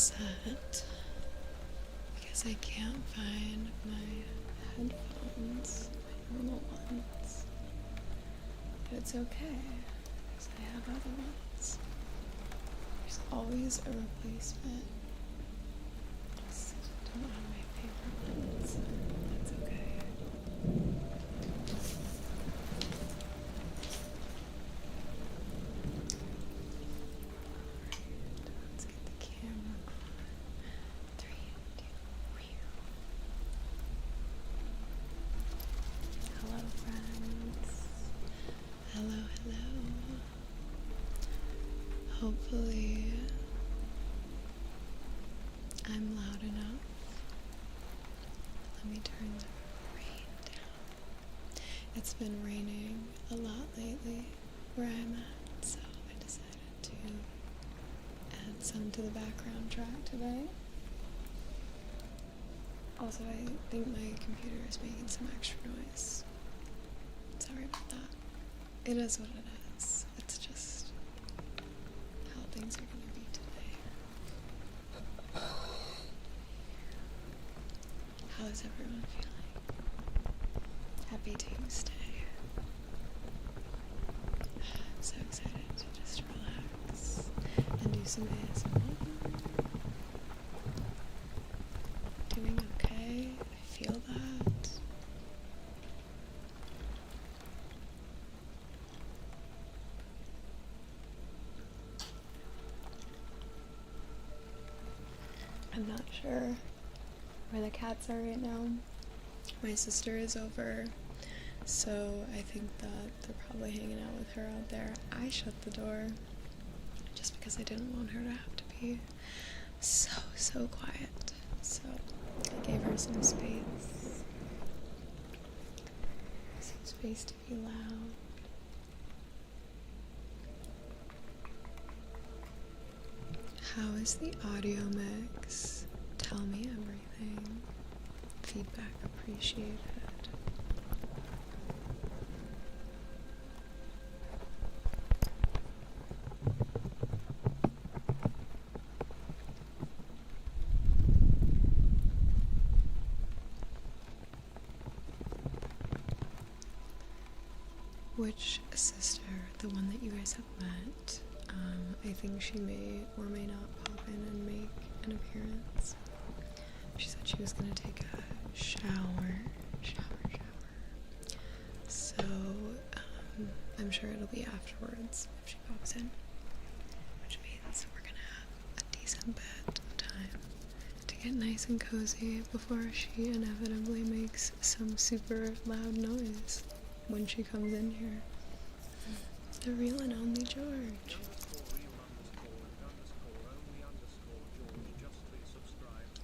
upset because I can't find my headphones, my normal ones. But it's okay, because I have other ones. There's always a replacement. Just don't have my favorite ones. That's okay. Let's get the camera on. 3, 2, hello, friends. Hello, hello. Hopefully, I'm loud enough. Let me turn the rain down. It's been raining a lot lately where I'm at, so I decided to add some to the background track today. Also, I think my computer is making some extra noise. Sorry about that. It is what it is. It's just how things are going to be today. How is everyone feeling? Happy Tuesday. I'm so excited to just relax and do some ASMR. Doing okay. I feel that. I'm not sure where the cats are right now. My sister is over, so I think that they're probably hanging out with her out there. I shut the door just because I didn't want her to have to be so quiet. So I gave her some space. Some space to be loud. How is the audio mix? Tell me everything. Feedback appreciated. Which sister? The one that you guys have met? I think she may or may not pop in and make an appearance. She said she was gonna take a shower. So, I'm sure it'll be afterwards if she pops in. Which means we're gonna have a decent bit of time to get nice and cozy before she inevitably makes some super loud noise when she comes in here. The real and only George.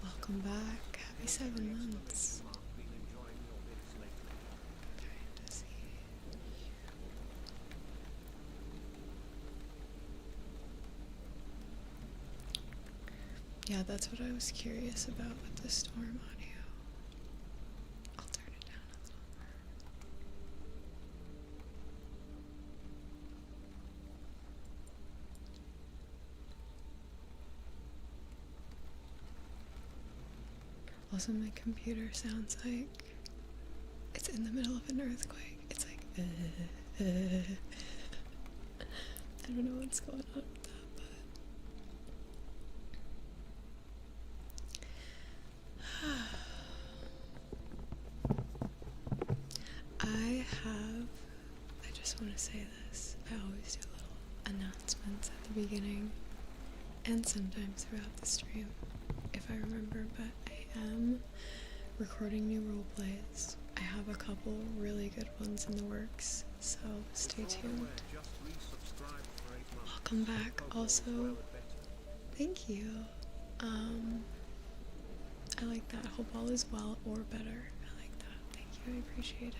Welcome back. Happy 7 months. Trying to see. Yeah, that's what I was curious about with the storm audio. I'll turn it down a little more. Also, my computer sounds like it's in the middle of an earthquake. It's like, I don't know what's going on with that, but I just want to say this. I always do little announcements at the beginning and sometimes throughout the stream, if I remember, but I am recording new role plays. I have a couple really good ones in the works, so stay tuned. Welcome back. Also, thank you. I like that. Hope all is well or better. I like that. Thank you. I appreciate it.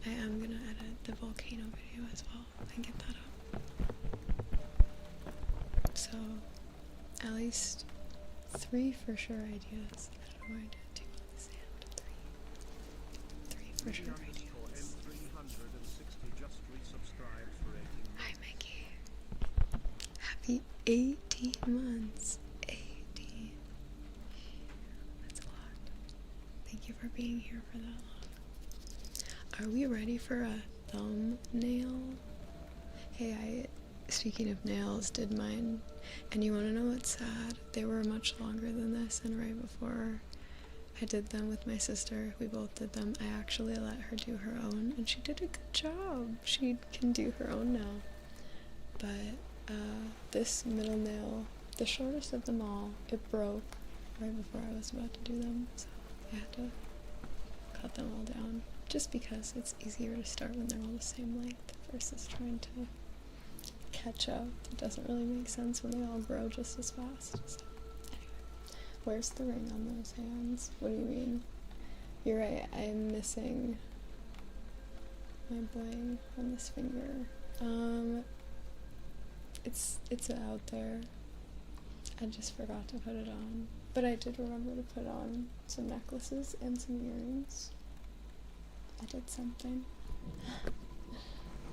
I am gonna edit the volcano video as well and get that up. So, at least 3 for sure ideas. I don't know why I did 2 on this hand. 3 for sure ideas. Hi, Mickey. Happy 18 months. for being here for that long. Are we ready for a thumbnail? Hey, speaking of nails, did mine. And you want to know what's sad? They were much longer than this, and right before I did them with my sister, we both did them, I actually let her do her own, and she did a good job. She can do her own now. But this middle nail, the shortest of them all, it broke right before I was about to do them, so I had to cut them all down, just because it's easier to start when they're all the same length versus trying to catch up. It doesn't really make sense when they all grow just as fast. So anyway, where's the ring on those hands? What do you mean? You're right, I'm missing my bling on this finger. It's out there. I just forgot to put it on. But I did remember to put on some necklaces and some earrings. I did something.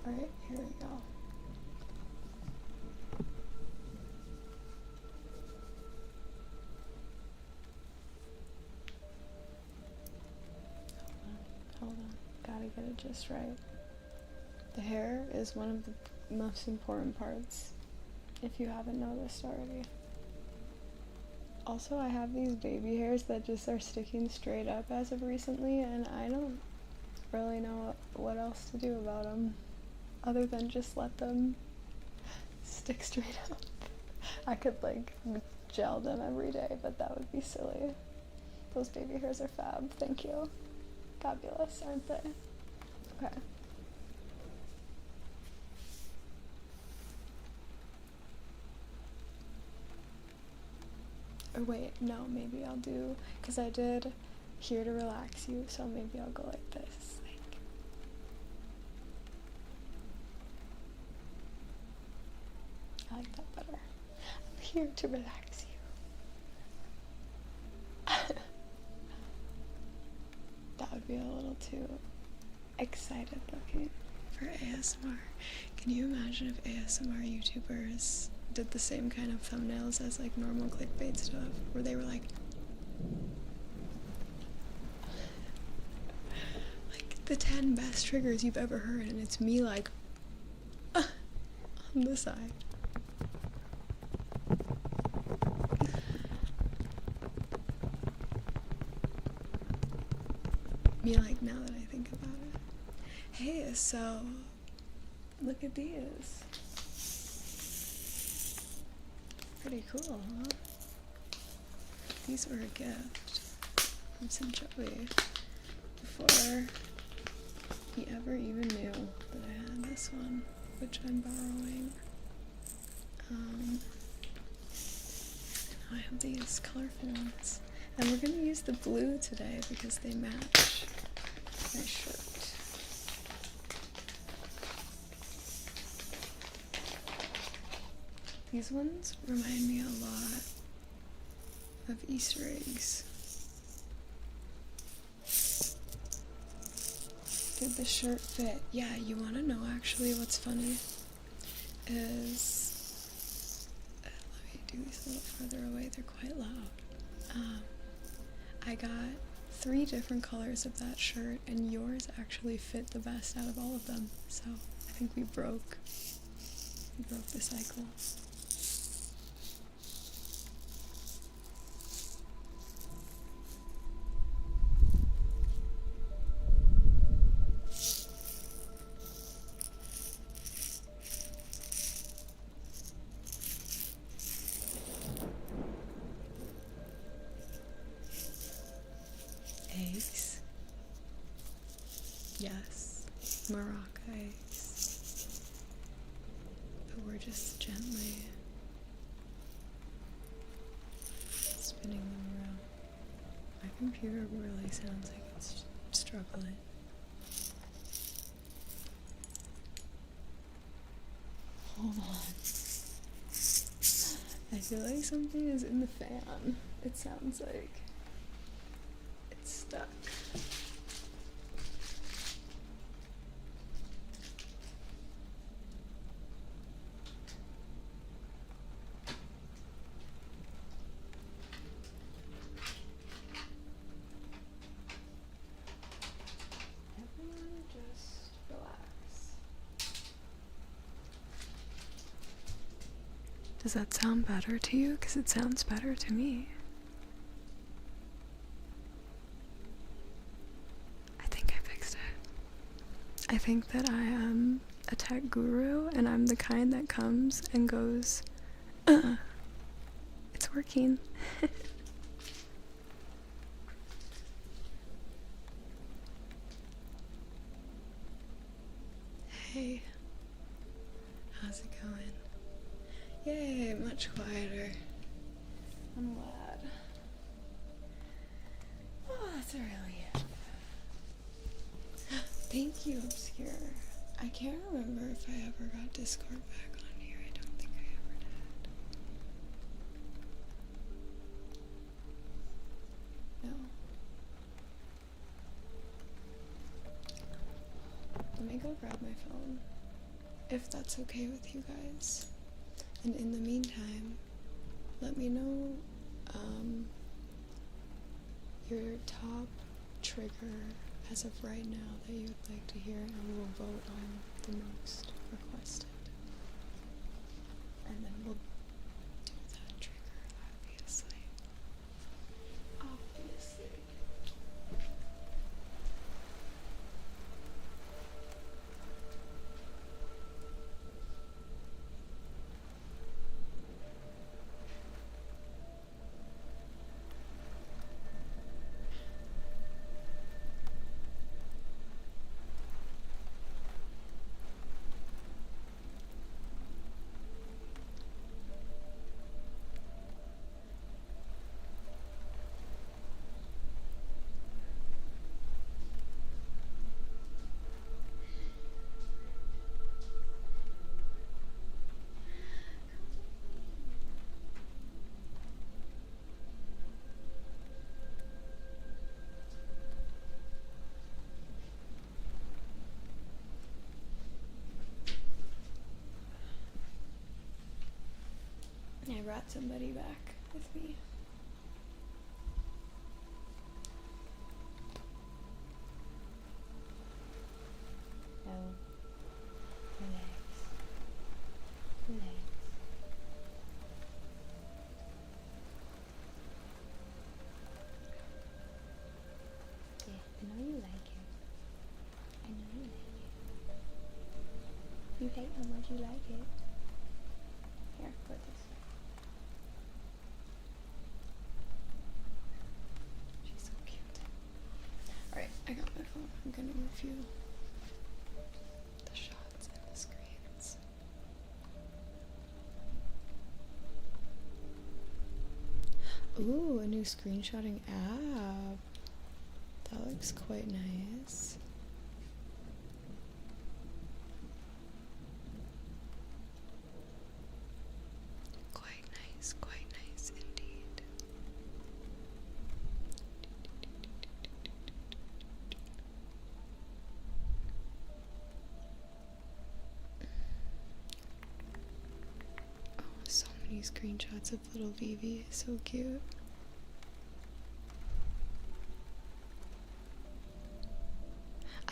Alright, here we go. Hold on. Gotta get it just right. The hair is one of the most important parts, if you haven't noticed already. Also, I have these baby hairs that just are sticking straight up as of recently, and I don't really know what else to do about them other than just let them stick straight up. I could like gel them every day, but that would be silly. Those baby hairs are fab. Thank you. Fabulous, aren't they? Okay. Or wait, no, maybe I'll do, because I did Here to Relax You, so maybe I'll go like this. I like that better. I'm here to relax you. That would be a little too excited looking for ASMR. Can you imagine if ASMR YouTubers did the same kind of thumbnails as like normal clickbait stuff, where they were like the 10 best triggers you've ever heard, and it's me like on the side. Me like, now that I think about it. Hey, so look at these. Pretty cool, huh? These were a gift from St. Joey before he ever even knew that I had this one, which I'm borrowing. I have these colorful ones, and we're gonna use the blue today because they match my shirt. These ones remind me a lot of Easter eggs. Did the shirt fit? Yeah, you want to know actually what's funny is, let me do these a little further away, they're quite loud. I got 3 different colors of that shirt, and yours actually fit the best out of all of them, so I think we broke the cycle. Eggs. Yes, Morocco eggs. But we're just gently spinning them around. My computer really sounds like it's struggling. Hold on. I feel like something is in the fan. It sounds like it's stuck. Does that sound better to you? Because it sounds better to me. I think I fixed it. I think that I am a tech guru, and I'm the kind that comes and goes, it's working. Hey, how's it going? Yay, much quieter. I'm glad. Oh, that's a relief. Thank you, Obscure. I can't remember if I ever got Discord back on here. I don't think I ever did. No. Let me go grab my phone, if that's okay with you guys. And in the meantime, let me know your top trigger as of right now that you would like to hear, and we'll vote on the most requested. And then we'll do that trigger, obviously. I brought somebody back with me. No. Relax. Relax. Yeah, I know you like it. I know you like it. You hate how much you like it. Here, put this. She's so cute. Alright, I got my phone. I'm gonna review the shots and the screens. Ooh, a new screenshotting app. That looks quite nice. Quite nice indeed. Oh, so many screenshots of little Vivi. So cute.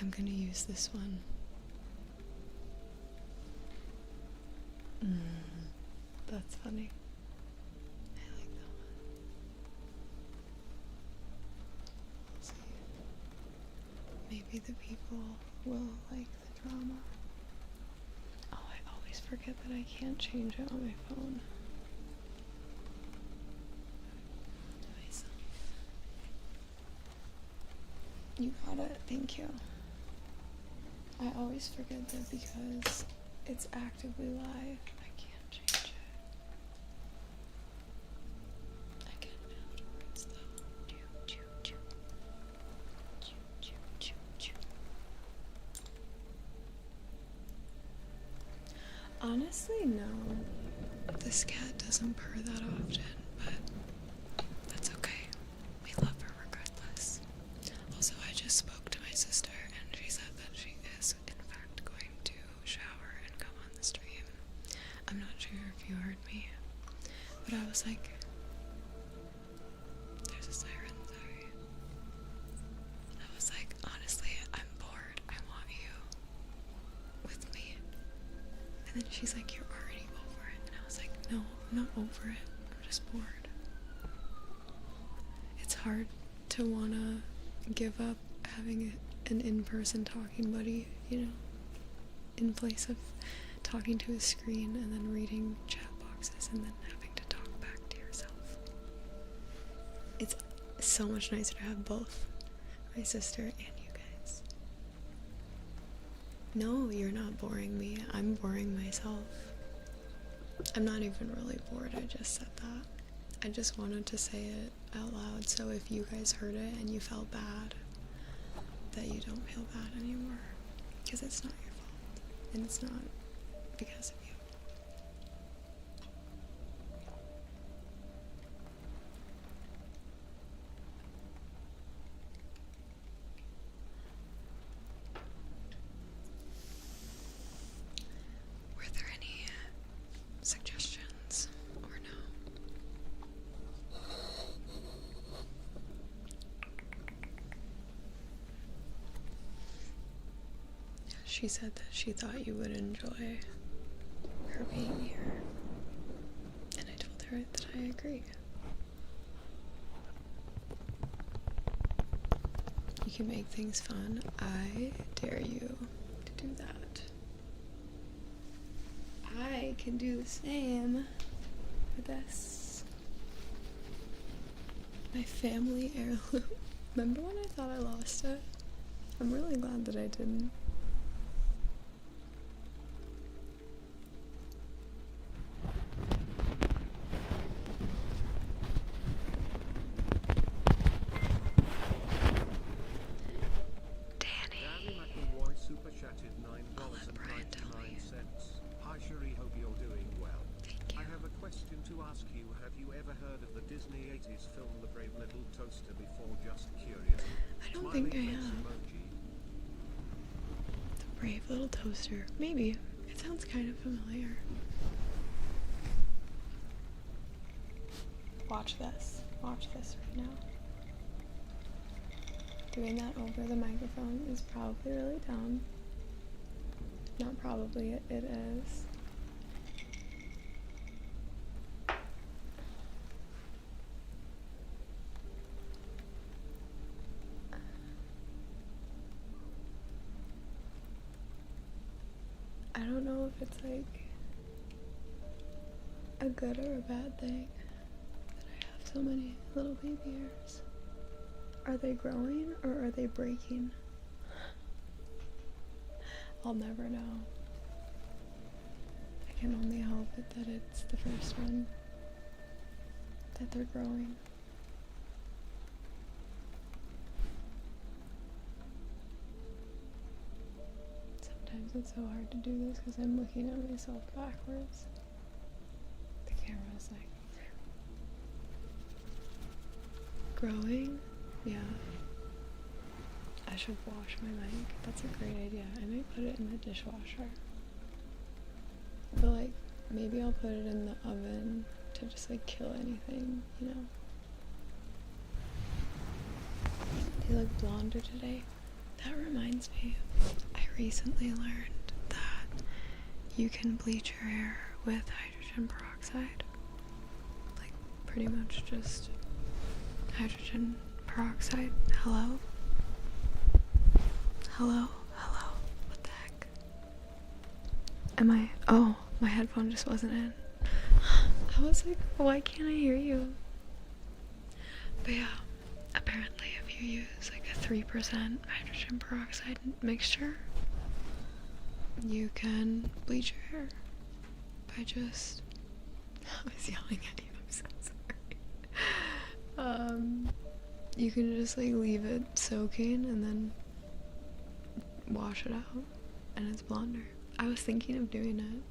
I'm gonna use this one. That's funny. I like that one. Let's see. Maybe the people will like the drama. Oh, I always forget that I can't change it on my phone. Myself. You got it. Thank you. I always forget that because it's actively live. I can't change it. I can afterwards though. Choo, choo, choo. Choo, choo, choo, choo. Honestly, no. This cat doesn't purr that often, but that's okay. We love her regardless. Also, I just spoke to my sister and she said that she is in fact going to shower and come on the stream. I'm not sure if you heard me, but I was like, there's a siren, sorry. I was like, honestly, I'm bored. I want you with me. And then she's like, you're already over it. And I was like, no, I'm not over it. I'm just bored. It's hard to wanna give up having an in-person talking buddy, you know, in place of talking to a screen and then reading chat boxes and then having to talk back to yourself. It's so much nicer to have both, my sister and you guys. No, you're not boring me. I'm boring myself. I'm not even really bored. I just said that. I just wanted to say it out loud so if you guys heard it and you felt bad, that you don't feel bad anymore. Because it's not your fault. And it's not because of you. Were there any suggestions or no? She said that she thought you would enjoy her being here. And I told her that I agree. You can make things fun. I dare you to do that. I can do the same with this. My family heirloom. Remember when I thought I lost it? I'm really glad that I didn't. I think I have. The Brave Little Toaster. Maybe. It sounds kind of familiar. Watch this. Watch this right now. Doing that over the microphone is probably really dumb. Not probably, it is. I don't know if it's like a good or a bad thing that I have so many little baby hairs. Are they growing or are they breaking? I'll never know. I can only hope that it's the first one, that they're growing. Sometimes it's so hard to do this because I'm looking at myself backwards. The camera's like growing? Yeah. I should wash my mic. That's a great idea. I might put it in the dishwasher. But like, maybe I'll put it in the oven to just like kill anything, you know? They look blonder today. That reminds me, I recently learned that you can bleach your hair with hydrogen peroxide. Like, pretty much just hydrogen peroxide. Hello? Hello? Hello? What the heck? Oh, my headphone just wasn't in. I was like, why can't I hear you? But yeah, apparently if you use like a 3% hydrogen peroxide mixture, you can bleach your hair by just... I was yelling at you, I'm so sorry. You can just like leave it soaking and then wash it out and it's blonder. I was thinking of doing it.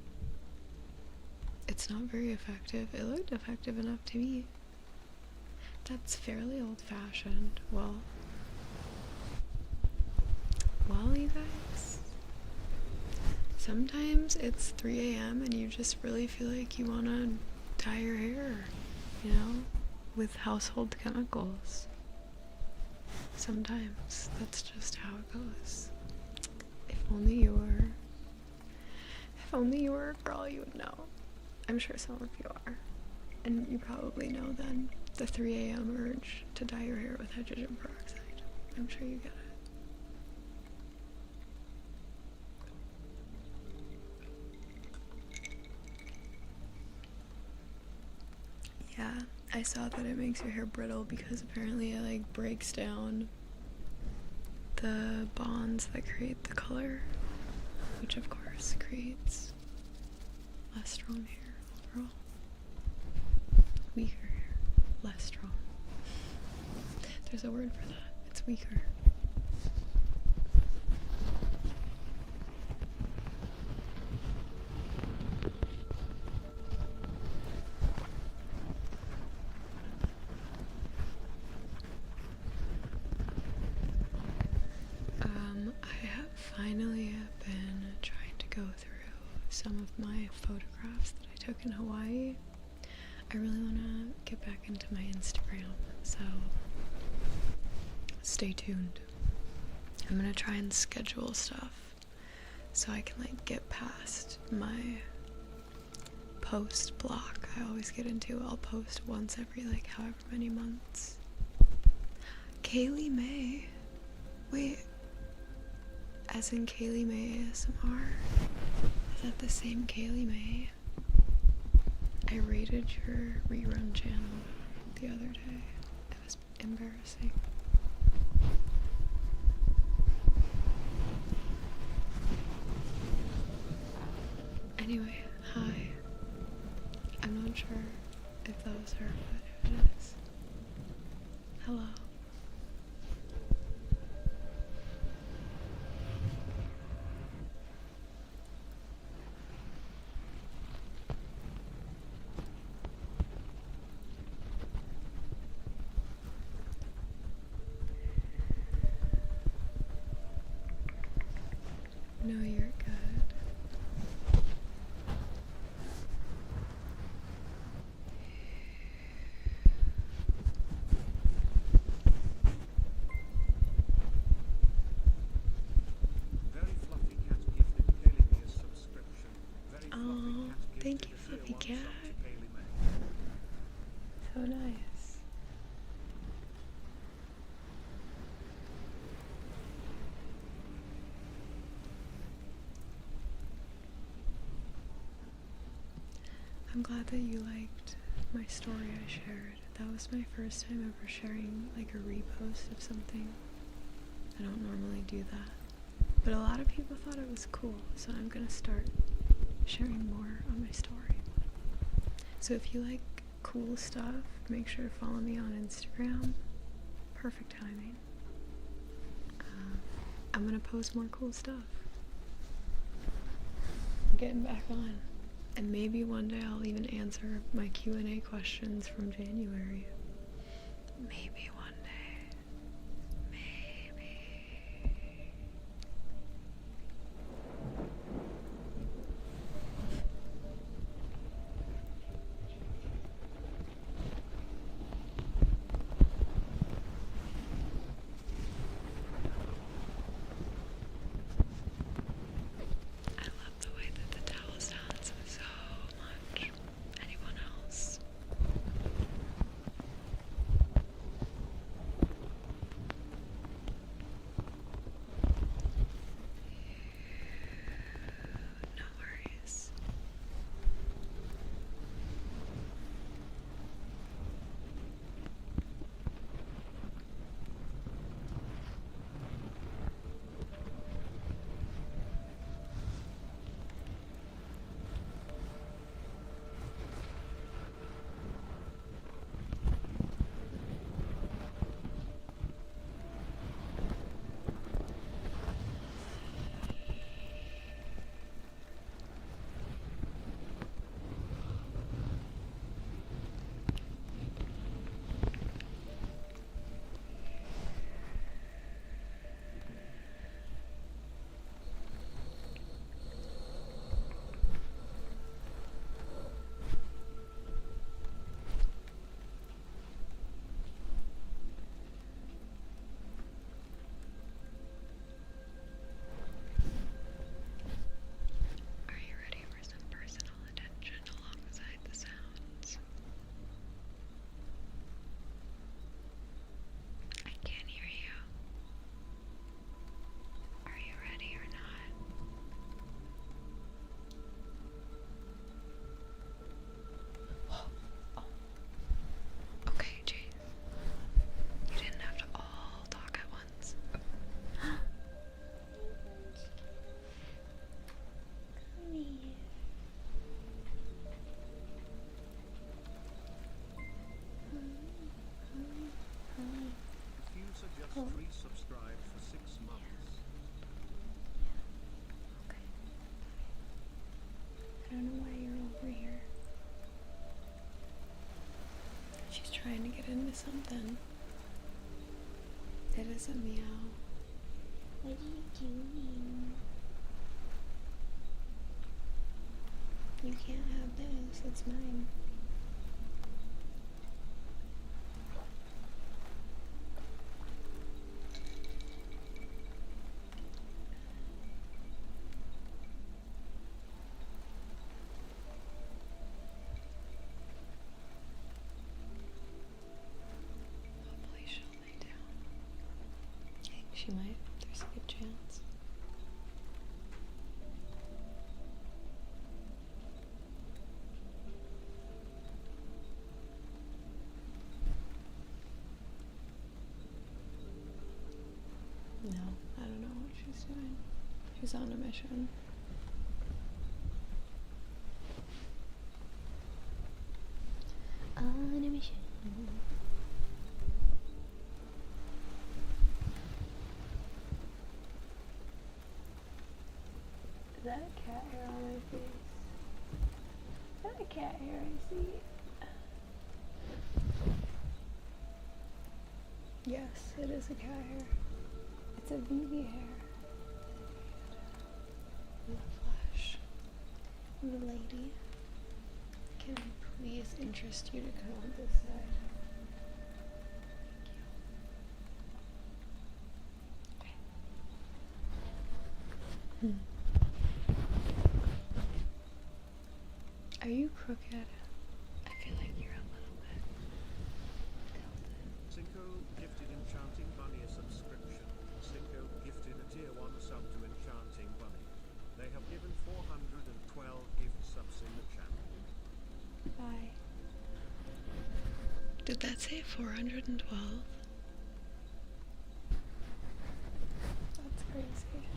It's not very effective. It looked effective enough to me. That's fairly old-fashioned. Well, you guys, sometimes it's 3 a.m. and you just really feel like you want to dye your hair, you know, with household chemicals. Sometimes that's just how it goes. If only you were a girl, you would know. I'm sure some of you are. And you probably know then the 3 a.m. urge to dye your hair with hydrogen peroxide. I'm sure you get it. Yeah, I saw that it makes your hair brittle because apparently it like breaks down the bonds that create the color, which of course creates less strong hair overall. Weaker hair, less strong. There's a word for that. It's weaker. I have finally been trying to go through some of my photographs that I took in Hawaii. I really want to get back into my Instagram, so stay tuned. I'm gonna try and schedule stuff so I can like get past my post block I always get into. I'll post once every like however many months. Kaylee May. Wait. As in Kaylee May ASMR? Is that the same Kaylee May? I rated your rerun channel the other day. It was embarrassing. Anyway, hi. I'm not sure if that was her, but if it is, hello. No, you're good. Very fluffy cat gifted Kaylee May a subscription. Very fluffy cat gifted thank you, a fluffy tier 1 cat. sub to Kaylee May. So nice. I'm glad that you liked my story I shared. That was my first time ever sharing like a repost of something. I don't normally do that. But a lot of people thought it was cool, so I'm gonna start sharing more on my story. So if you like cool stuff, make sure to follow me on Instagram. Perfect timing. I'm gonna post more cool stuff. I'm getting back on. And maybe one day I'll even answer my Q&A questions from January. Maybe one day. Maybe. I love the way that the towel sounds so much. Anyone else? She's trying to get into something. It isn't meow. What are you doing? You can't have this, it's mine. Hopefully she'll lay down. I think she might. There's a good chance. No, I don't know what she's doing. She's on a mission. On a mission. Is that a cat hair on my face? Is that a cat hair I see? Yes, it is a cat hair. It's a Vivi hair. In the flesh. I'm a lady. Can I please interest you to come on this side? Thank you. Okay. Are you crooked? I feel like you're a little bit tilted. Cinco gifted Enchanting Bunny a subscription. Cinco gifted a tier 1 sub to Enchanting Bunny. They have given 412 gift subs in the channel. Bye. Did that say 412? That's crazy.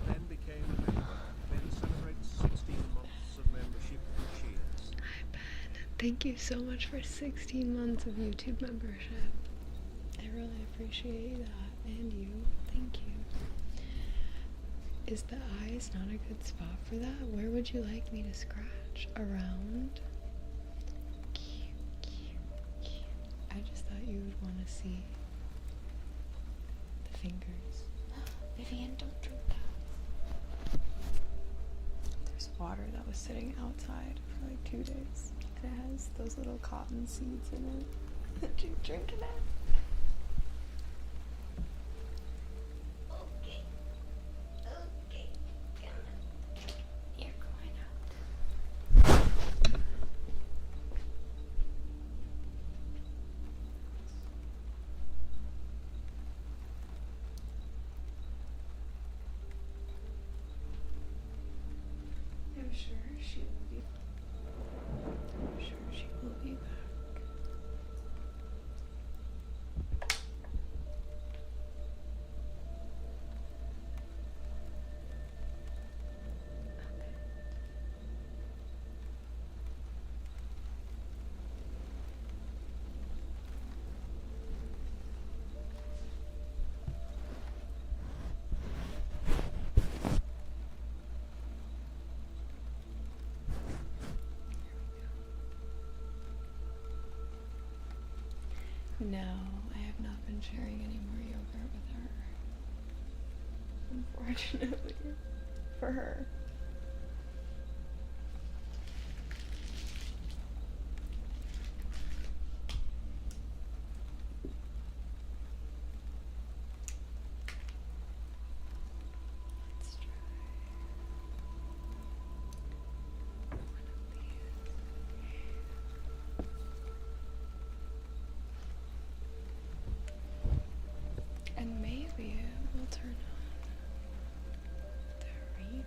Ben became a member. Ben celebrates 16 months of membership. Cheers. Hi Ben. Thank you so much for 16 months of YouTube membership. I really appreciate that. And you. Thank you. Is the eyes not a good spot for that? Where would you like me to scratch? Around? I just thought you would want to see the fingers. Vivian, don't drink that. There's water that was sitting outside for like 2 days. And it has those little cotton seeds in it. Did you drink it? Okay. Okay. You're going out. I'm sure she will be. I'm sure she will be back. No, I have not been sharing any more yogurt with her. Unfortunately. For her. Let's try one of these. And maybe we'll turn on the reverb.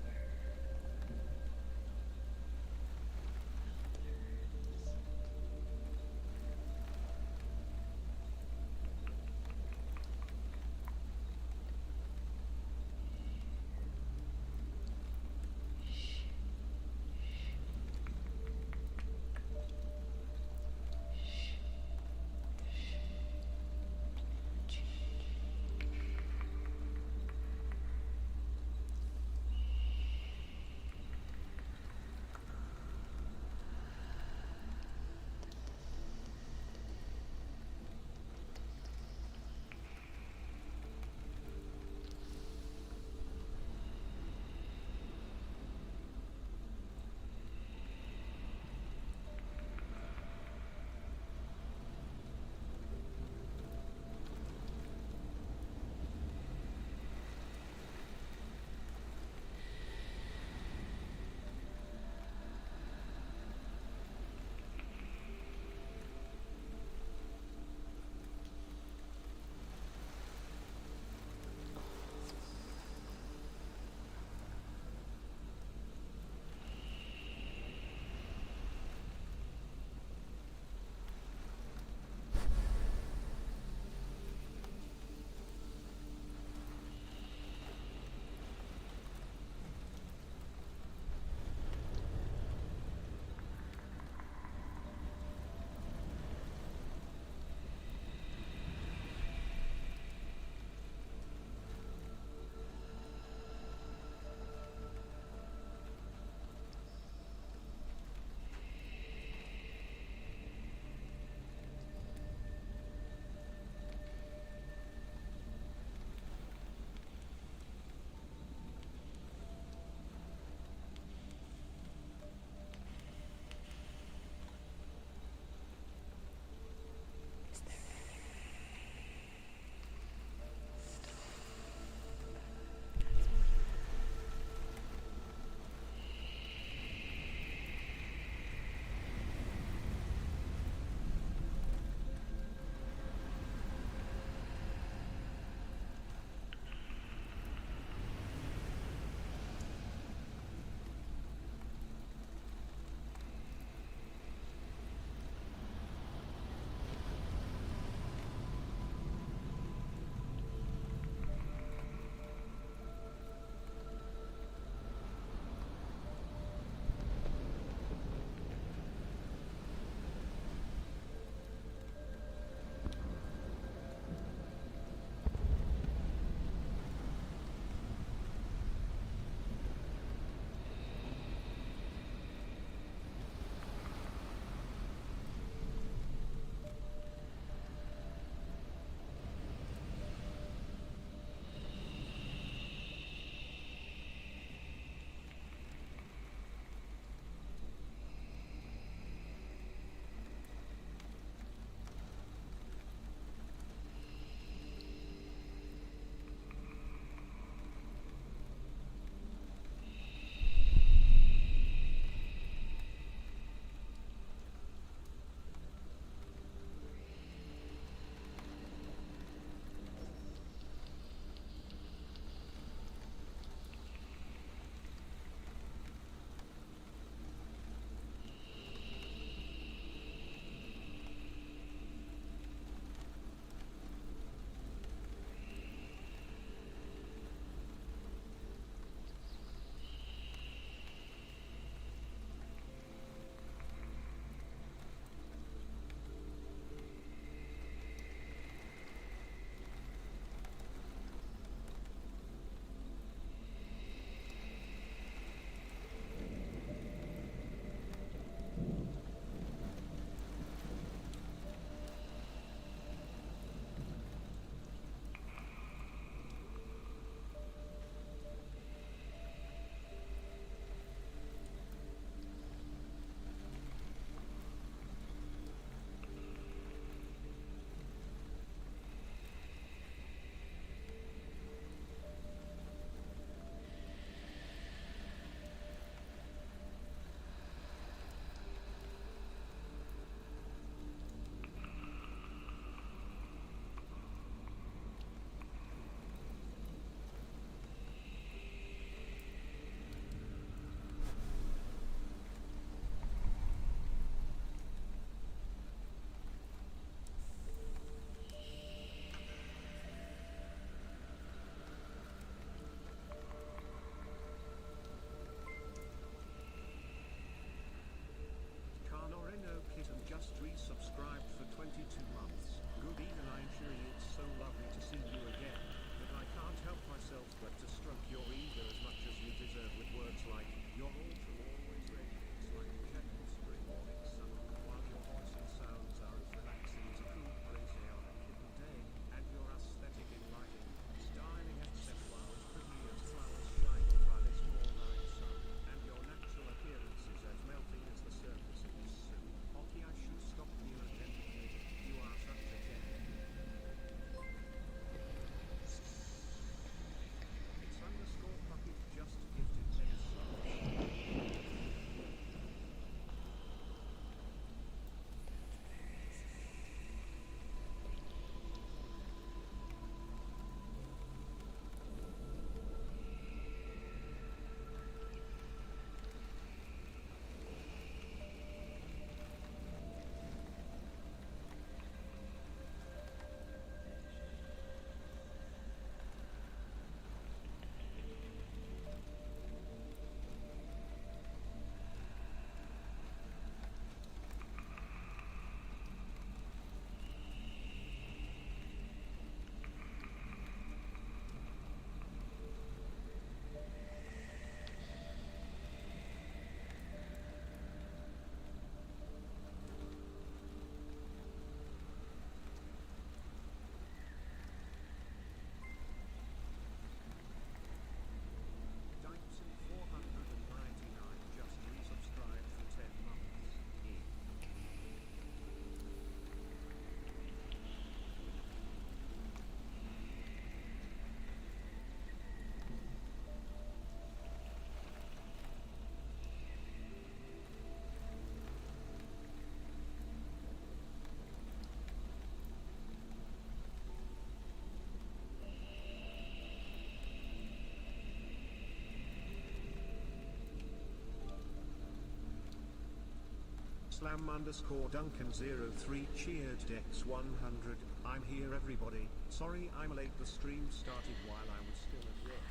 Slam underscore Duncan03 cheered Dex 100. I'm here everybody. Sorry I'm late, the stream started while I was still at work.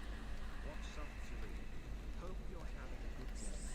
What's up Celine? Hope you're having a good day.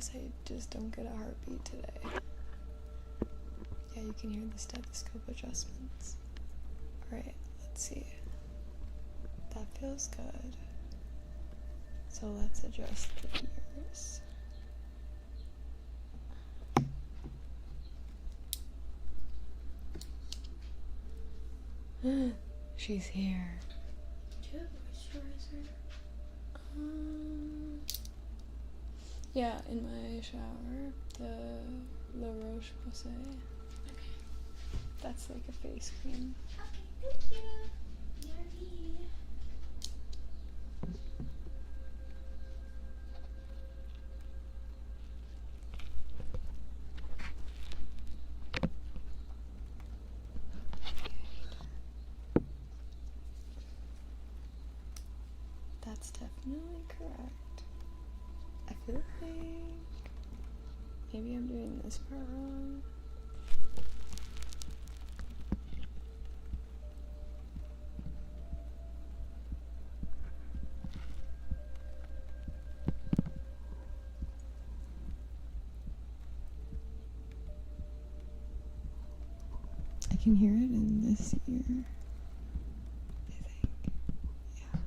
guess I just don't get a heartbeat today. Yeah, you can hear the stethoscope adjustments. Alright, let's see. That feels good. So let's adjust the ears. She's here. Do you have moisturizer? Yeah, in my shower, the La Roche-Posay. Okay. That's like a face cream. Okay, thank you. Yummy. That's definitely correct. I feel like maybe I'm doing this part wrong. I can hear it in this ear, I think. Yeah.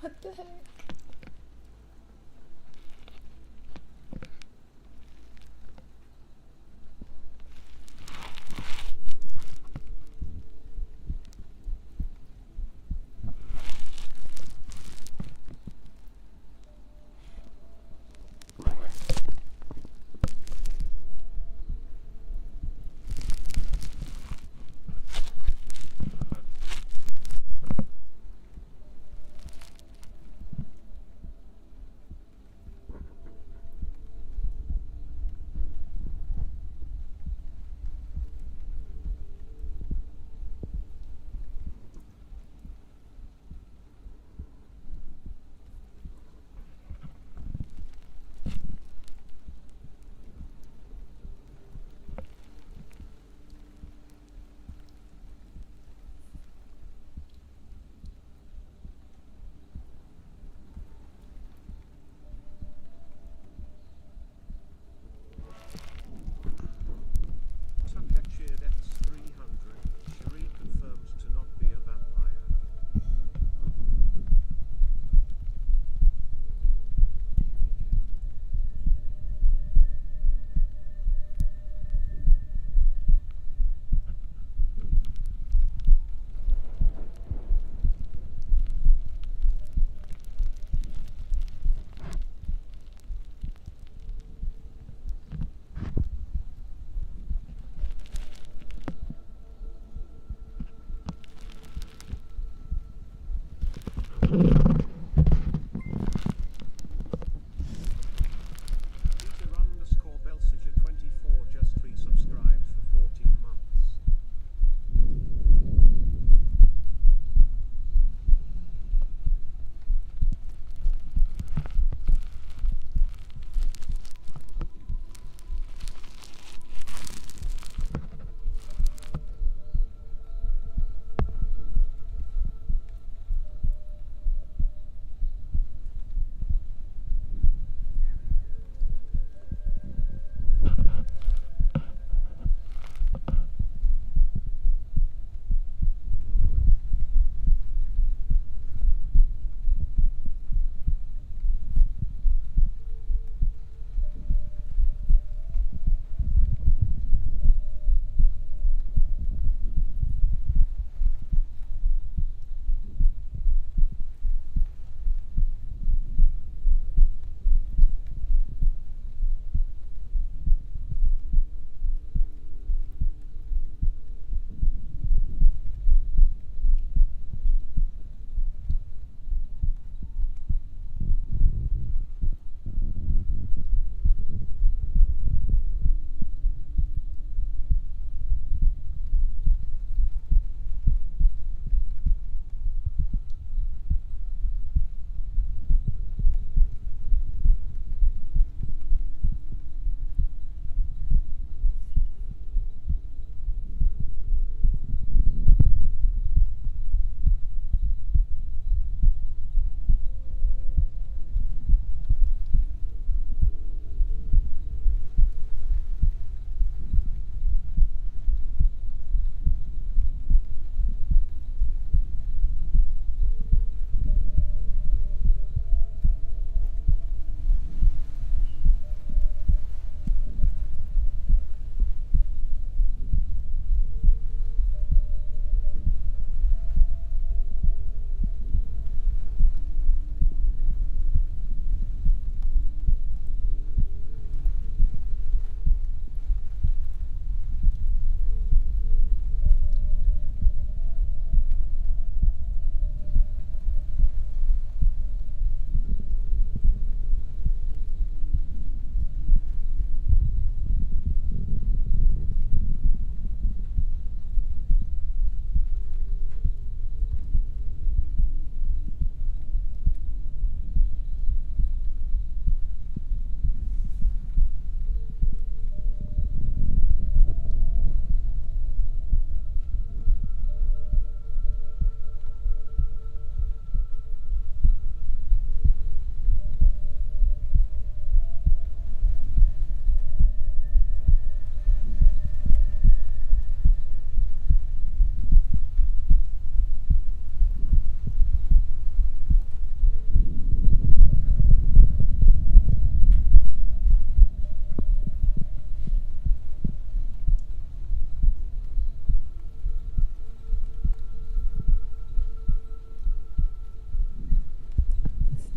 What the heck?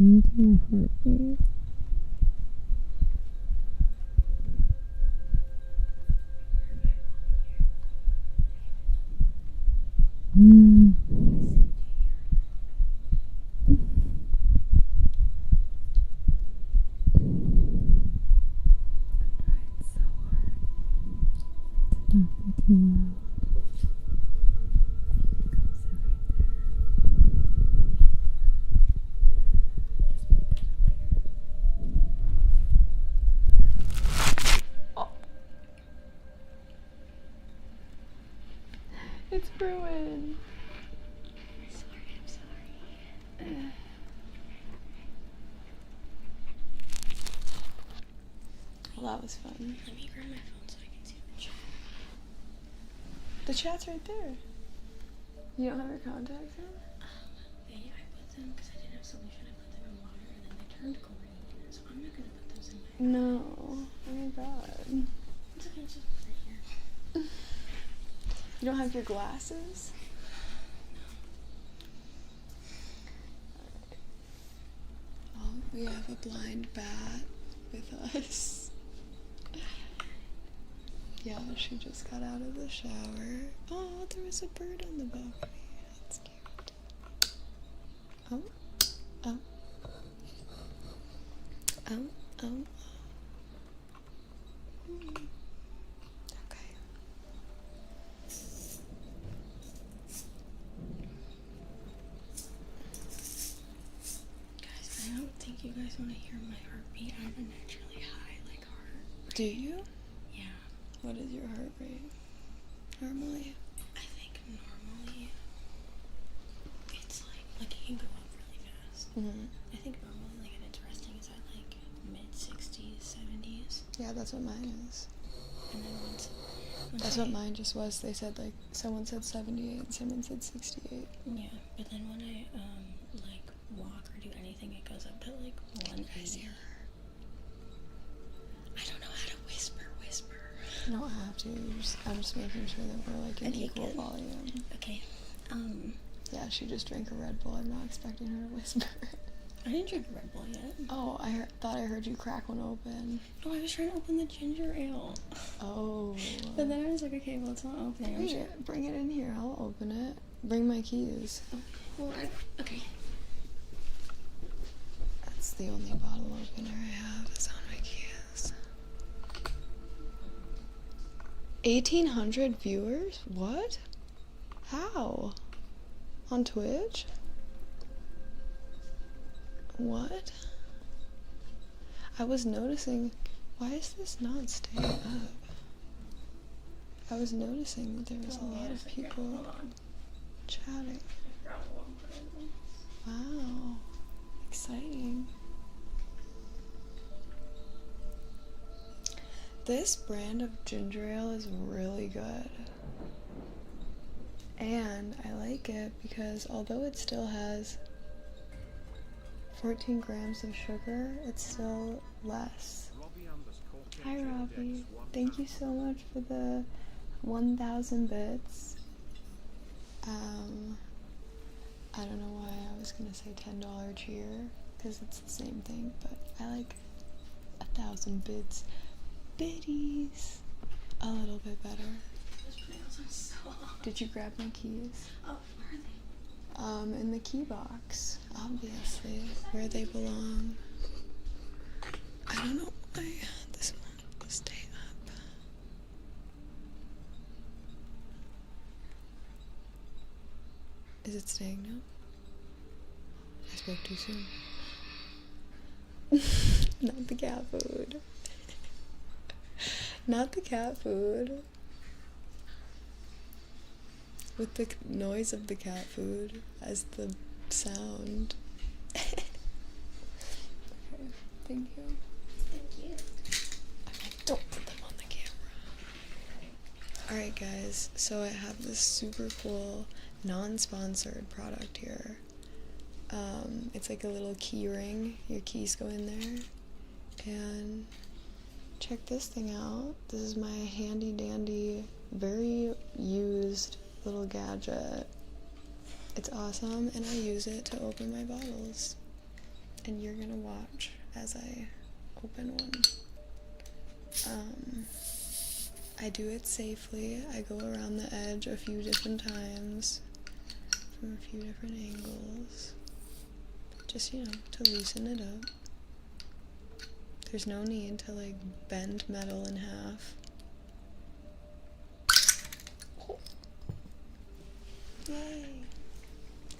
listening to my heartbeat. So hard to not be too loud. It's ruined. I'm sorry. Well, that was fun. Let me grab my phone so I can see the chat. The chat's right there. You don't have your contacts in? I put them because I didn't have solution. I put them in water and then they turned green. So I'm not gonna put those in my. No. Oh my god. It's okay, just put it here. You don't have your glasses? Oh, we have a blind bat with us. Yeah, she just got out of the shower. Oh, there was a bird on the balcony. That's cute. Oh, oh. Oh, oh. Okay. Guys, I don't think you guys want to hear my heartbeat. I have a naturally high, like, heart. Do you? Yeah. What is your heart rate? Normally? I think normally it's like it can go up really fast. Mm-hmm. I think normally, like, at its resting is at, like, mid-60s, 70s. Yeah, that's what mine is. And then once That's what mine just was. They said, like, someone said 78 and someone said 68. Yeah, but then when I, like, walk or do anything, it goes up to, like, 180. I don't know how to whisper. You don't have to. I'm just making sure that we're, like, in Okay, equal good. volume. Okay, Yeah, she just drank a Red Bull. I'm not expecting her to whisper. I didn't drink Red Bull yet. Oh, I thought I heard you crack one open. Oh, I was trying to open the ginger ale. Oh. But then I was like, okay, well, it's not opening. I'm sure. Bring it in here. I'll open it. Bring my keys. Well, okay. That's the only bottle opener I have is on my keys. 1,800 viewers? What? How? On Twitch? What? I was noticing, why is this not staying up? I was noticing that there was a lot of people chatting. Wow. Exciting. This brand of ginger ale is really good. And I like it because although it still has 14 grams of sugar, it's still less. Hi Robbie. Thank you so much for the 1,000 bits. I don't know why I was gonna say $10 cheer, because it's the same thing, but I like 1,000 bits. Biddies. A little bit better. Did you grab my keys? Oh, where are they? In the key box, obviously, where they belong. I don't know why this won't stay up. Is it staying now? I spoke too soon. Not the cat food. Not the cat food. With the noise of the cat food as the sound. Okay, thank you. Thank you. Okay, don't put them on the camera. Alright guys, so I have this super cool non-sponsored product here. It's like a little key ring. Your keys go in there. And check this thing out. This is my handy dandy, very used little gadget. It's awesome, and I use it to open my bottles. and you're gonna watch as I open one. I do it safely. I go around the edge a few different times from a few different angles. Just, you know, to loosen it up. There's no need to like bend metal in half. Oh. Yay.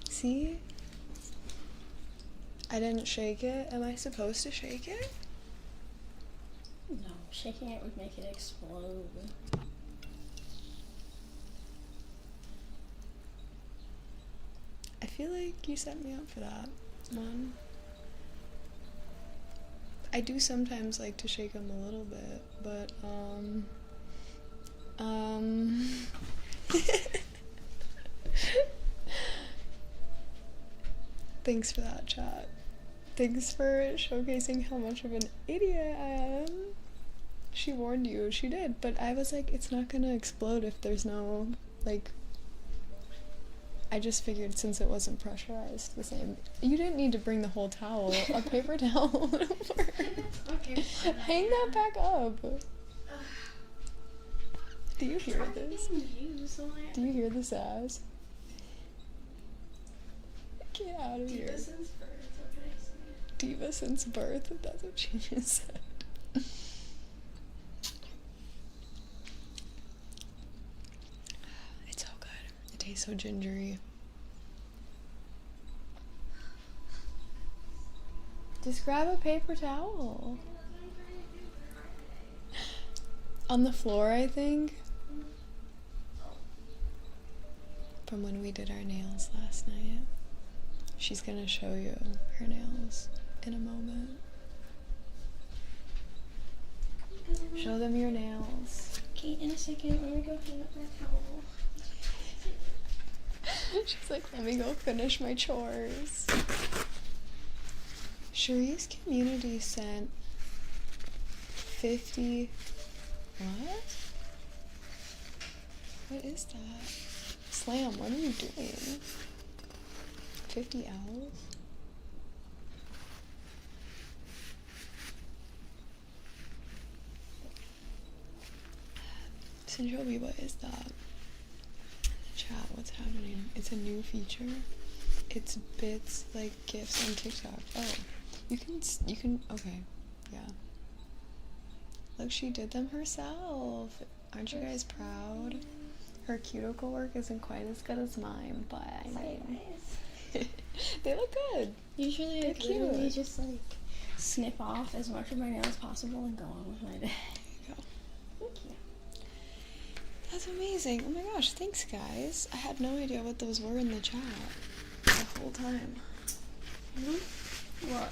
See? I didn't shake it. Am I supposed to shake it? No, shaking it would make it explode. I feel like you set me up for that one. I do sometimes like to shake them a little bit, but thanks for that, chat. Thanks for showcasing how much of an idiot I am. She warned you. She did. But I was like, it's not gonna explode if there's no, like... I just figured since it wasn't pressurized the same. You didn't need to bring the whole towel. A paper towel would have worked. Okay. Hang that back up. Do you hear this? Do you hear the sass? Get out of here. Diva since birth, what can I say? Diva since birth? That's what she just said. It's so good. It tastes so gingery. Just grab a paper towel. On the floor, I think. From when we did our nails last night. She's gonna show you her nails in a moment. Show them your nails. Okay, in a second, let me go hang up my towel. She's like, let me go finish my chores. Cherie's community sent 50... What? What is that? Slam, what are you doing? 50 owls? Sinjobi, what is that? Chat, what's happening? It's a new feature. It's bits like GIFs on TikTok. Oh, you can, okay, yeah. Look, she did them herself. Aren't you guys proud? Her cuticle work isn't quite as good as mine, but I mean, they look good. Usually They're I literally cute. just like snip off as much of my nail as possible and go on with my day. There you go. Thank you. That's amazing. Oh my gosh, thanks guys. I had no idea what those were in the chat the whole time. What?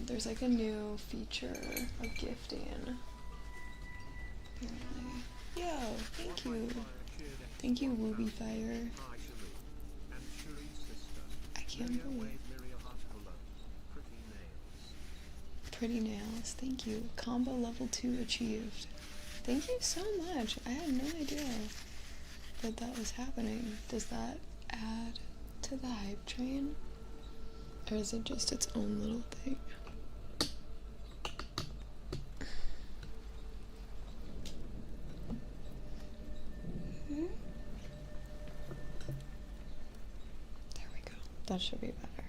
There's like a new feature of gifting. Apparently. Yo, thank you. Thank you, Wooby Fire. I can't believe. Pretty nails. Thank you. Combo level 2 achieved. Thank you so much. I had no idea that that was happening. Does that add to the hype train? Or is it just its own little thing? There we go. That should be better.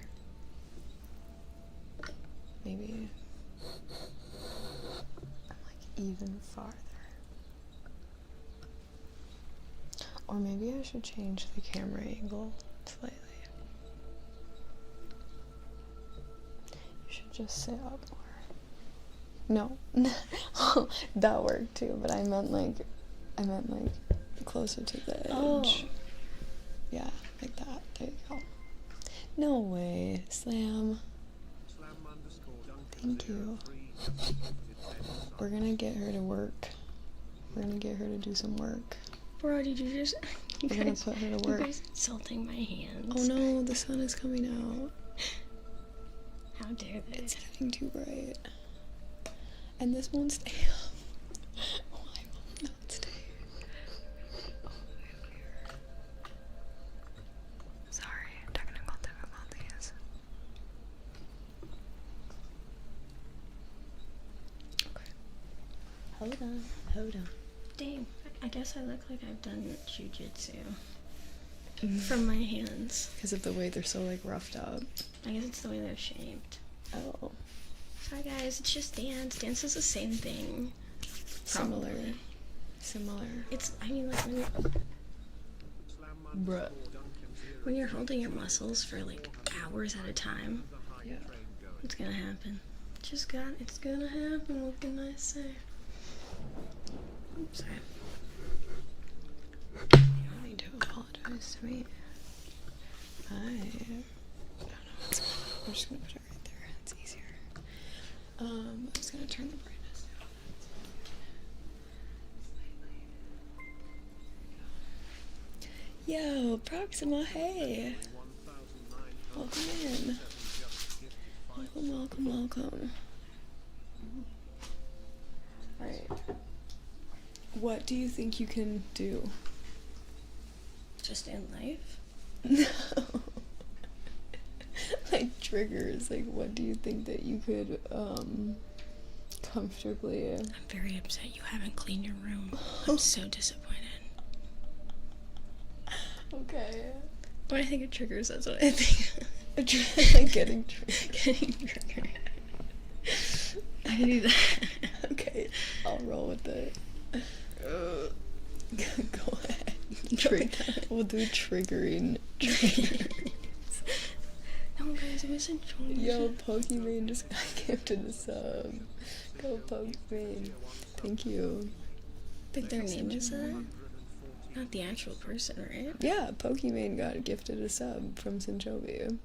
Maybe I'm like even farther. Or maybe I should change the camera angle slightly. You should just sit up more. No. That worked too, but I meant like closer to the edge. Oh. Yeah, like that. There you go. No way. Slam. Thank you. We're gonna get her to work. We're gonna get her to do some work. Bro, did you just... We're gonna put her to work. You guys insulting my hands. Oh no, the sun is coming out. How dare they? It's getting too bright. And this won't stay up. Why will it not stay? Oh, weird. Sorry, technical difficulties. Hold on. Dang, I guess I look like I've done jujitsu. From my hands. Because of the way they're so, like, roughed up. I guess it's the way they're shaped. Oh. Sorry guys, it's just dance. Dance is the same thing. Similar. Probably. Similar. It's, I mean, like, Bruh. when you're holding your muscles for, like, hours at a time, Yeah. it's gonna happen. It's gonna happen, what can I say? Oops, sorry. You don't need to apologize to me. I don't know what's going on. I'm just gonna put it right there. It's easier. I'm just gonna turn the brightness down. Yo, Proxima, hey! Welcome in. Welcome. Alright. What do you think you can do? Just in life? No. Like triggers. Like, what do you think that you could comfortably? I'm very upset you haven't cleaned your room. I'm so disappointed. Okay. When I think of triggers, that's what I think. Like getting triggered. Getting triggered. I can do that. Okay, I'll roll with it. Go ahead. We'll do triggering. No, guys, I was enjoying Yo, it. Pokemon just got gifted a sub. Go Pokemon. Thank you. I think their name is that? Not the actual person, right? Yeah, Pokemon got gifted a sub from Sinchobi.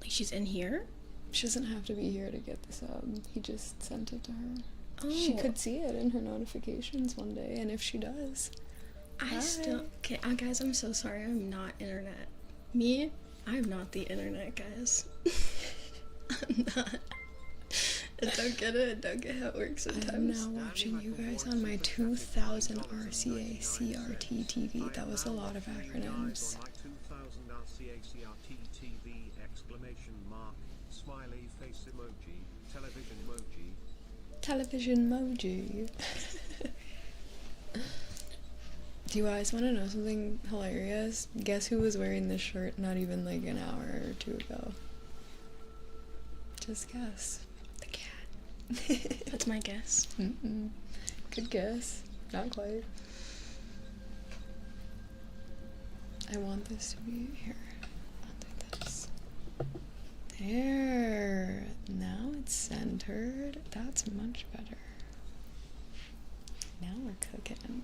Like, she's in here? She doesn't have to be here to get the sub. He just sent it to her. Oh. She could see it in her notifications one day, and if she does. Okay, guys, I'm so sorry. I'm not internet. Me? I'm not the internet, guys. I'm not. I don't get it. I don't get how it works sometimes. I'm now watching you guys on my 2000 RCA CRT TV. That was a lot of acronyms. Smiley face emoji, television emoji. Television emoji. Do you guys want to know something hilarious? Guess who was wearing this shirt not even like an hour or two ago? Just guess. The cat. That's my guess. Good guess. Not quite. I want this to be here. I'll do this. There. Now it's centered. That's much better. Now we're cooking.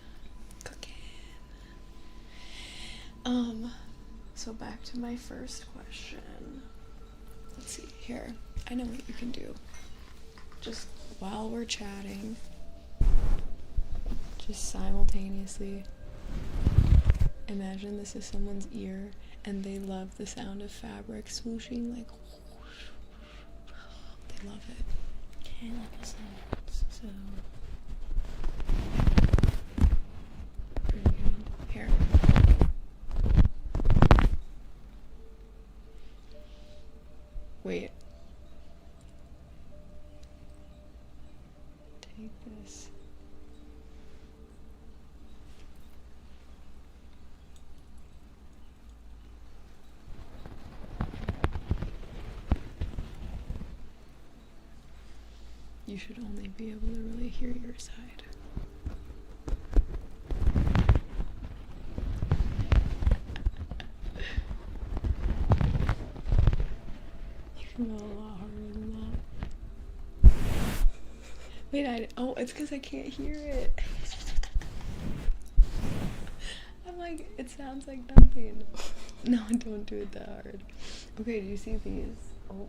So back to my first question. Let's see, here. I know what you can do. Just while we're chatting, just simultaneously imagine this is someone's ear and they love the sound of fabric swooshing, like they love it. Okay, like I said, so pretty good. Here. Wait. Take this. You should only be able to really hear your side. You can go a lot harder than that. Wait, oh, it's because I can't hear it. I'm like, it sounds like nothing. No, don't do it that hard. Okay, do you see these? Oh,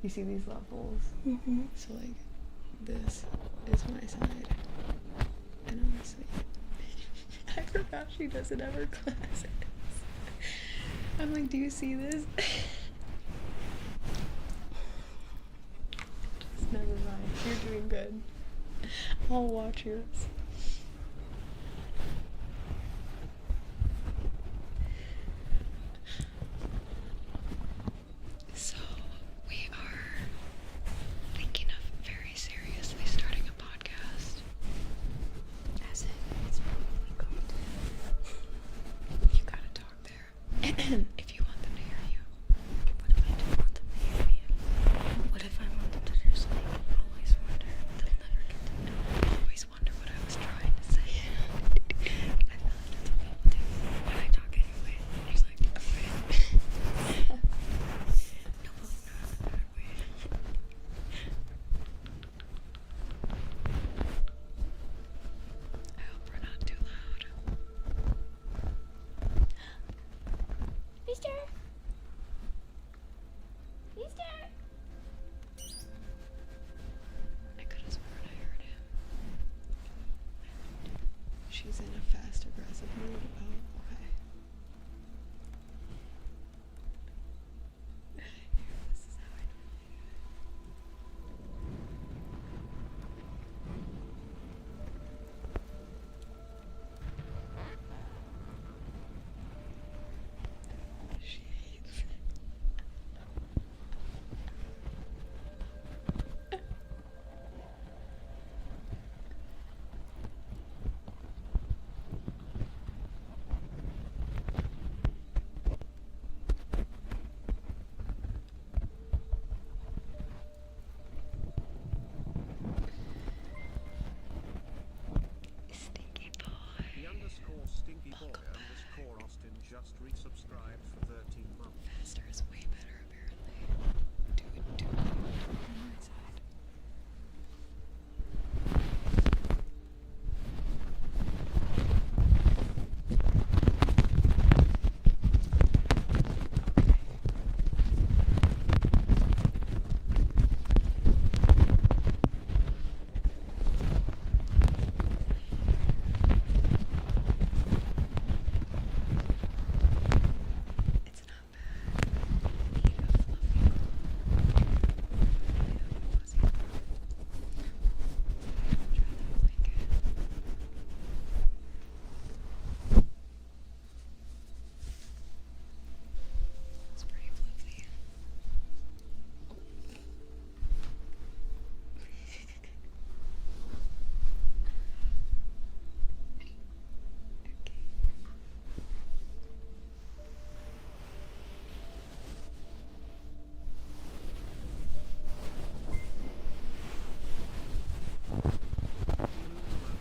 you see these levels? mm-hmm. So, like, this is my side. And honestly, I forgot she doesn't have her glasses. I'm like, do you see this? Just never mind. You're doing good. I'll watch yours. So, we are thinking of very seriously starting a podcast. If you want them to hear you, what if I don't want them to hear me? What if I want them to just like always wonder? They'll never get to know. Always wonder what I was trying to say. I feel like that's what people do when I talk anyway. They're just like, okay. No, not in a bad way. I hope we're not too loud. Mister? Mister? I could have sworn I heard him. She's in a fast aggressive mood. Oh, okay. Here, this is how I normally do it. She hates it. Stinky boy. The underscore stinky boy underscore Austin just resubscribed for 13 months. Faster is way better, apparently. Do it on my side. It's not bad. Need a fluffy fuzzy. I'd rather like it. It's pretty fluffy.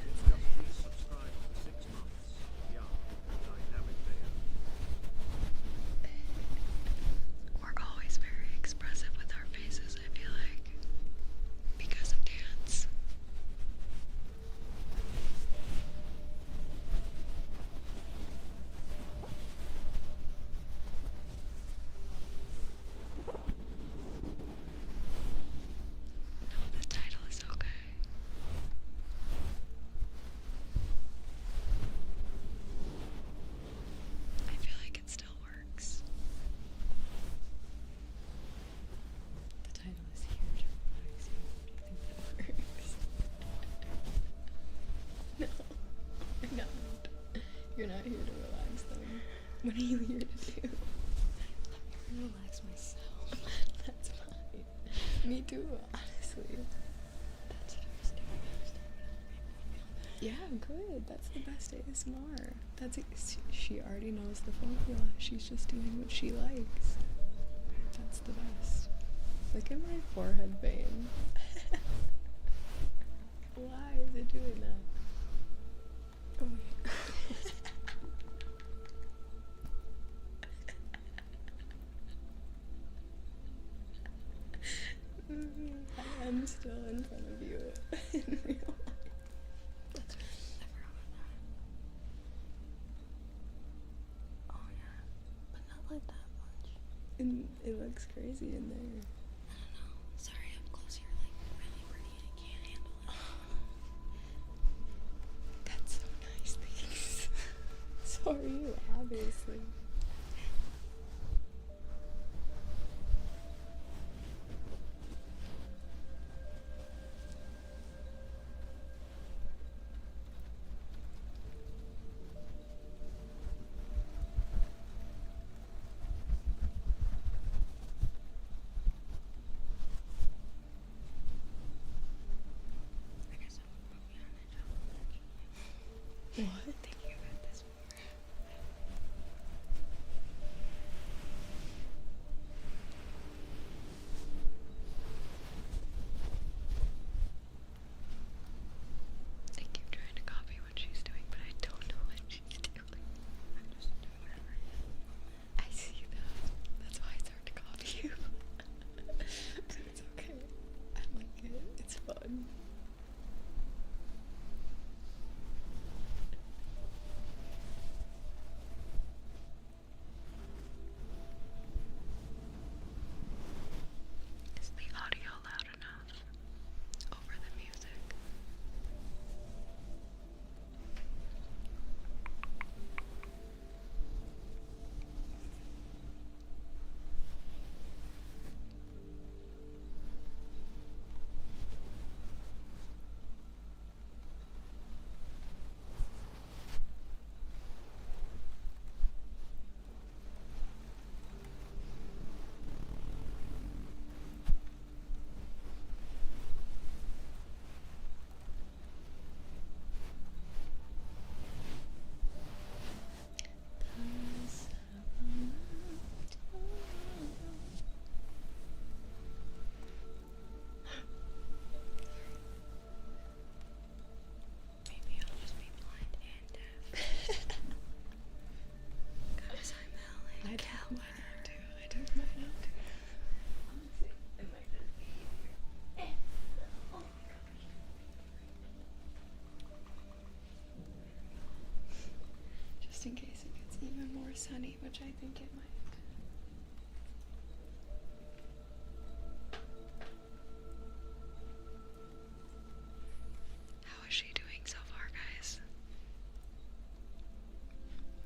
It's just resubscribed for 6 months. Yeah, dynamic there. We're always very expressive with our faces, I feel like. Because of dance. No, the title is okay. I feel like it still works. The title is here to relax you. Do you think that works? No, I'm not. You're not here to relax them. What are you here to do? I'm here to relax myself. That's fine. Me too, honestly. That's what I was doing. Yeah, good. That's the best ASMR. That's it. She already knows the formula. She's just doing what she likes. That's the best. Look at my forehead vein. Why is it doing that? Oh wait. I am still in front of you in real life. That's right. I forgot about that. Oh yeah, but not like that much. And it looks crazy in there. I don't know. Sorry, up close here, like really pretty, and I can't handle it. That's so nice, thanks. So are you, obviously. What? Thinking about this more. sunny, which I think it might. How is she doing so far, guys?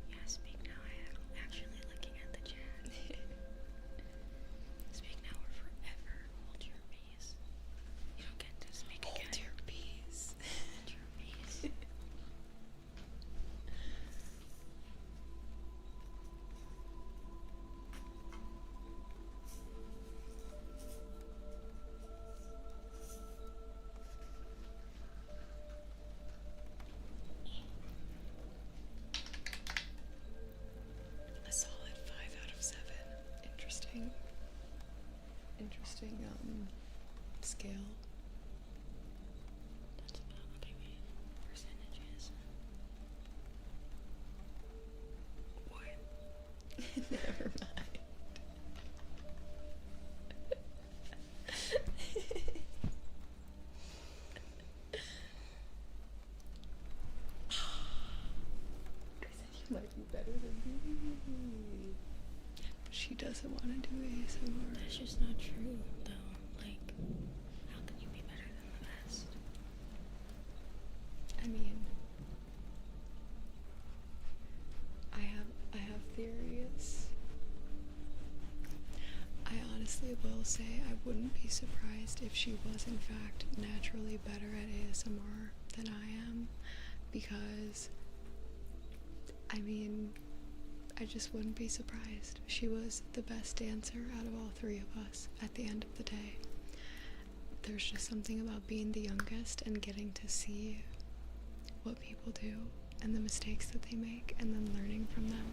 Yeah, speak now. I am actually looking at the chat. Speak now or forever hold your peace. You don't get to speak again. Hold your peace. Hold your peace. A solid 5 out of 7. Interesting. Interesting scale. That's about, okay, wait. Percentages. What? Never mind. I said you might be better than me. She doesn't want to do ASMR. That's just not true, though. Like, how can you be better than the best? I mean, I have theories. I honestly will say I wouldn't be surprised if she was in fact naturally better at ASMR than I am, because I mean, I just wouldn't be surprised. She was the best dancer out of all three of us at the end of the day. There's just something about being the youngest and getting to see what people do and the mistakes that they make and then learning from them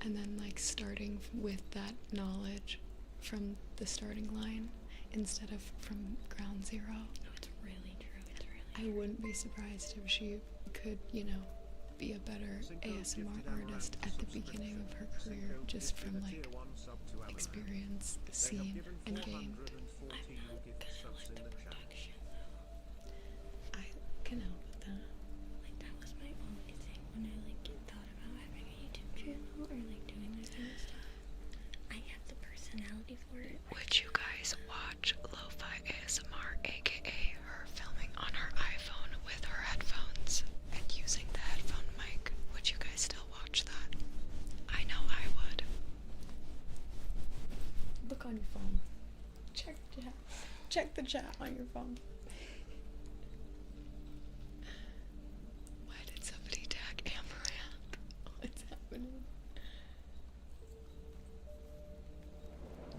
and then like starting with that knowledge from the starting line instead of from ground zero. No, it's really true. It's really I wouldn't be surprised if she could, you know, be a better ASMR artist at the beginning of her career just from like experience seen and gained. I'm not good at like the production though. I can help with that. Like that was my only thing when I like thought about having a YouTube channel or like doing this kind of stuff. I have the personality for it. Would you guys watch Lo-Fi ASMR, aka her filming on her iPhone with her headphones and using the headphone mic? Would you guys still watch that? I know I would. Look on your phone. Check the chat. Check the chat on your phone. Why did somebody tag Amaranth? What's happening?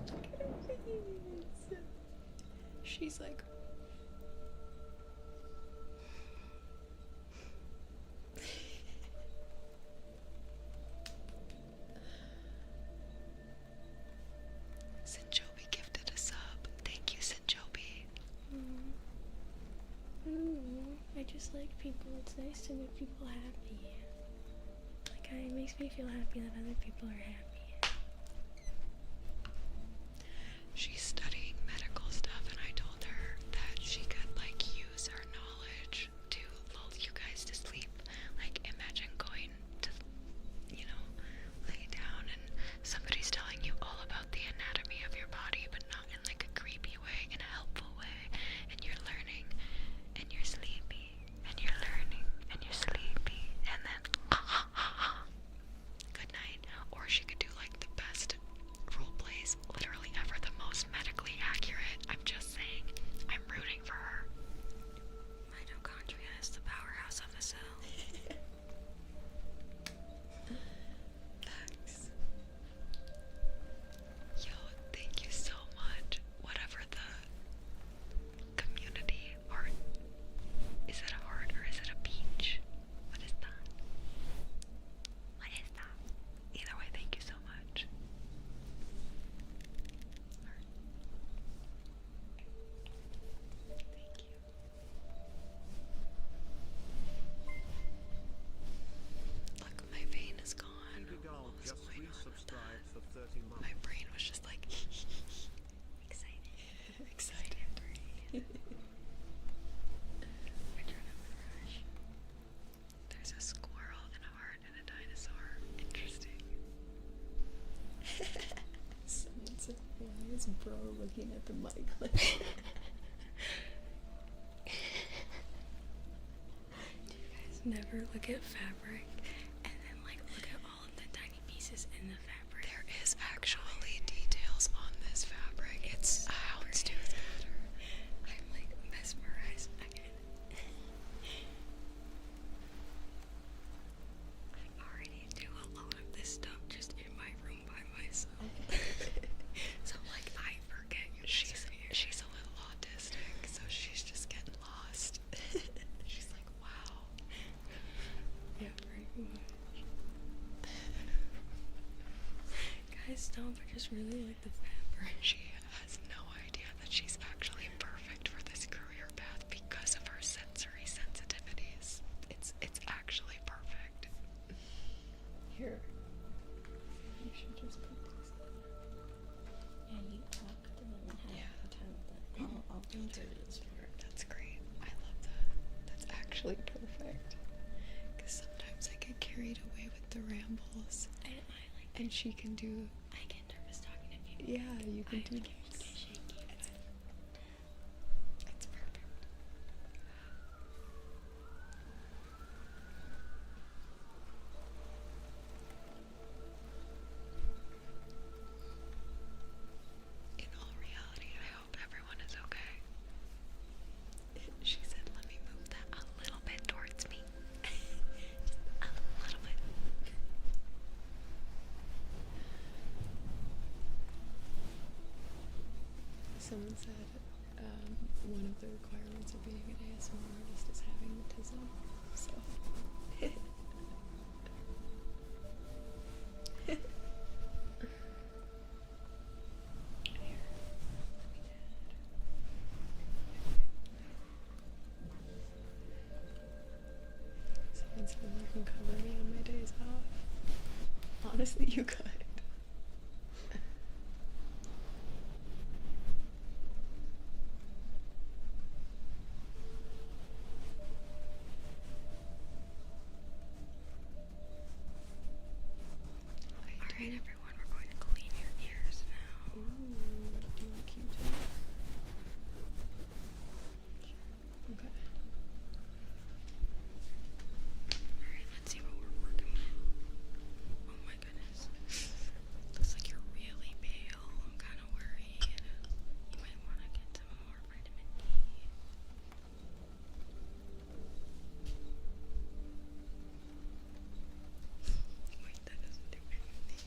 Look at her face. She's like. Sinjobi gifted a sub. Thank you, Sinjobi. I just like people. It's nice to make people happy. Like, it makes me feel happy that other people are happy. She's studying medical stuff, and I told her that she could like use her knowledge to lull you guys to sleep. Like, imagine going to, you know, lay down and somebody's telling you all about the anatomy of your body, but not in like a creepy way, in a helpful way, and you're learning, and you're sleepy, and you're learning, and you're sleepy, and then good night. Or she could do like the best role plays literally ever, the most medically accurate. I'm just saying, I'm rooting for her. Mitochondria is the powerhouse of the cell. Thanks. Yo, thank you so much. Whatever the community art. Is it a heart or is it a peach? What is that? What is that? Either way, thank you so much. Heart. Thank you. Look, my vein is gone. Ibigal What was just going on with resubscribed that? for 30 months. My brain was just like Excited. excited. We're trying to refresh. There's a squirrel and a heart and a dinosaur. Interesting. this bro looking at the mic like. Do you guys never look at fabric and then like look at all of the tiny pieces in the fabric? There is actually details on this fabric. It's a houndstooth pattern. I'm like mesmerized again. I already do a lot of this stuff just in my room by myself. So like I forget you She's a little autistic, so she's just getting lost. She's like, wow. Yeah, pretty much. Guys, don't I just really like the fabric. She has no idea that she's actually perfect for this career path because of her sensory sensitivities. It's actually perfect. Here. You should just put these. Yeah, you talk to them and have a time with them. I'll do this for her. That's great. I love that. That's actually perfect. Because sometimes I get carried away with the rambles. I like And she can do. I get nervous talking to people. Yeah, you can do get this. shaky. It's perfect. In all reality, I hope everyone is okay. She said, let me move that a little bit towards me. Just a little bit. Someone said one of the requirements of being an ASMR artist is having autism. So. Someone said you can cover me on my days off. Honestly, you could. Alright, everyone, we're going to clean your ears now. Ooh, do you want Q-tip? Okay. Alright, let's see what we're working with. Oh my goodness. Looks like you're really pale. I'm kind of worried. You might want to get some more vitamin D. Wait, that doesn't do anything.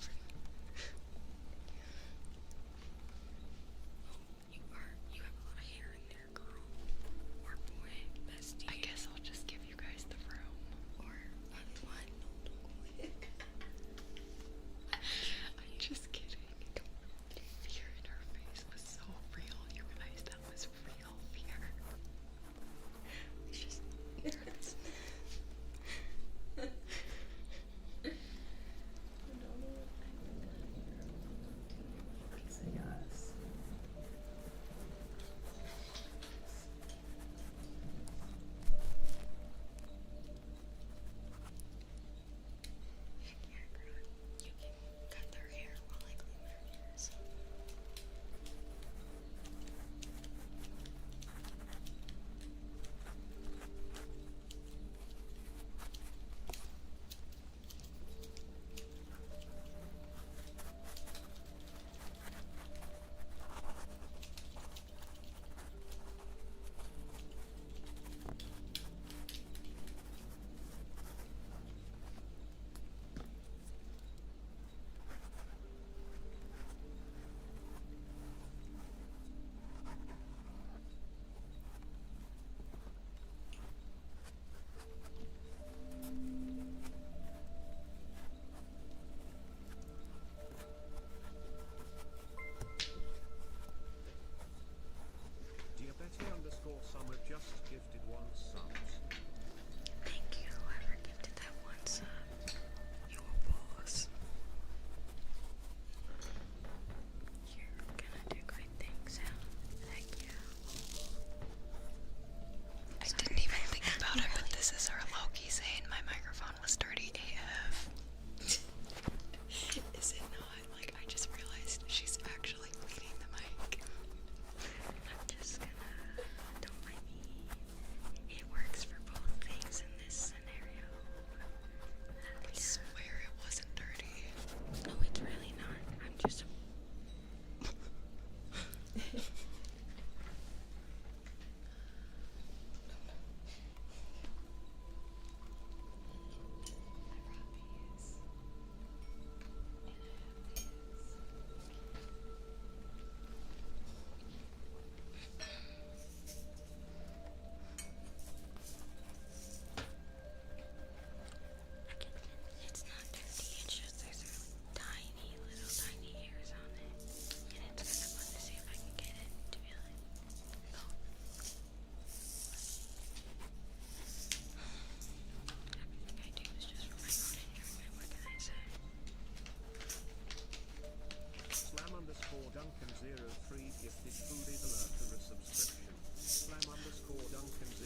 gifted foodie alert a subscription. Slam_Duncan03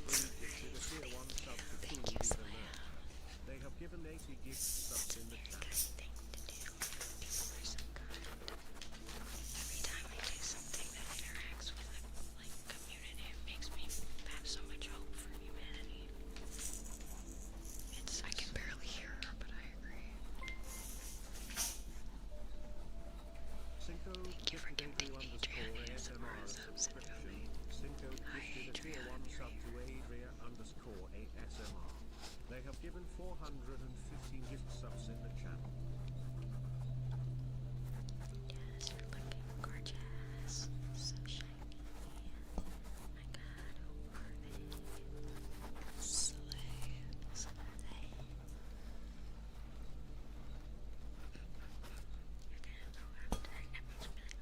gifted a tier 1 sub to foodie alert. They have given 80 gift subs in the chat. Every time I do something that interacts with like community, it makes me have so much hope for humanity. I can barely hear her, but I agree. Cinco gifted Adria_ASMR subscription. Cinco gifted a tier 1 sub to Adria_ASMR. They have given 415 gift subs in the channel. Yes, you're looking gorgeous. So shiny. Oh my god, who are they? Slay. Slay. You're gonna go after it. Everyone's gonna be like,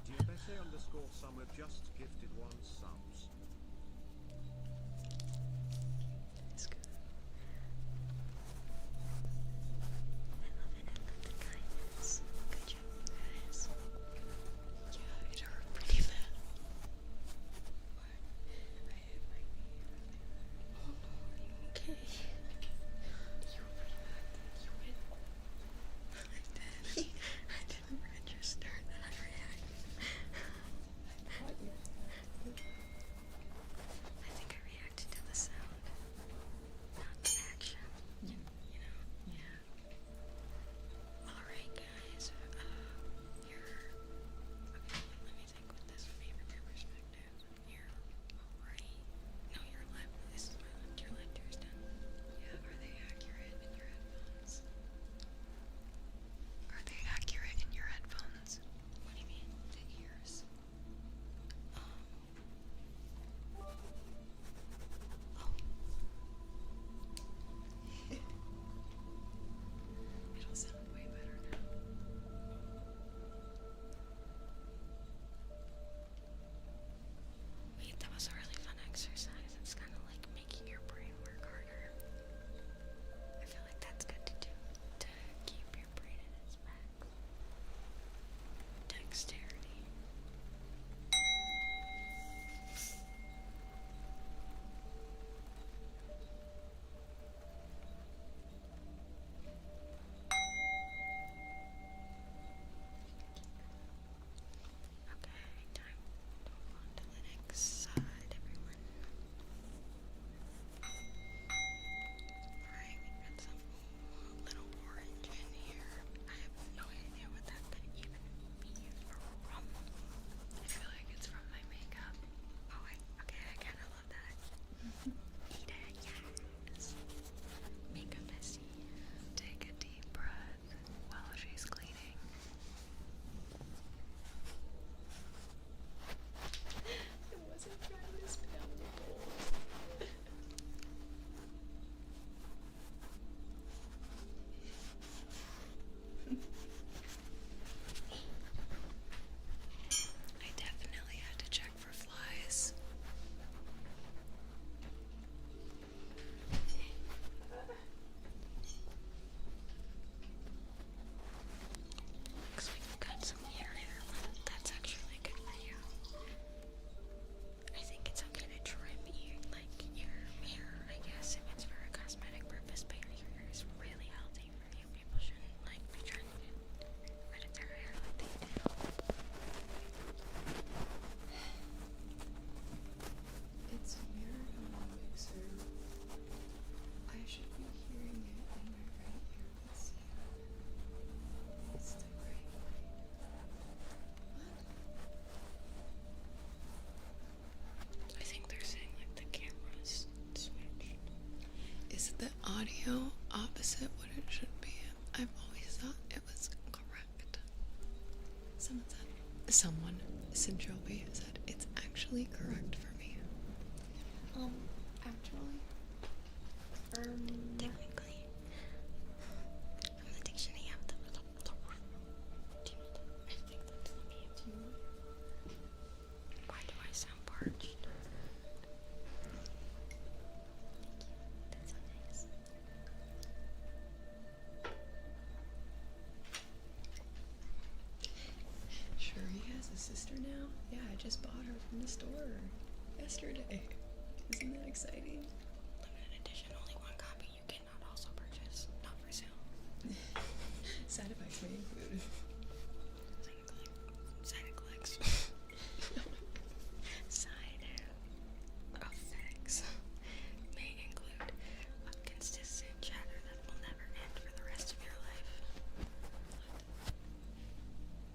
Diabese_Summer just gifted 1 subs. it's good. I love it. I love the kindness. Good job, guys. Yeah, it hurt pretty bad. What? I hit my knee earlier. Oh no, are you okay? You were pretty bad. You went. I didn't register that I reacted. I think I reacted to the sound, not the action. You know? Yeah. Alright, guys. You're. Okay, let me think with this from your perspective. You're right. No, you're left. This is my left. Your left ear's done. Yeah, are they accurate in your headphones? Are they accurate in your headphones? What do you mean? The ears. It'll sound way better now. Wait, that was a really fun exercise. It's kind of like making your brain work harder. I feel like that's good to do to keep your brain in its max. Dexterity. Okay, time to move on to the next side, everyone. Alright, we got some little orange in here. I have no idea what that could even be from. I feel like it's from my makeup. Oh, okay, I kind of love that. Eat it, yes. Makeup bestie. Take a deep breath while she's cleaning. I wasn't trying to spam the bowl. I definitely had to check for flies. Looks like you got some hair here. That's actually good for you. I think it's okay to trim your hair, I guess, if it's for a cosmetic purpose, but your hair is really healthy for you. People shouldn't be trying to get rid of their hair like they do. It's weird on the mixer. I should be hearing it in my right ear. Let's see. It's the right way. What? I think they're saying the camera's switched. Is the audio opposite what it should be? I've always thought it was correct. Someone, Sinjobi, said it's actually correct for me. Actually, Technically, from the dictionary of the I think that's me. Why do I sound parched? That's yesterday. Isn't that exciting? Limited edition, only one copy. You cannot also purchase. Not for sale. Side effects may include. Side effects. Side effects may include a consistent chatter that will never end for the rest of your life.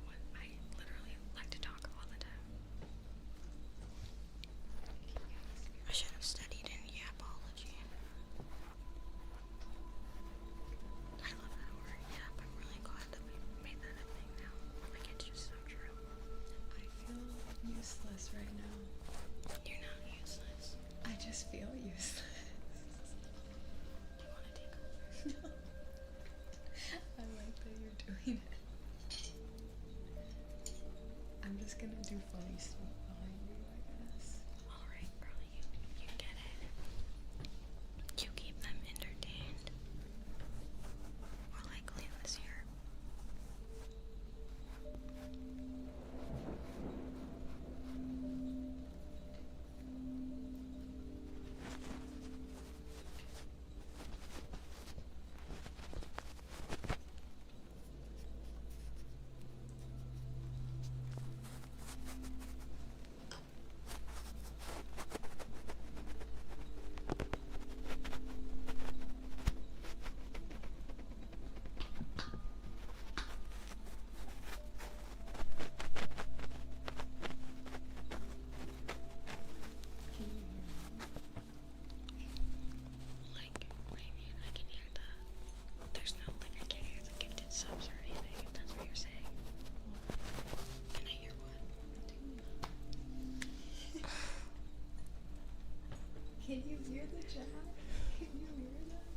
What? I literally like to talk all the time. I should have studied in yapology. I love that word, yap. I'm really glad that we made that a thing now. Like, it's just so true. I feel useless right now. You're not useless. I just feel useless. Do you want to take over? No. I like that you're doing it. I'm just gonna do funny stuff behind you, I guess. Alright, girl, you get it. You keep them entertained. Or likely this year. Like, what do you mean? I can hear there's no, like, I can't hear the gifted subs or anything, if that's what you're saying. Can I hear what? Can you hear the chat? Can you hear that?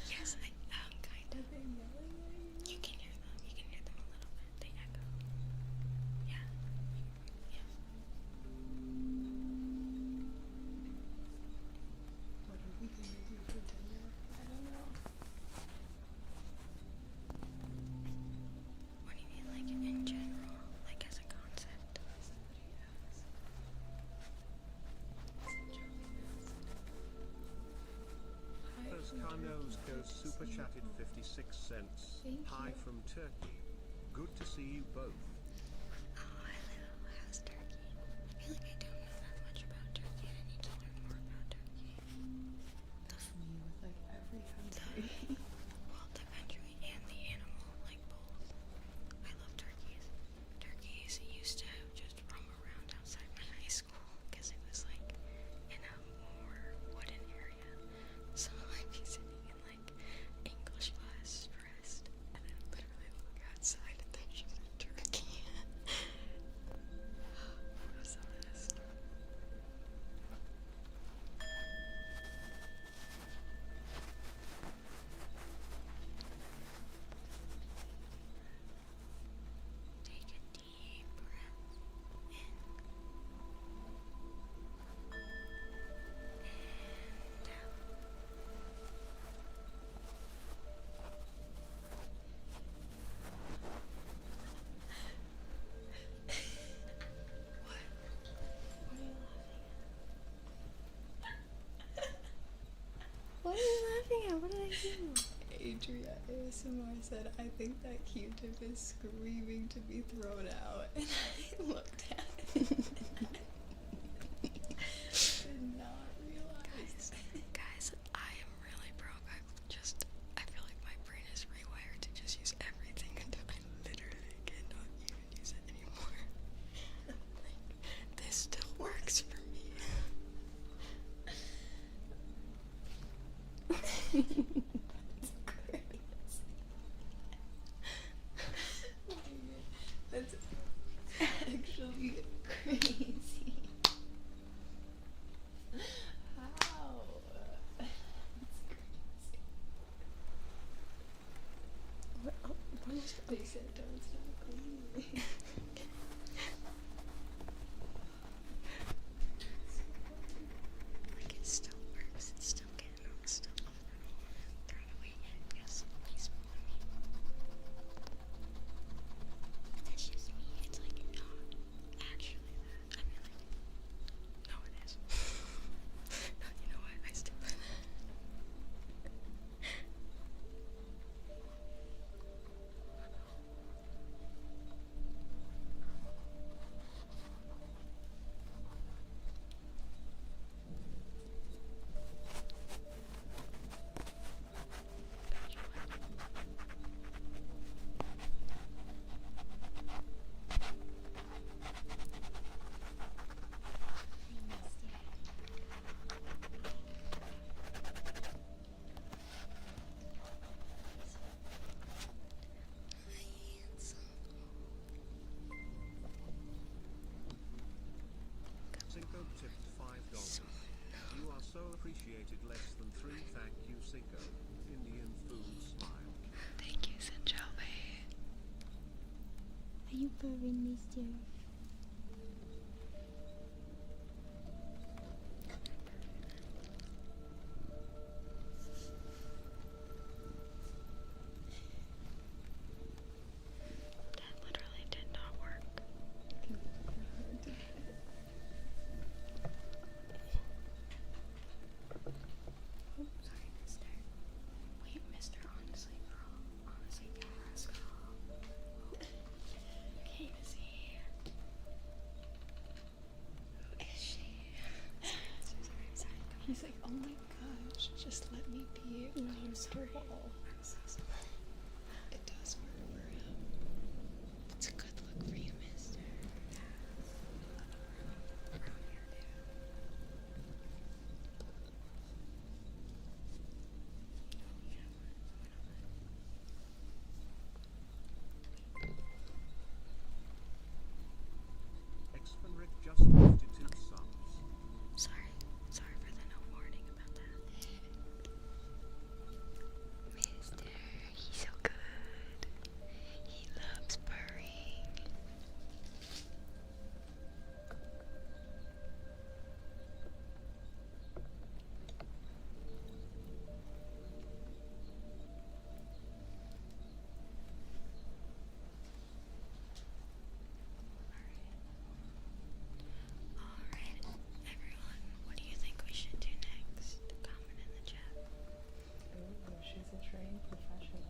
Yes, I kind of. Are they yelling at you? You can hear them. You can hear them a little bit. They echo. Yeah. Yeah. What are we gonna do for dinner? I don't know. What do you mean, like, in general? Like, as a concept? Somebody asked. First Carnos goes super chatted 56 cents. Thank Hi you. from Turkey. Good to see you both. Oh, how's Turkey? I feel like I don't know that much about Turkey. I need to learn more about Turkey. Me with like every country. Well, the country and the animal, like both. I love turkeys. Turkeys used to just roam around outside my high school because it was like in a more wooden area. So I'd be sitting in like English class stressed, and then literally look outside and there's just a turkey. I was so pissed. Take a deep breath in and out. What? What are you laughing at? What did I do? Adria ASMR said, I think that Q-tip is screaming to be thrown out. And I looked at it. Did not realize. Guys, I am really broke. I feel like my brain is rewired to just use everything until I literally cannot even use it anymore. Like, this still works for me. That's actually crazy. How? That's crazy. What? Oh, they said don't stop cleaning. Like, it still works. It's still getting on stuff. I don't want to so appreciated. Less than 3. Thank you, Sicko. Indian food smile. Thank you, Sanjali. Are you purring, mister? That literally did not work. Oh, sorry, mister. Wait, mister, honestly, girl. Honestly, yes, girl. Casey. Who is she? Sorry. He's like, oh my gosh, just let me be comfortable. I'm so sorry. It does work for him. It's a good look for you, mister. Exfenric just gifted 2 subs. Sorry for the no warning about that. Mister, he's so good. He loves purring. Alright, everyone, what do you think we should do next? Comment in the chat. Ooh, she's a trained professional.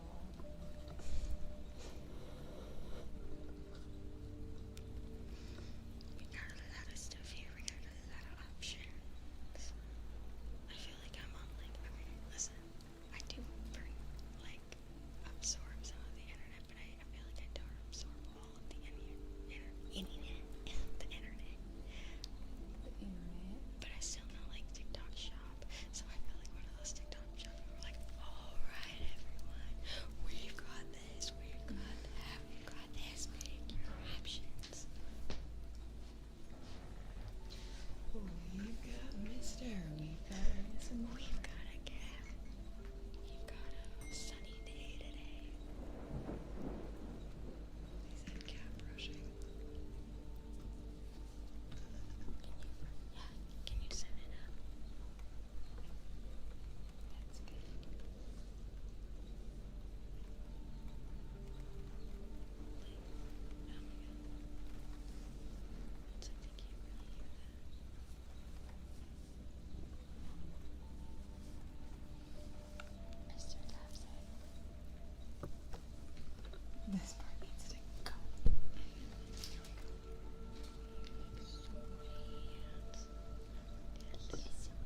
We got a lot of stuff here, we got a lot of options. I feel like I'm on listen, I do absorb some of the internet, but I feel like I don't absorb all of the internet. The internet. But I still know TikTok shop, so I feel like one of those TikTok shops where we're like, alright everyone, we've got this, we've got that, we've got this, pick your options. We've got Mister. We've got some more. We've got a cat. We've got a sunny day today. He said cat brushing. Can you set it up? That's good. Oh my god. It's like they can't really hear that. Mr. loves it. This part needs to go. That's not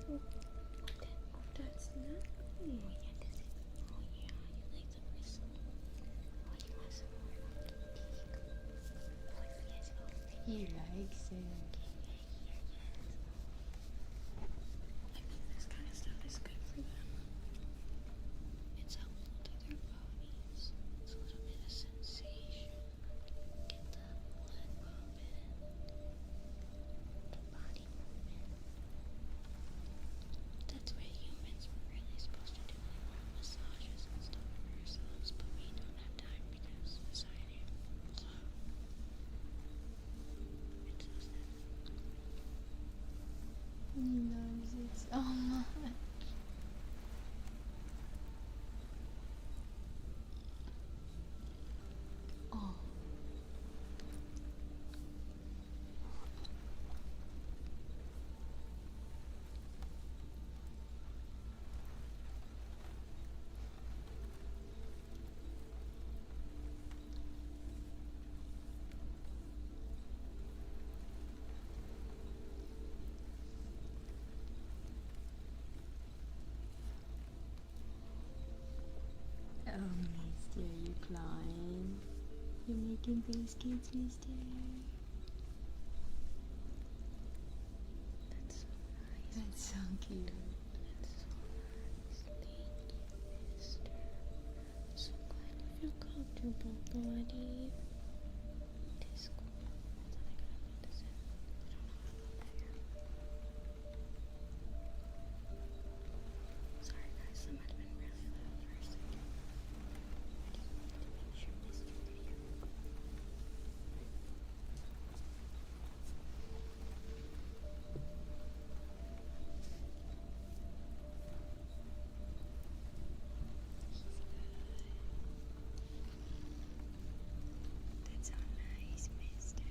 Oh yeah, does it? Oh yeah, you like the bristle. Oh, you want some more? Yes, He likes it. I mean, this kind of stuff is good for them. It's helpful to their bodies. It's a little bit of sensation. Get the blood pumping. The body movement. That's what humans were really supposed to do, massages and stuff for ourselves, but we don't have time because society. It's so sad. Oh, mister, you crying? You're making biscuits, mister? That's so nice. That's so cute. That's so nice. Thank you, mister. I'm so glad you feel comfortable, buddy. This cool. Hold on, I gotta put this in. I don't know how to put that here. Sorry guys, that might have been really loud for a second. I just wanted to make sure this video. That's so nice, mister.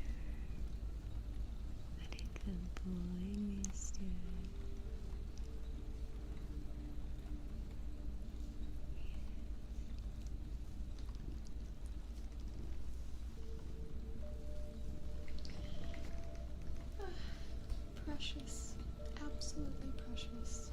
What a good boy, mister. Precious. Absolutely precious.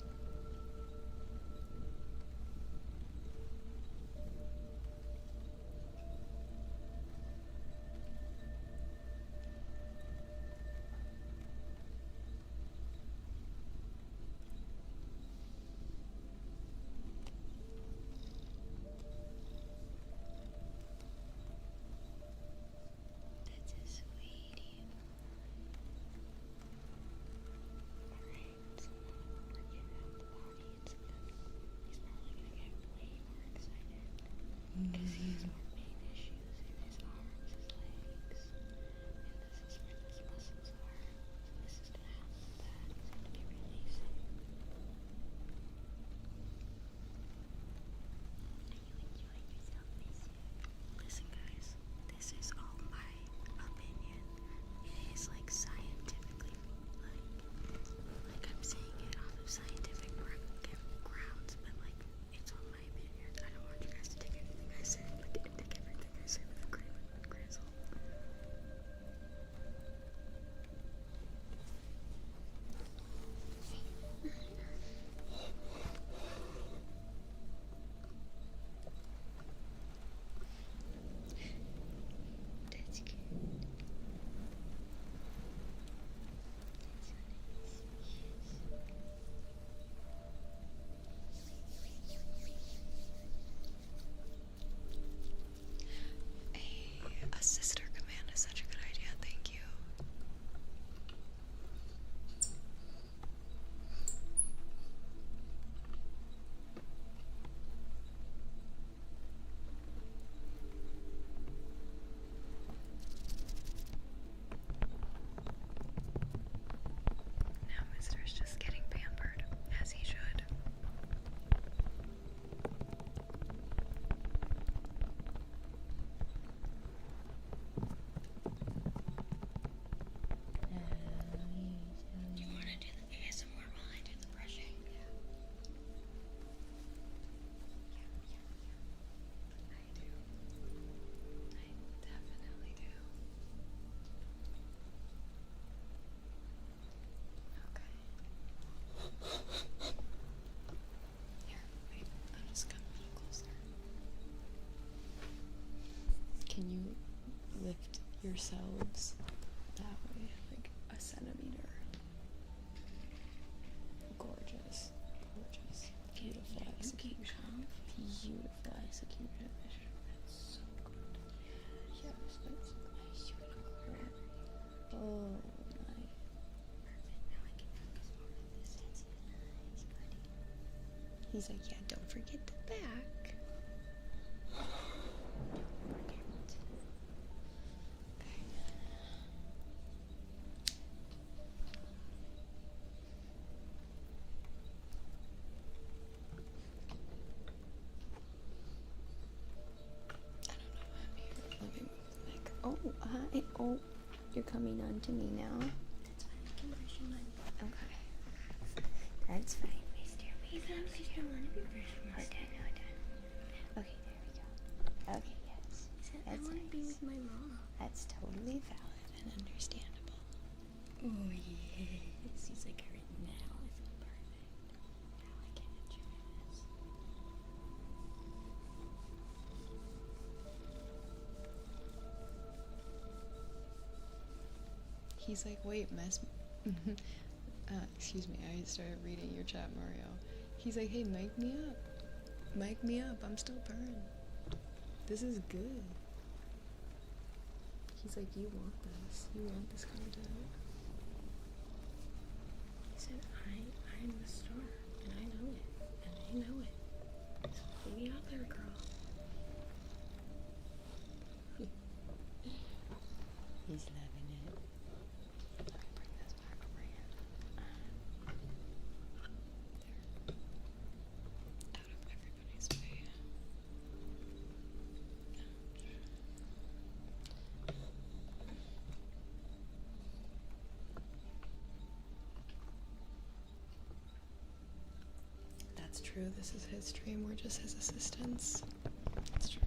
That's a sweetie. Alright, so now we're getting out the body. It's good. He's probably gonna get way more excited because he has more pain issues in his arms, his legs, and this is where his muscles are. So this is gonna help with that. He's gonna be releasing. Are you enjoying yourself, mister? Listen, guys, this is all my opinion. It is like scientifically, like I'm saying it off of scientific grounds, but like it's all my opinion. I don't want you guys to take anything I say, like take everything I say with a grain of salt. That's good. That's so nice. A sister command is such a good idea. Thank you. Now Mister's just getting pampered, as he should. You want to do the ASMR while I do the brushing? I do. I definitely do. Okay. Here, wait. I'll just come a little closer. Can you lift yourselves that way, like a centimeter? Gorgeous. Gorgeous. Beautiful execution. Beautiful execution. That's so good. Yes, that's nice. Oh, nice. Perfect. Now I can focus more on this. That's nice, buddy. He's like, yeah, don't forget the back. I don't know why I'm here. Let me move the mic. Oh, hi. Oh, you're coming on to me now. That's fine. I can brush your money. Okay. That's fine, mister. Even if you don't want to be brushing my Hold on, hold on. Okay, there we go. Okay, yes. I That's want to be nice. with my mom. That's totally valid and understandable. Oh, yes. He's like, right now I feel perfect. Now I can enjoy this. He's like, wait, excuse me, I started reading your chat, Mario. He's like, hey, mic me up. Mic me up, I'm still purring. This is good. He's like, you want this. You want this content. He said, I'm the star, and I know it, and I know it. So put me out there, girl. He's loving it. Let me bring this back over here. There. Out of everybody's way. That's true. This is his stream. We're just his assistants. That's true.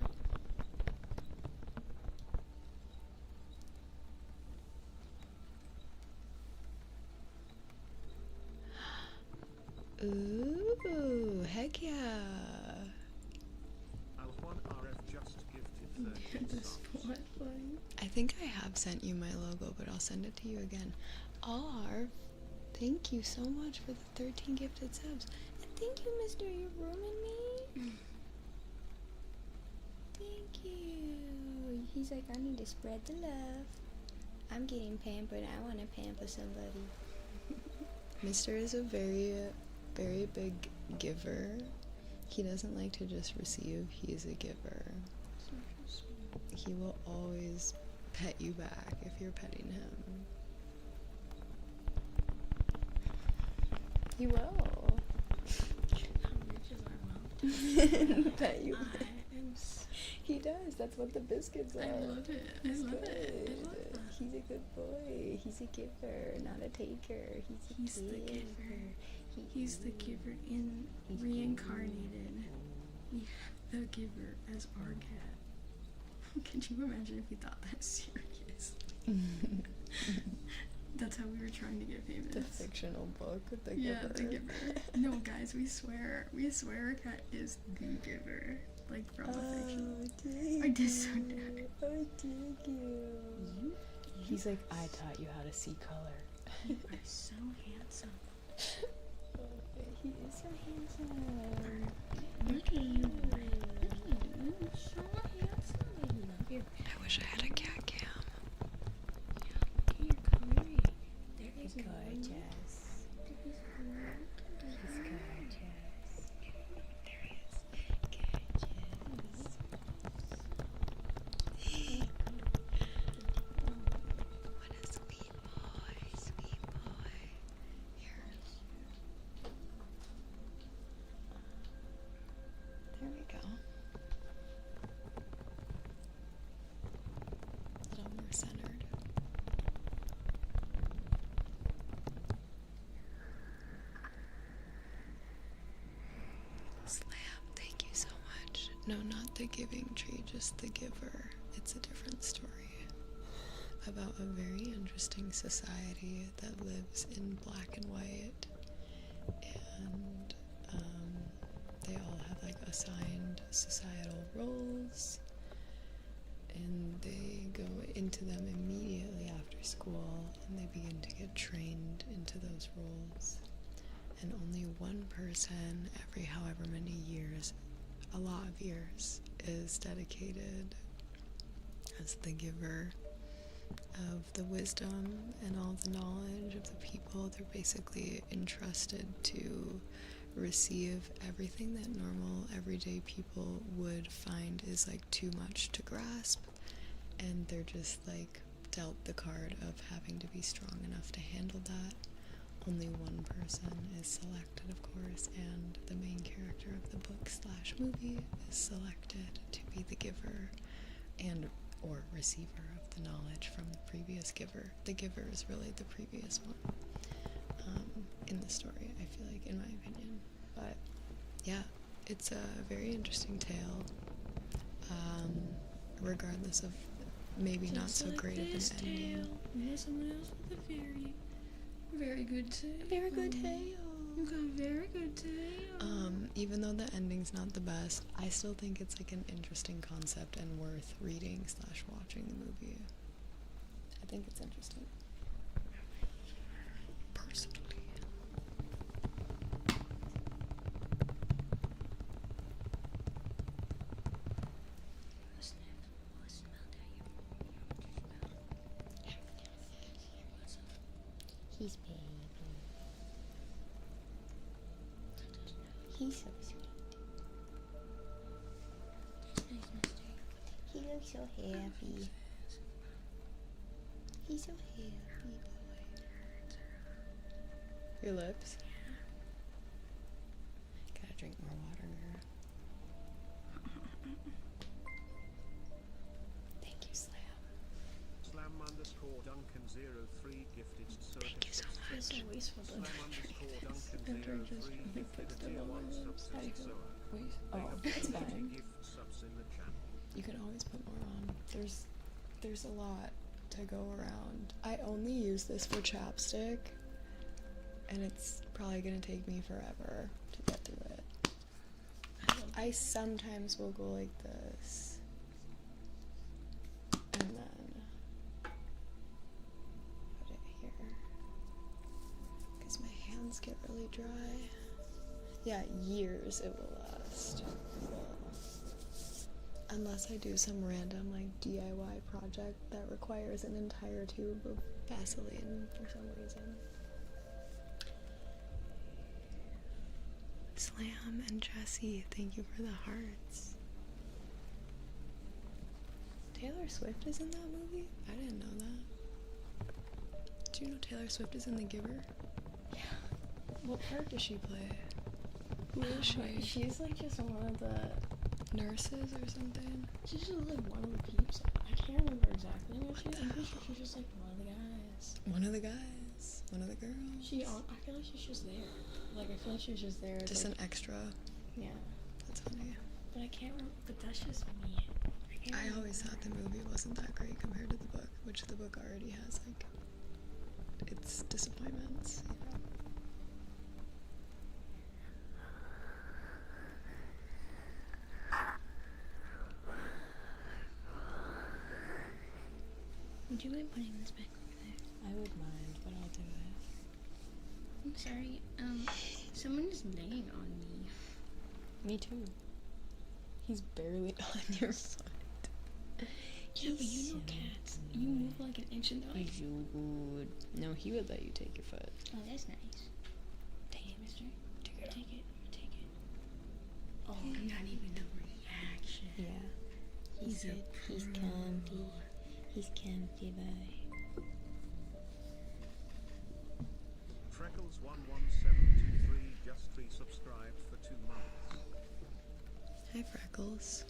Ooh, heck yeah. Aljuan RF just gifted 30 The subs. spotlight. I think I have sent you my logo, but I'll send it to you again. Arv, thank you so much for the 13 gifted subs. And thank you, Mr. You're rooming me. Thank you. He's like, I need to spread the love. I'm getting pampered. I want to pamper somebody. Mr. is a very, very big giver. He doesn't like to just receive, he's a giver. He will always pet you back if you're petting him. He will. How rich is our mouth? Pet you. I'm He does. That's what the biscuits are. I love it. I love it. I love that. He's a good boy. He's a giver, not a taker. He's the giver. He's the giver in reincarnated. We have the giver as our cat. Could you imagine if we thought that was serious? That's how we were trying to get famous. The fictional book with the Yeah, giver. the giver. No, guys, we swear our cat is the giver. Like from the fiction. Thank I did so bad. Oh, thank you. He's like, I taught you how to see color. You are so handsome. He is so handsome. Look at you. Look at you. You're so handsome. I love your I wish I had a cat cam. Look at your coloring. There is He's one. gorgeous. There is one. He's gorgeous. There he is. What a sweet boy, sweet boy. Here. There we go. A little more centered. Slam, thank you so much. No, not the giving tree, just the giver. It's a different story about a very interesting society that lives in black and white, and they all have like assigned societal roles, and they go into them immediately after school, and they begin to get trained into those roles. And only one person every however many years, a lot of years, is dedicated as the giver of the wisdom and all the knowledge of the people. They're basically entrusted to receive everything that normal, everyday people would find is like too much to grasp, and they're just like dealt the card of having to be strong enough to handle that. Only one person is selected, of course, and the main character of the book / movie is selected to be the giver and or receiver of the knowledge from the previous giver. The giver is really the previous one in the story, I feel like, in my opinion. But yeah, it's a very interesting tale, regardless of maybe not so great of an ending. You know someone else with a very good tale. Very good tale. You got a very good tale. Even though the ending's not the best, I still think it's like an interesting concept and worth reading / watching the movie. I think it's interesting. He's baby. He's so sweet. Nice, mister. He looks so happy. He's so happy, boy. Your lips? Gotta drink more water, girl. Thank you, Slam. Slam_Duncan03 gifted circuit. Thank you so much. It's so wasteful to Slam_Duncan03 gifted a tier 1 substitute soa. Oh, it's fine. Gift subs in the channel. You can always put more on. There's a lot to go around. I only use this for chapstick, and it's probably gonna take me forever to get through it. I sometimes will go like this, and then put it here, because my hands get really dry. Yeah, years it will last. Unless I do some random like DIY project that requires an entire tube of Vaseline for some reason. Slam and Jesse, thank you for the hearts. Taylor Swift is in that movie? I didn't know that. Do you know Taylor Swift is in The Giver? Yeah. What part does she play? Who is she? She's like just one of the Nurses or something? she's just like one of the peeps. I can't remember exactly what she is. I'm pretty sure she's just like one of the guys. One of the guys. One of the girls. I feel like she's just there. Like I feel like she's just there. Just like, an extra. yeah. That's funny. But I can't remember. But that's just me. I always thought the movie wasn't that great compared to the book, which the book already has like its disappointments. You know? Would you mind putting this back over there? I would mind, but I'll do it. I'm sorry. Someone is laying on me. Me too. He's barely on your foot. Yeah, but you know cats. You move like an inch and they're like, You would. No, he would let you take your foot. oh, that's nice. Take it, mister. Take it. Take it. Take it. Oh, not even a reaction. Yeah. He's comfy. He's comfy, boy. Freckles11723 just resubscribed for 2 months. Hi, Freckles.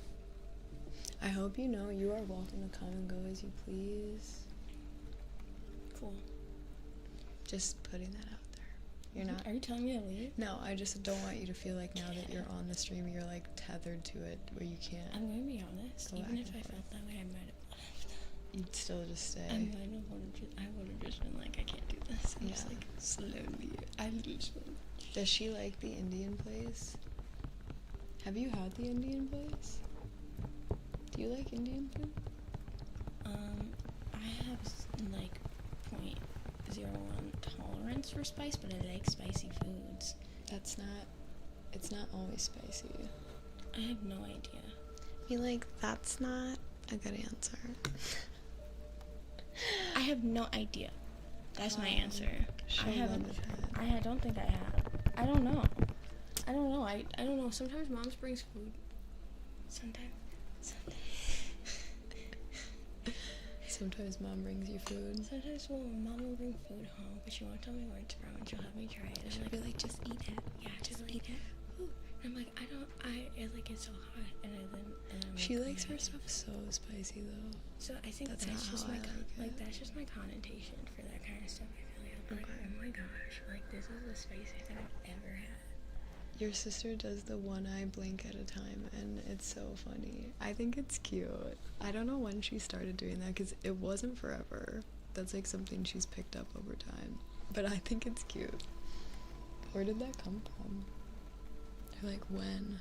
I hope you know you are welcome to come and go as you please. Cool. Just putting that out there. You're not. Are you telling me to leave? No, I just don't want you to feel like now that you're on the stream, you're like tethered to it where you can't. I'm gonna be honest. Go Even back if I and felt that way, I might have left. You'd still just stay. I would have just been like, I can't do this. And just Yeah. like slowly. I just went. Does she like the Indian place? Have you had the Indian place? Do you like Indian food? I have like 0.01 tolerance for spice, but I like spicy foods. It's not always spicy. I have no idea. Be like, that's not a good answer. I have no idea. That's my answer. Show I haven't. love it. I don't think I have. I don't know. I don't know. Sometimes Mom's brings food. Sometimes. Sometimes Mom brings you food. Sometimes Mom will bring food home, but she won't tell me where it's from, and she'll have me try it. And She'll I'm be like, like, just eat it. yeah, just eat it. Ooh. And I'm like, it's so hot, and I'm She like, likes yeah. her stuff so spicy though. So I think That's that's not just how my I like it. that's just my connotation for that kind of stuff. I feel like I'm like, oh my gosh, like this is the spiciest thing I've ever had. Your sister does the one eye blink at a time, and it's so funny. I think it's cute. I don't know when she started doing that, because it wasn't forever. That's like something she's picked up over time. But I think it's cute. Where did that come from? Or like when?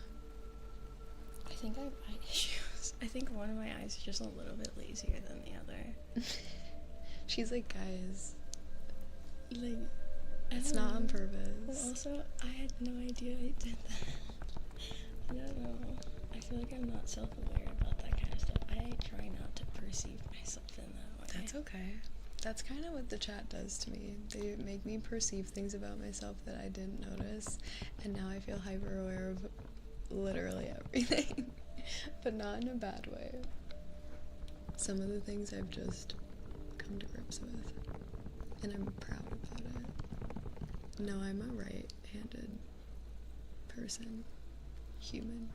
I think I have eye issues. I think one of my eyes is just a little bit lazier than the other. She's like, guys, Like, it's not on But purpose. also, I had no idea I did that. I don't know. I feel like I'm not self-aware about that kind of stuff. I try not to perceive myself in that way. That's okay. That's kind of what the chat does to me. They make me perceive things about myself that I didn't notice, and now I feel hyper aware of literally everything, but not in a bad way. Some of the things I've just come to grips with, and I'm proud about it. No, I'm a right-handed person, human.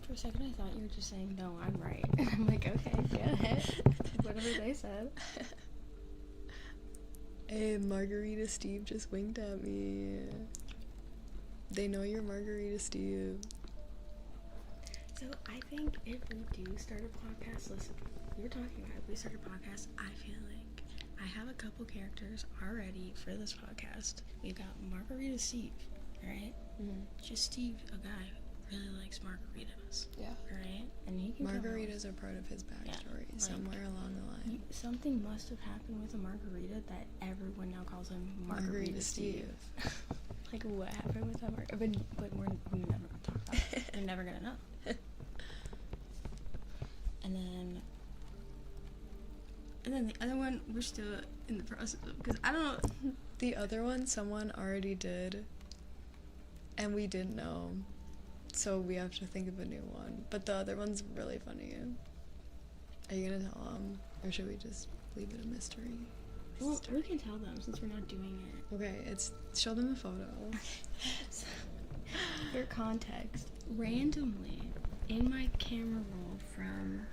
For a second, I thought you were just saying, no, I'm right. And I'm like, okay, get it. Whatever they said. Hey, Margarita Steve just winked at me. They know you're Margarita Steve. So I think if we do start a podcast, listen, we were talking about if we start a podcast, I feel like I have a couple characters already for this podcast. We've got Margarita Steve, right? Mm-hmm. Just Steve, a guy who really likes margaritas. Yeah. Right? And he can Margaritas are part of his backstory somewhere along the line. Something must have happened with a margarita that everyone now calls him Margarita Steve. Like, what happened with that margarita? But we're never going to talk about it. We're never going to know. And then the other one, we're still in the process of, because I don't know. The other one, someone already did, and we didn't know, so we have to think of a new one. But the other one's really funny. Are you gonna tell them, or should we just leave it a mystery? Well, we can tell them since we're not doing it. Okay, show them a photo. So, for context, randomly in my camera roll from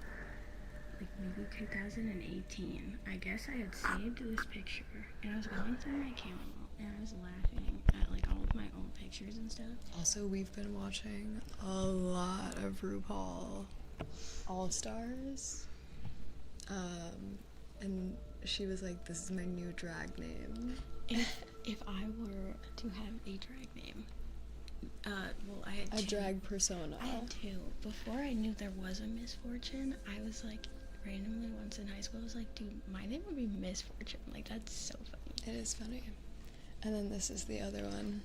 like maybe 2018, I guess I had saved this picture, and I was going through my camera roll, and I was laughing at like all of my old pictures and stuff. Also, we've been watching a lot of RuPaul All-Stars, and she was like, this is my new drag name. If I were to have a drag name, well, I had a drag persona. I had two. Before I knew there was a Misfortune, I was like, randomly once in high school, I was like, dude, my name would be Misfortune. Like, that's so funny. It is funny. And then this is the other one.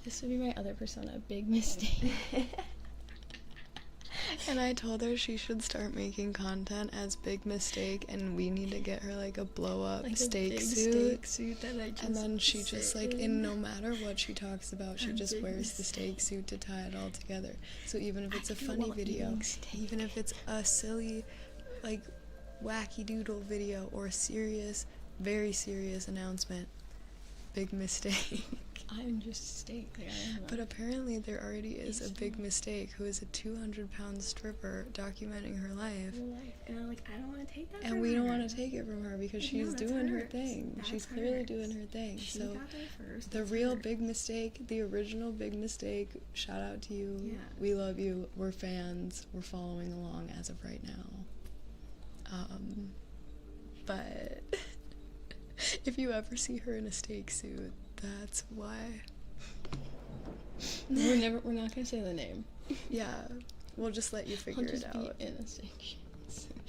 This would be my other persona, Big Mistake. And I told her she should start making content as Big Mistake, and we need to get her like a blow up like steak a big suit. steak suit that I just and then she just like, in. and no matter what she talks about, she A just big wears the steak suit to tie it all together. So even if it's a funny video, even if it's a silly, like wacky doodle video, or a serious, very serious announcement, Big Mistake. I'm just steak. Like, But apparently there already is a Big Mistake who is a 200-pound stripper documenting her life. And I'm like, I don't want to take that And from we don't her. want to take it from her because Like, she's no, that's doing her hers. thing. That's She's clearly hers. doing her thing. She So got there first. the That's real her. Big Mistake, the original Big Mistake, shout out to you. Yeah. We love you. We're fans. We're following along as of right now. But if you ever see her in a steak suit, that's why. We're not gonna say the name. Yeah, we'll just let you figure I'll just it out. be in a steak.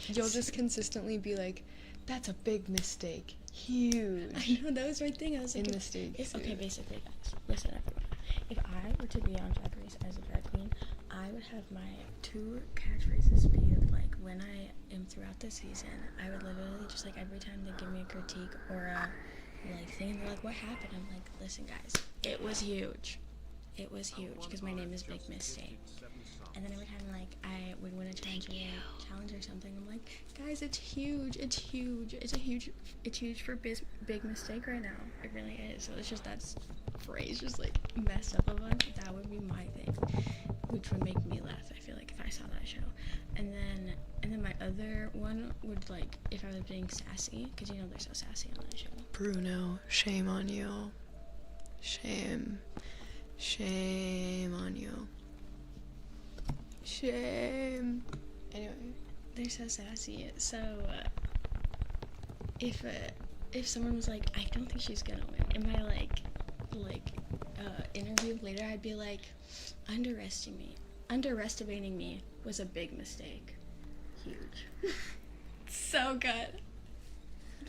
You'll just consistently be like, that's a big mistake. Huge. I know, that was my thing. I was like, In the steak suit. okay, basically, guys, listen, everyone. If I were to be on Drag Race as a drag queen, I would have my two catchphrases be like, when I am throughout the season, I would literally just like every time they give me a critique or a like thing, and they're like, what happened? I'm like, listen, guys, it was huge. It was huge because my name is Big Mistake. And then every time like I would win a challenge or something, I'm like, guys, it's huge, it's huge, it's huge for Big Mistake right now. It really is. So it's just that phrase just like messed up a bunch. That would be my thing, which would make me laugh. I feel like if I saw that show. And then my other one would like if I was being sassy, because you know they're so sassy on that show. Bruno, shame on you. Shame on you. Shame. Anyway, They're so sassy. So if someone was like, I don't think she's gonna win, in my like interview later, I'd be like, underestimating me was a big mistake. Huge. So good.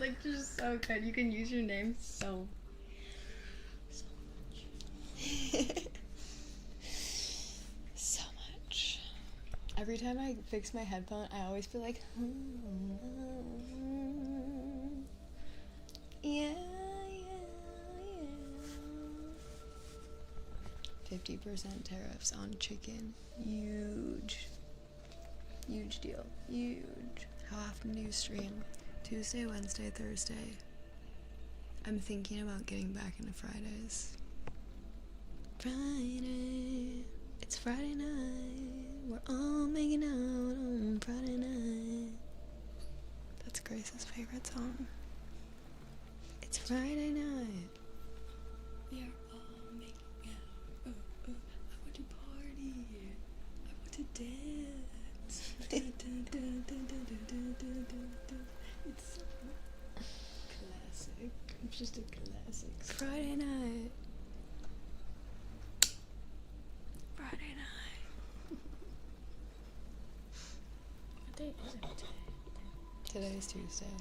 Like, just so good. You can use your name so much. so much. Every time I fix my headphone, I always feel like, Yeah, yeah, yeah. 50% tariffs on chicken. Huge. Huge deal. Huge. How often do you stream? Tuesday, Wednesday, Thursday. I'm thinking about getting back into Fridays. Friday. It's Friday night. We're all making out on Friday night. That's Grace's favorite song. It's Friday night. We are all making out. I want to party. I want to dance. It's so classic. It's just a classic. Friday night. Friday night. What day is it today? Today's Tuesday.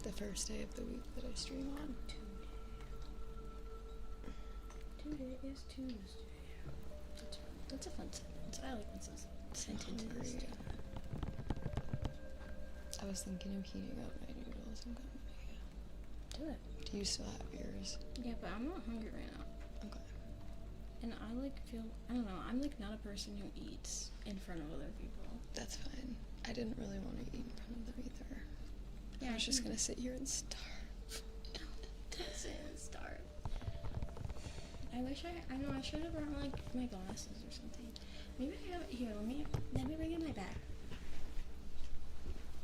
The first day of the week that I stream on. Today is Tuesday. That's a fun sentence. I like when sentences. I was thinking of heating up my noodles and coming to you. Do it. Do you still have yours? Yeah, but I'm not hungry right now. Okay. And I like feel, I don't know, I'm like not a person who eats in front of other people. That's fine. I didn't really want to eat in front of them either. Yeah, I was just gonna sit here and starve. Sit and starve. I wish I know I should have brought like my glasses or something. Maybe I have it here. Let me bring in my bag.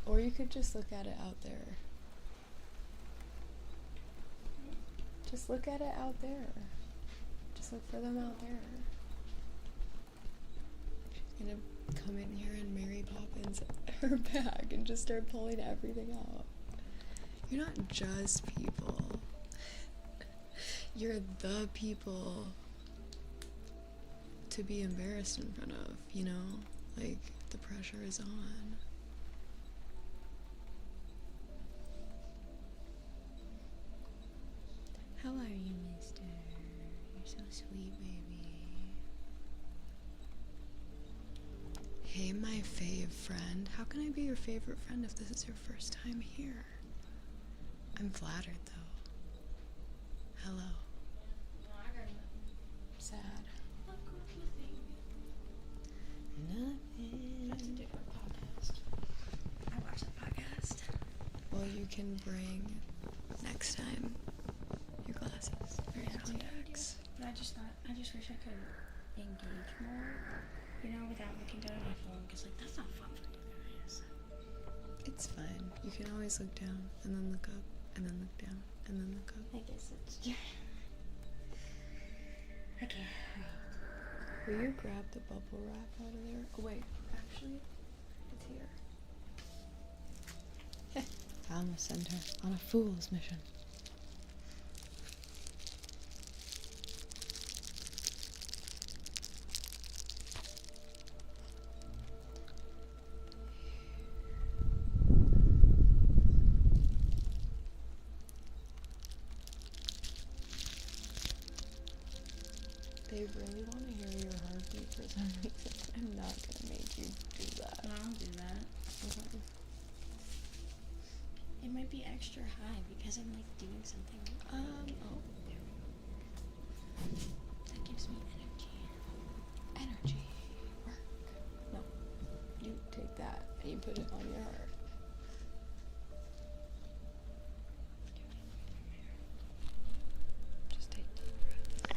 Or you could just look at it out there. Just look at it out there. Just look for them out there. She's gonna come in here and Mary Poppins her bag and just start pulling everything out. You're not just people. You're the people to be embarrassed in front of, you know? Like, the pressure is on. How are you, mister? You're so sweet, baby. Hey, my fave friend. How can I be your favorite friend if this is your first time here? I'm flattered, though. Hello. Sad. Nothing. That's a different podcast. I watch the podcast. Well, you can bring next time your glasses or your contacts. But I just wish I could engage more, you know, without looking down at my phone, because like that's not fun for you guys. It's fine. You can always look down and then look up and then look down and then look up. I guess it's true. Okay. Will you grab the bubble wrap out of there? Oh wait, actually, it's here. I almost sent her on a fool's mission. They really want to hear your heartbeat for some reason. I'm not gonna make you do that. No, I'll do that. Okay. It might be extra high because I'm like doing something. Oh. That gives me energy. Energy. Work. No. You take that and you put it on your heart. Just take deep breaths.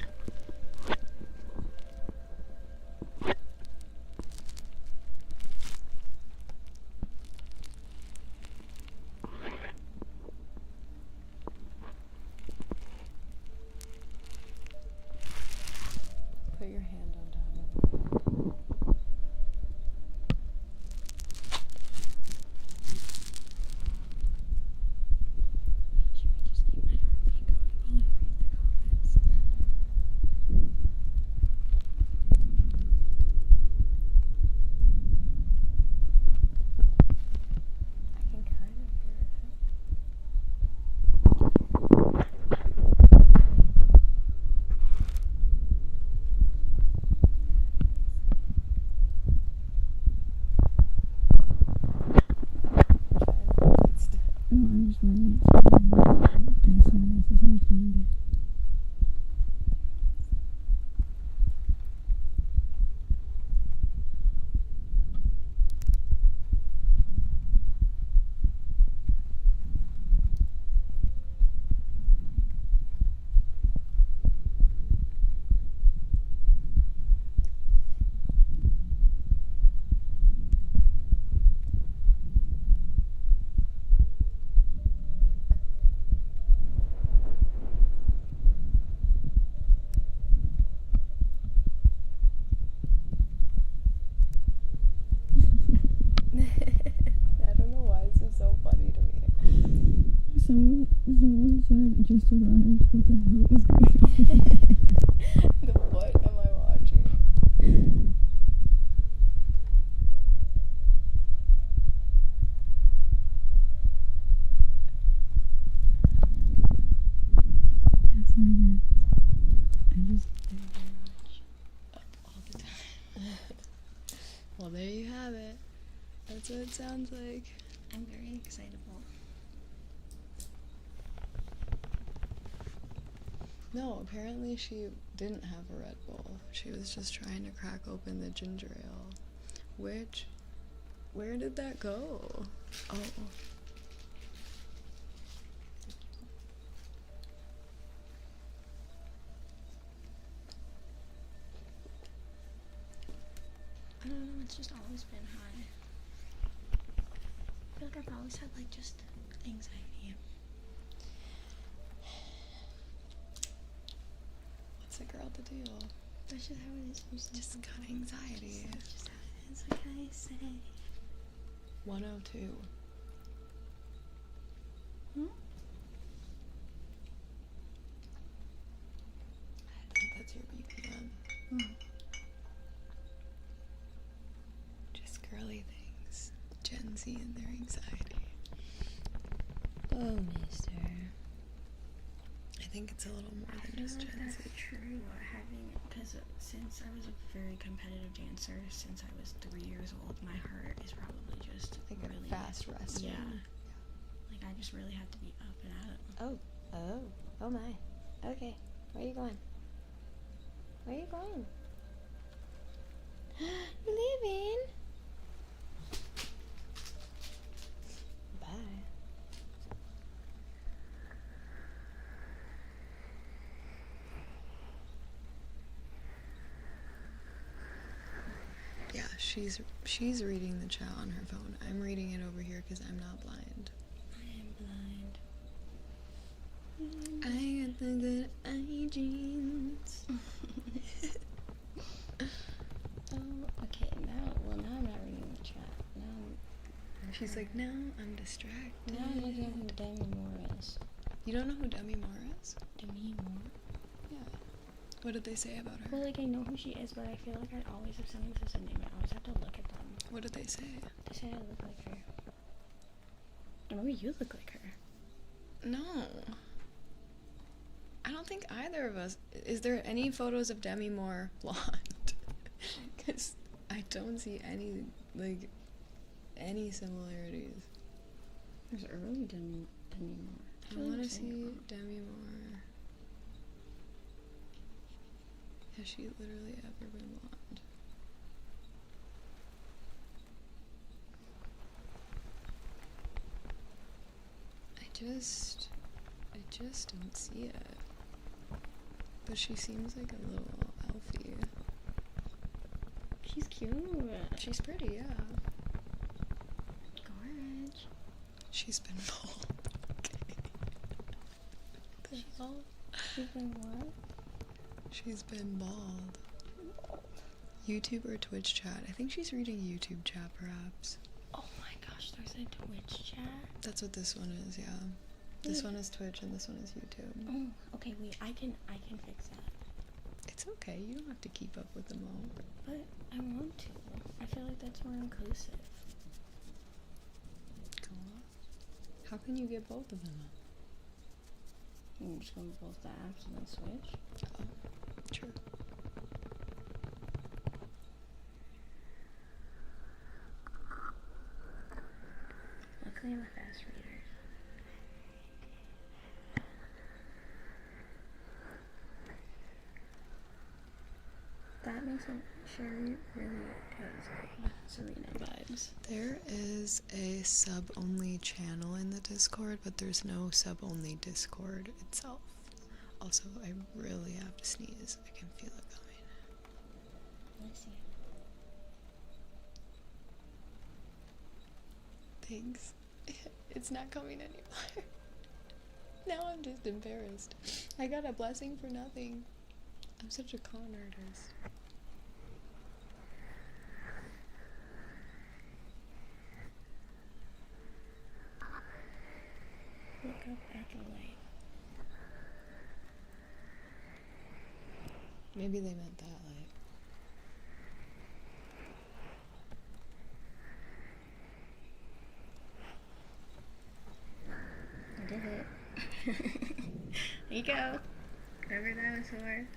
Put your hand on top of it. Should we just keep my heartbeat going while I read the comments? I can kind of hear it. Try and hold it still. No, I'm just Someone said just arrived. What the hell is going on? The what am I watching? Yeah, sorry guys. I just Up all the time. Well, there you have it. That's what it sounds like. I'm very excitable. No, apparently she didn't have a Red Bull. She was just trying to crack open the ginger ale. Which, where did that go? Oh. I don't know, it's just always been high. I feel like I've always had like just anxiety. What's a girl to do? That's just how it is. Just got anxiety. That's just how it is. What can I say? 102. Hmm? I think that's your BPM. Just girly things. Gen Z and their anxiety. Oh, mister. I think it's a little more than just Gen that's Z. true. Because since I was a very competitive dancer, since I was 3 years old, my heart is probably just Like really a fast resting. Yeah. Like I just really have to be up and at it. Oh my. Okay, where are you going? Where are you going? You're leaving? Bye. Yeah, she's reading the chat on her phone. I'm reading it over here because I'm not blind. I am blind. I got the good eye genes. Oh, okay. Now I'm not reading the chat. She's like, now I'm distracted. Now I'm looking at who Demi Moore is. You don't know who Demi Moore is? Demi Moore? Yeah. What did they say about her? Well, like I know who she is, but I feel like I always, if someone says a name, I always have to look at them. What did they say? They say I look like her. Or maybe you look like her. No. I don't think either of us. Is there any photos of Demi Moore blonde? Because I don't see any, like, any similarities. There's early Demi Moore. I want to see Demi Moore. Has she literally ever been blonde? I just don't see it. But she seems like a little elfie. She's cute. She's pretty, yeah. Gorge. She's been bald. Okay. The hell? She's been what? She's been bald. YouTube or Twitch chat? I think she's reading YouTube chat, perhaps. Oh my gosh, there's a Twitch chat. That's what this one is, yeah. This one is Twitch and this one is YouTube. Oh, okay, wait, I can fix that. It's okay, you don't have to keep up with them all. But I want to. I feel like that's more inclusive. Go on. How can you get both of them up? I'm just going to both the apps and then switch. Oh, true. Luckily I'm a fast reader. That makes Sherry really has Serena vibes. There is a sub-only channel in the Discord, but there's no sub-only Discord itself. Also, I really have to sneeze. I can feel it coming. Let's see. Thanks. It's not coming anymore. Now I'm just embarrassed. I got a blessing for nothing. I'm such a con artist. Look up at the light. Maybe they meant that light. I did it. There you go. River dinosaur.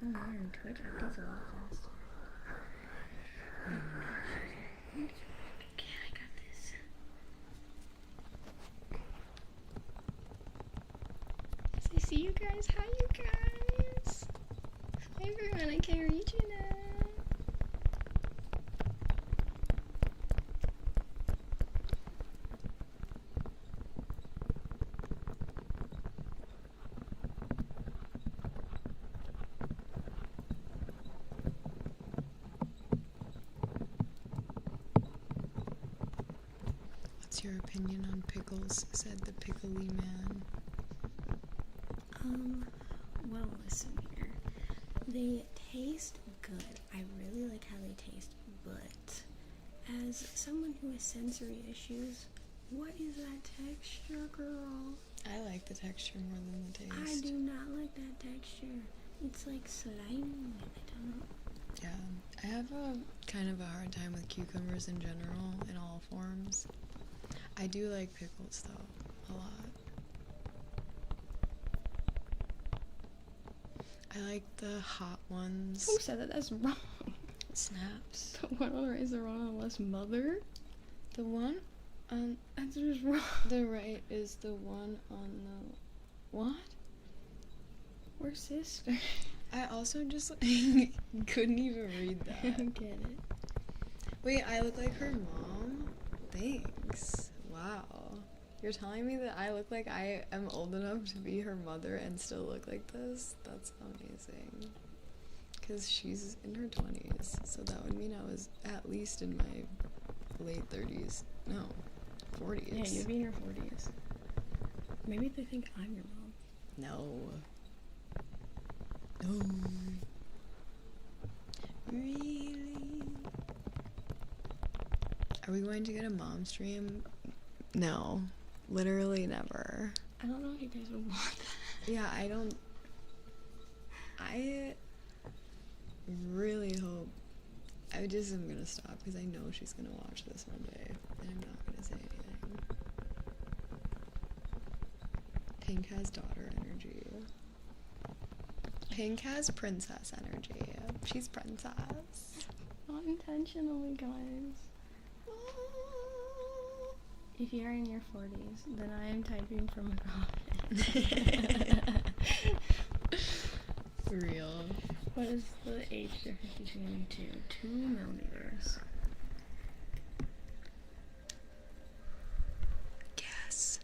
Oh man, Twitch updates a lot fast. Okay, I got this. Yes, I see you guys. Hi, you guys. Hi, everyone. I can't reach you now. What's your opinion on pickles? Said the pickly man. Well, listen here. They taste good. I really like how they taste, but as someone who has sensory issues, what is that texture, girl? I like the texture more than the taste. I do not like that texture. It's like slime. I don't know. Yeah, I have a kind of a hard time with cucumbers in general, in all forms. I do like pickles though, a lot. I like the hot ones. Who said that? That's wrong. Snaps. The one on the right is the wrong unless mother. The one on That's just wrong. the right is the one on the... What? We're sisters. I also just couldn't even read I that. don't get it. Wait, I look like her mom? Thanks. Wow. You're telling me that I look like I am old enough to be her mother and still look like this? That's amazing. Because she's in her 20s, so that would mean I was at least in my late 30s. No, 40s. Yeah, you'd be in your 40s. Maybe they think I'm your mom. No. No. Really? Are we going to get a mom stream? No. Literally never. I don't know if you guys would want that. Yeah, I really hope. I just am gonna stop because I know she's gonna watch this one day and I'm not gonna say anything. Pink has daughter energy. Pink has princess energy. She's princess. Not intentionally, guys. If you're in your 40s, then I am typing from a comment. Real. What is the age difference between you two? 2 millimeters. Guess.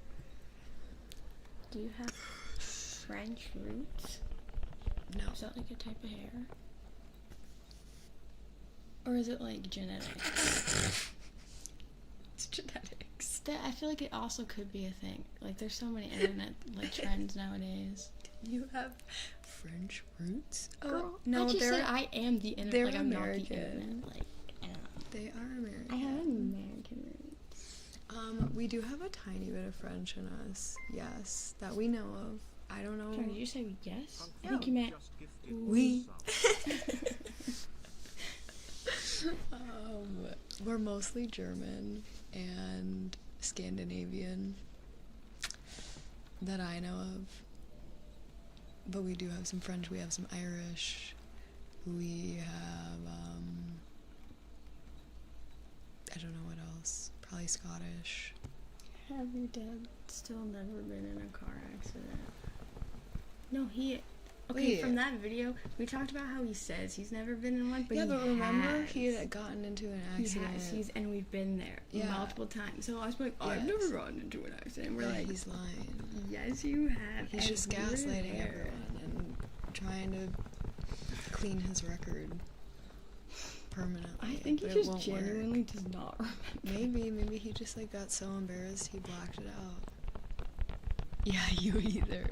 Do you have French roots? No. Is that like a type of hair? Or is it like genetics? It's genetics. I feel like it also could be a thing. Like there's so many internet like trends nowadays. You have French roots? Girl, no, I just they're said I am the internet. they're Like I'm American. not the internet. Like I don't know. They are American. I have American roots. We do have a tiny bit of French in us. Yes, that we know of. I don't know. Sorry, did you say yes? I No. think you meant Just gifted We. sub. We're mostly German and Scandinavian that I know of. But we do have some French, we have some Irish, we have, I don't know what else, probably Scottish. Have your dad still never been in a car accident? No, he... Okay, Wait. from that video, we talked about how he says he's never been in one, but yeah, he but remember, has. he had gotten into an accident. He has, and we've been there Yeah. multiple times. So I was like, I've Yes. never gotten into an accident. We're Yeah, like, he's lying. yes, you have. He's and just we were gaslighting there. everyone and trying to clean his record permanently. I think he but it just won't genuinely work. does not remember. Maybe he just like got so embarrassed he blacked it out. Yeah, you either.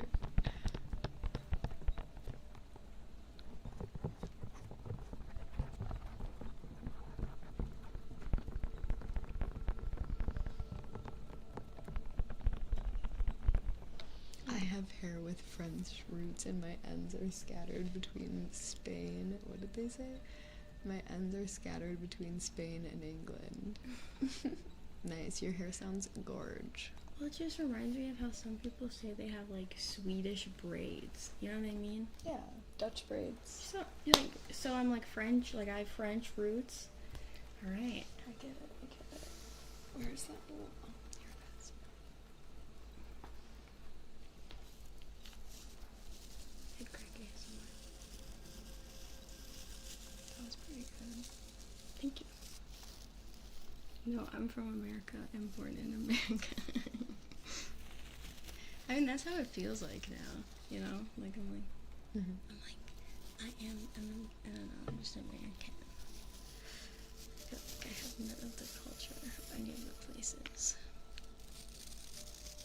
have hair with French roots and my ends are scattered between Spain. What did they say? My ends are scattered between Spain and England. Nice. Your hair sounds gorge. Well, it just reminds me of how some people say they have like Swedish braids. You know what I mean? Yeah, Dutch braids. So I'm like French. Like I have French roots. All right. I get it. Where's that? Oh, here it is. Head crack ASMR. That was pretty good. Thank you. No, I'm from America. I'm born in America. I mean, that's how it feels like now. You know, like I'm just American. I feel like I have none of the culture of any of the places.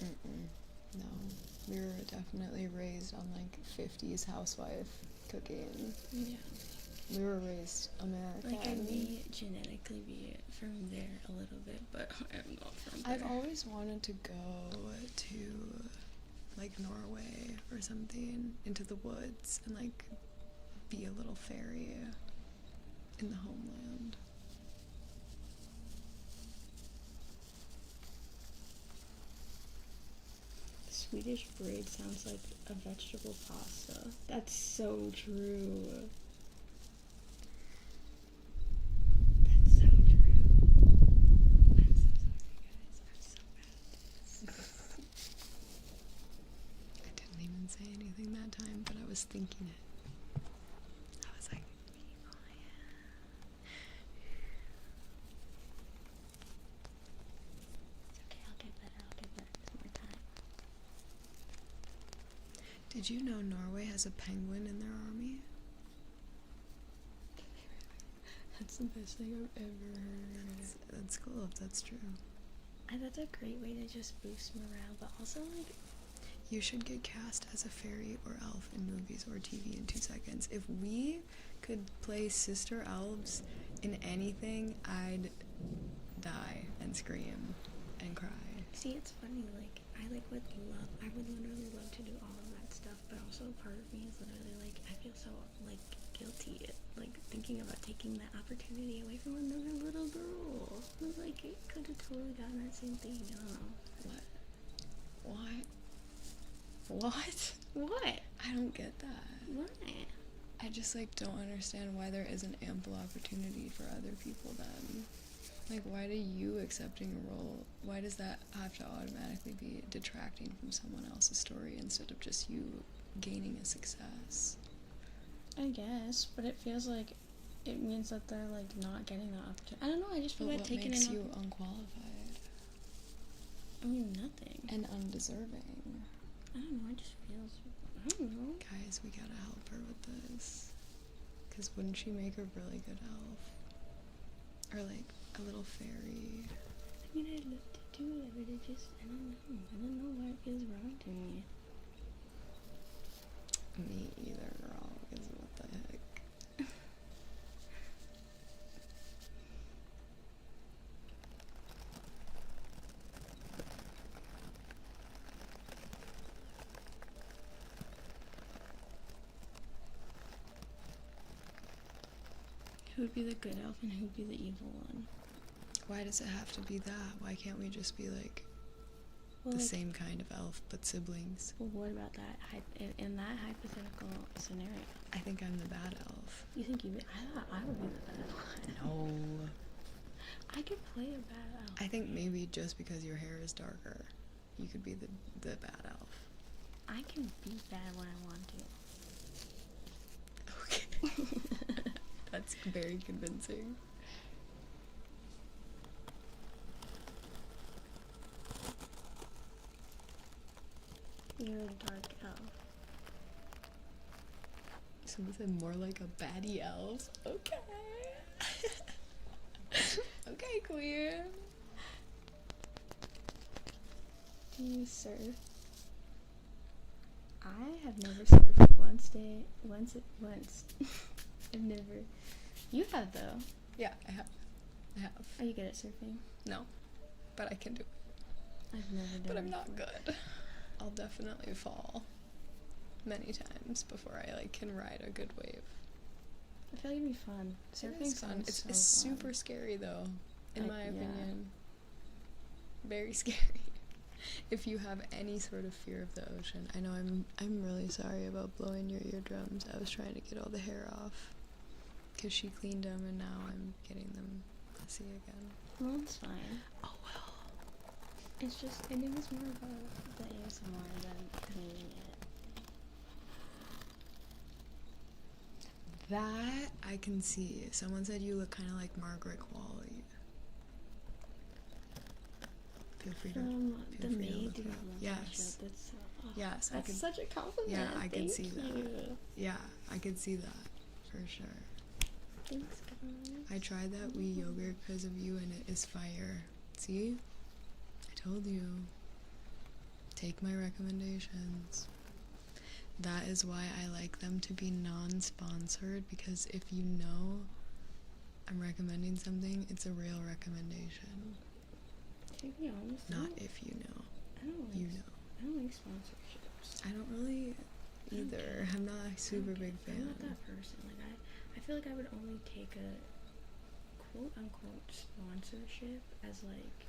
No, we were definitely raised on like 50s housewife cooking. Yeah. We were raised American. Like I may genetically be from there a little bit, but I'm not from there. I've always wanted to go to like Norway or something, into the woods, and like be a little fairy in the homeland. Swedish braid sounds like a vegetable pasta. That's so true. That's so true. I'm so sorry, guys. I'm so bad at this. I didn't even say anything that time, but I was thinking it. I was like, oh yeah. It's okay, I'll get better. Some more time. Did you know Norway has a penguin in their army? That's the best thing I've ever heard. That's cool if that's true. That's a great way to just boost morale, but also like You should get cast as a fairy or elf in movies or TV in 2 seconds. If we could play sister elves in anything, I'd die and scream and cry. see, it's funny, like I would literally love to do all of that stuff, but also part of me is literally like I feel so like guilty, like thinking about taking that opportunity away from another little girl. Like it could have totally gotten that same thing. I don't know. What? I don't get that. What? I just like don't understand why there isn't ample opportunity for other people then. Like, why do you accepting a role, why does that have to automatically be detracting from someone else's story instead of just you gaining a success? I guess, but it feels like it means that they're like not getting the opportunity. I don't know. I just feel But like what taking makes an you unqualified I mean, nothing. and undeserving? I don't know. It just feels. I don't know. Guys, we gotta help her with this. Because wouldn't she make a really good elf? Or like a little fairy? I mean, I'd love to do it, but it just. I don't know. I don't know why it feels wrong to me. Me either, girl. Because what the heck? Who would be the good elf and who would be the evil one? Why does it have to be that? Why can't we just be like Well, the like, same kind of elf but siblings? Well, what about that? In that hypothetical scenario, I think I'm the bad elf. you think you? I thought I would be the bad one. No. I could play a bad elf. I think maybe just because your hair is darker, you could be the bad elf. I can be bad when I want to. Okay. That's very convincing. You're a dark elf. Someone said more like a baddie elf. Okay. Okay, queer. Do you surf? I have never surfed once. I've never. You have though. Yeah, I have. Are you good at surfing? No, but I can do it. I've never done But it. I'm not good. I'll definitely fall many times before I like can ride a good wave. I feel like it'd be fun. Surfing's It's fun. It's so super fun. scary though, in my Yeah. opinion. Very scary. If you have any sort of fear of the ocean. I know I'm really sorry about blowing your eardrums. I was trying to get all the hair off because she cleaned them and now I'm getting them messy again. Well, it's fine. Oh well. It's just, I think it's more about the ASMR than cleaning it. That I can see. Someone said you look kind of like Margaret Qualley. Feel free to From the feel free to maid look to it the up. relationship, Yes. that's Yes, I that's could. such a compliment. Yeah, I can Thank see that. you. Yeah, I could see that for sure. Thanks, guys. I tried that wee yogurt because of you, and it is fire. See, I told you. Take my recommendations. That is why I like them to be non-sponsored, because if you know I'm recommending something, it's a real recommendation. To be honest, Not if you know. I don't like, You know. I don't like sponsorships. I don't really either. I'm not a super big I'm fan. not that person. Like I feel like I would only take a quote unquote sponsorship as like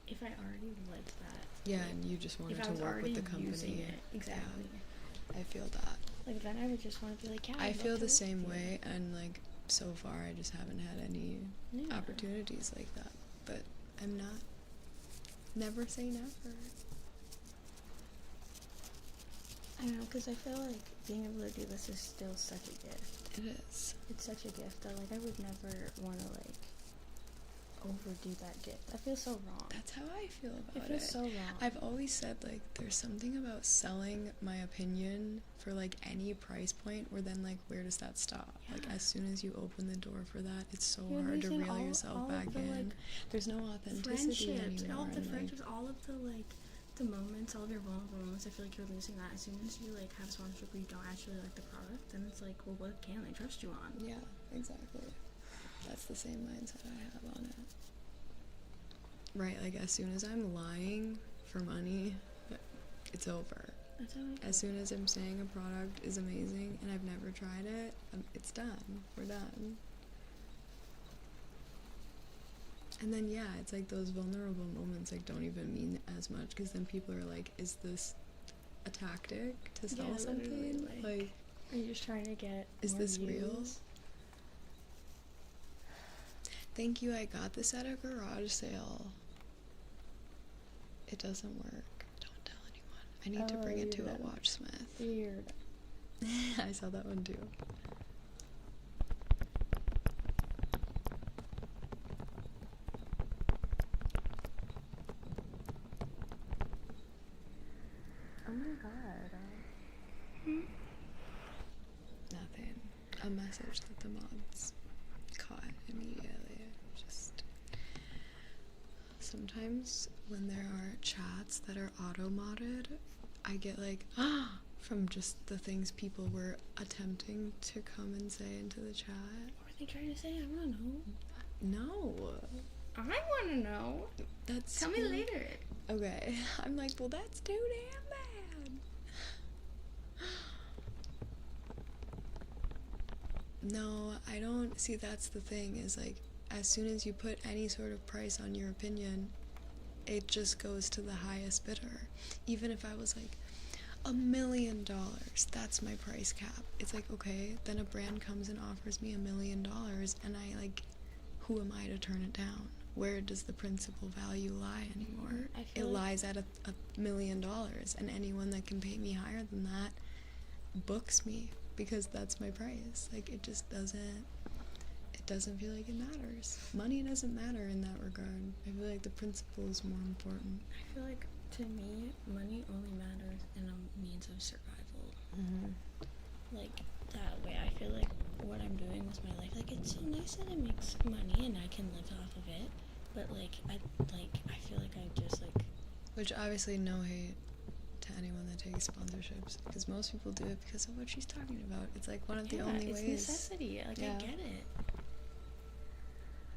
if I already liked that. Yeah, like, and you just wanted if I to was work already with the company. using it. Exactly. Yeah, I feel that. Like then I would just want to be like, yeah. I I'd feel love the to work same with you. way, and like so far I just haven't had any Yeah. opportunities like that. But I'm not. Never say never. I don't know, because I feel like being able to do this is still such a gift. It is. It's such a gift that like I would never want to like overdo that gift. I feel so wrong. That's how I feel It about feels so wrong. I've always said like there's something about selling my opinion for like any price point where then like where does that stop? Like Yeah. as soon as you open the door for that, it's so You're hard to losing reel all yourself of back the, in. like, There's no authenticity Friendships, anymore. all of the and, like, friendships, all of the like the moments, all of your vulnerable moments. I feel like you're losing that as soon as you like have a sponsorship where you don't actually like the product. Then it's like, well, what can they trust you on? yeah, exactly. That's the same mindset I have on it. Right, like as soon as I'm lying for money, it's over. That's how I As soon as I'm saying a product is amazing and I've never tried it, it's done. We're done. And then yeah, it's like those vulnerable moments like don't even mean as much, because then people are like, is this a tactic to sell Yeah, something? literally, Like, Are you just trying to get is more this real? views? Thank you, I got this at a garage sale. It doesn't work. Don't tell anyone. I need to bring it to a Weird. watchsmith. Weird. I saw that one too. Oh my god. Nothing. A message that the mods caught immediately. Just sometimes when there are chats that are auto-modded, I get like from just the things people were attempting to come and say into the chat. What were they trying to say? I wanna know. No. I wanna know. That's Tell me later. Okay. I'm like, well, that's too damn bad. No, I don't see. That's the thing, is like as soon as you put any sort of price on your opinion, it just goes to the highest bidder. Even if I was like $1 million, that's my price cap. It's like, okay, then a brand comes and offers me $1 million and I like, who am I to turn it down? Where does the principal value lie anymore? I It feel like- lies at $1 million, and anyone that can pay me higher than that books me, because that's my price. Like, it just doesn't feel like it matters. Money doesn't matter in that regard. I feel like the principle is more important. I feel like to me, money only matters in a means of survival. Like that way, I feel like what I'm doing with my life, like it's so nice that it makes money and I can live off of it. But like I feel like I just like. Which obviously no hate to anyone that takes sponsorships, because most people do it because of what she's talking about. It's like one of the only it's ways. necessity. Like Yeah. I get it.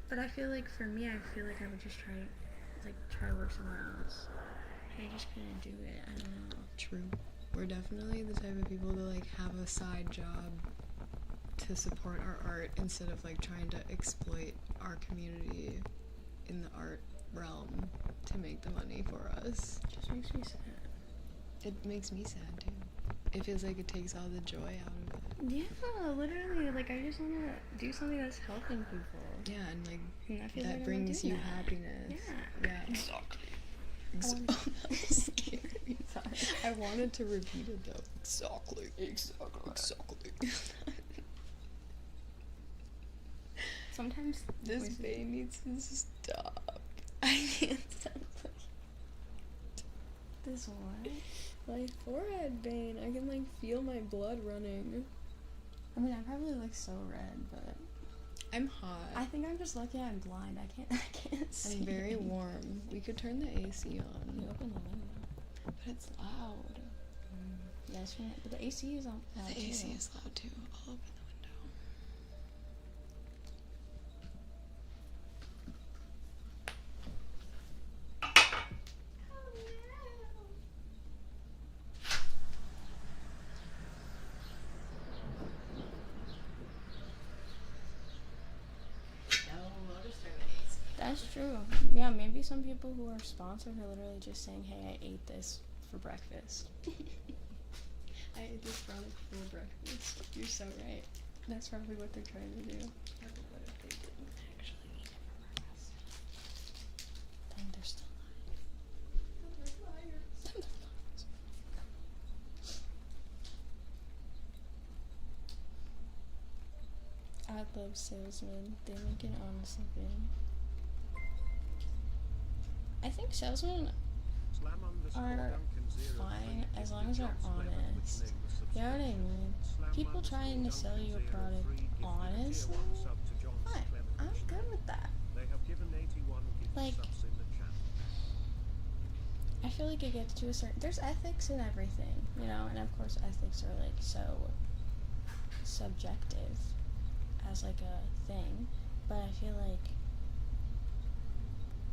But I feel like for me, I feel like I would just try to work somewhere else. I just couldn't do it. I don't know. True. We're definitely the type of people to like have a side job to support our art instead of like trying to exploit our community in the art realm to make the money for us. It just makes me sad. It makes me sad too. It feels like it takes all the joy out of it. Yeah, literally. Like, I just want to do something that's helping people. Yeah, and like And I feel that like brings you I'm not doing happiness. that. Yeah. Exactly. Oh, that was scary. Sorry. I wanted to repeat it though. Exactly. Sometimes This voices- vein needs to stop. I can't stop. This what? My forehead vein. I can like feel my blood running. I mean, I probably look so red, but I'm hot. I think I'm just lucky I'm blind. I can't see. I'm very warm. We could turn the AC You on, open the window. but it's loud. That's right. But the AC is on. The AC is loud too. I'll open the window. That's true. Yeah, maybe some people who are sponsored are literally just saying, "Hey, I ate this for breakfast." I ate this product for breakfast. You're so right. That's probably what they're trying to do. Yeah, but what if they didn't actually eat it for breakfast? Then they're still I love salesmen. They make it honest living. I think salesmen are fine as long as they're honest. You know what I mean? People trying to sell you a product honestly, fine. I'm good with that. Like, I feel like it gets to a certain... There's ethics in everything, you know? And of course ethics are like so subjective as like a thing. But I feel like...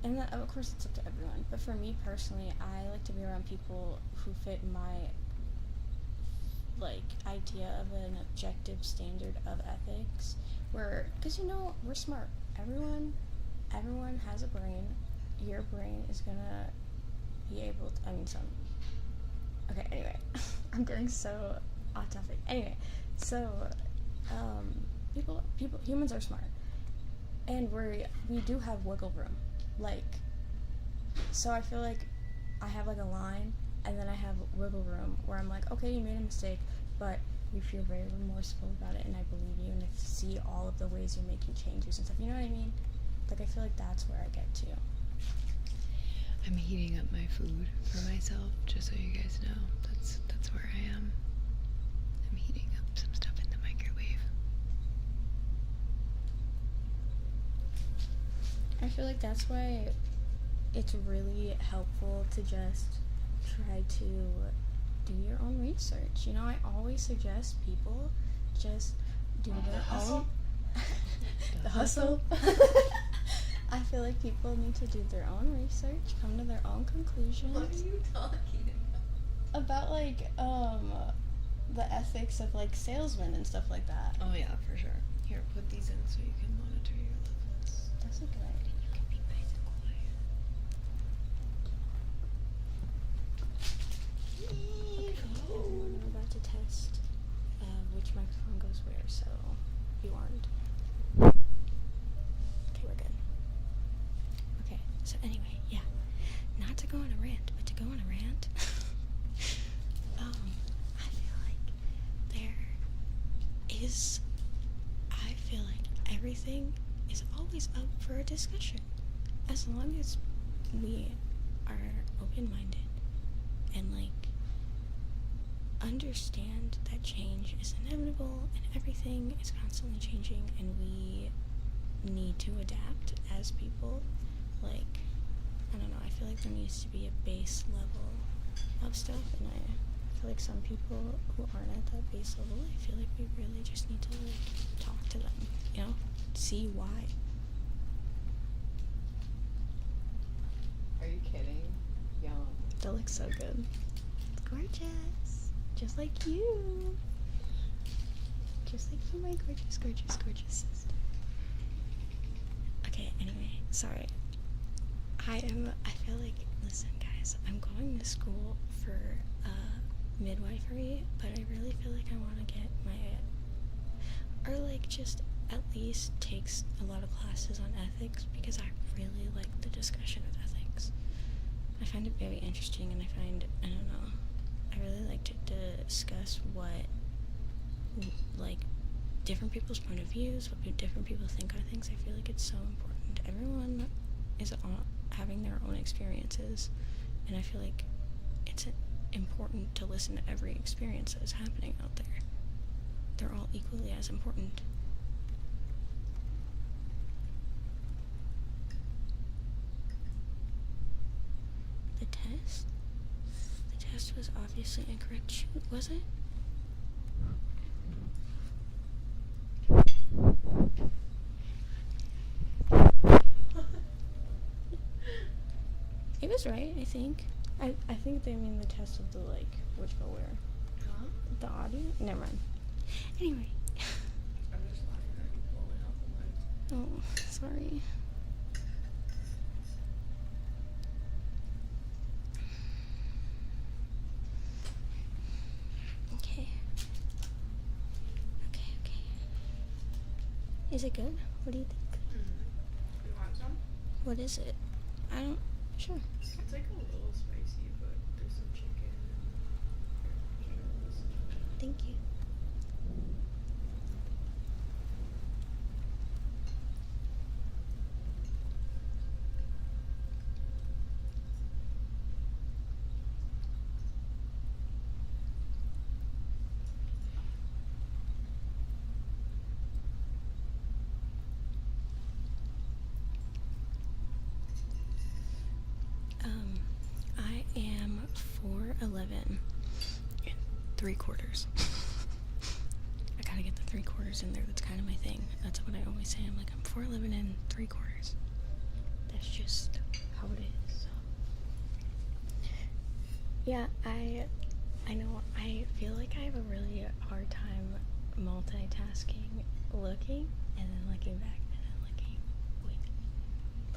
And that, of course it's up to everyone. But for me personally, I like to be around people who fit my like idea of an objective standard of ethics. Where, because you know, we're smart. Everyone has a brain. Your brain is gonna be able to, I mean, some. Okay, anyway. I'm getting so off topic. Anyway, so, humans are smart. And we do have wiggle room. Like, so I feel like I have like a line, and then I have wiggle room where I'm like, okay, you made a mistake, but you feel very remorseful about it, and I believe you, and I see all of the ways you're making changes and stuff. You know what I mean? Like, I feel like that's where I get to. I'm heating up my food for myself, just so you guys know. That's where I am. I'm heating up some stuff in the microwave. I feel like that's why it's really helpful to just try to do your own research. You know, I always suggest people just do their own... The hustle. I feel like people need to do their own research, come to their own conclusions. What are you talking About, like, the ethics of, like, salesmen and stuff like that. Oh yeah, for sure. Here, put these in so you can monitor your levels. That's a good idea. You can be nice and quiet. Everyone, we're about to test which microphone goes where, so be warned. Okay, we're good. Okay, so anyway, yeah. Not to go on a rant, but to go on a rant. I feel like I feel like everything is always up for a discussion. As long as we are open-minded and, like, understand that change is inevitable and everything is constantly changing and we need to adapt as people. Like, I don't know, I feel like there needs to be a base level of stuff, and I feel like some people who aren't at that base level, I feel like we really just need to, like, talk to them, you know? See why. Are you kidding? Yum. That looks so good. It's gorgeous. Just like you. Just like you, my gorgeous, gorgeous, gorgeous sister. Okay, anyway, sorry. I feel like, listen guys, I'm going to school for midwifery, but I really feel like I want to get my, or like just at least takes a lot of classes on ethics, because I really like the discussion of ethics. I find it very interesting, and I don't know, I really like to discuss what, like, different people's point of views, what different people think on things. I feel like it's so important. Everyone is having their own experiences, and I feel like it's important to listen to every experience that is happening out there. They're all equally as important. The test? The test was obviously incorrect. Shoot, was it? It was right, I think. I think they mean the test of the, like, which go where. Huh? The audio? Never mind. Anyway. I'm just laughing at you blowing out the lights. Oh, sorry. Okay. Okay. Is it good? What do you think? You want some? What is it? I don't... Sure. It's like a little spicy, but there's some chicken and Thank you. I am 4'11" and 3/4. I gotta get the 3/4 in there. That's kind of my thing. That's what I always say. I'm like, I'm 4'11" and 3/4. That's just how it is. Yeah, I know. I feel like I have a really hard time multitasking, looking and then looking back and then looking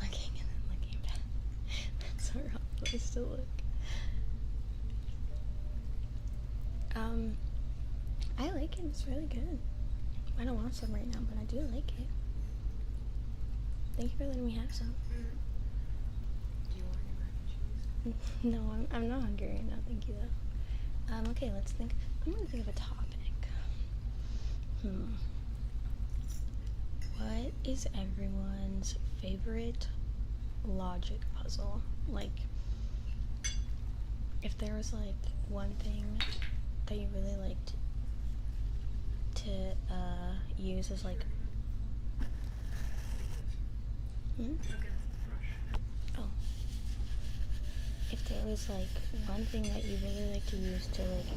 and then looking back. That's a wrong place to look. I like it. It's really good. I don't want some right now, but I do like it. Thank you for letting me have some. Do you want any mac and cheese? No, I'm not hungry right now. Thank you though. Okay, let's think. I'm gonna think of a topic. What is everyone's favorite logic puzzle? Like, if there was like one thing that you really liked to use as like oh, if there was like one thing that you really like to use to like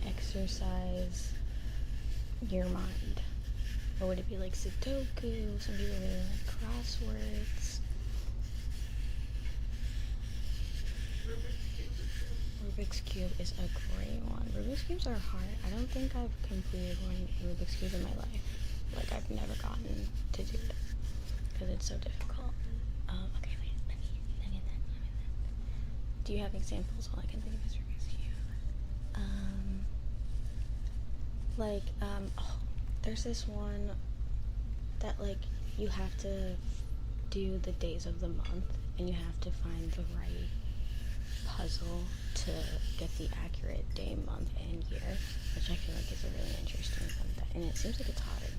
exercise your mind, what would it be? Like Sudoku? Some people really like crosswords. Rubik's Cube is a great one. Rubik's Cubes are hard. I don't think I've completed one Rubik's Cube in my life. Like, I've never gotten to do it because it's so difficult. Okay, wait. Let me do you have examples? All I can think of is Rubik's Cube. Oh, there's this one that, like, you have to do the days of the month and you have to find the right puzzle to get the accurate day, month, and year, which I feel like is a really interesting one. And it seems like it's hard.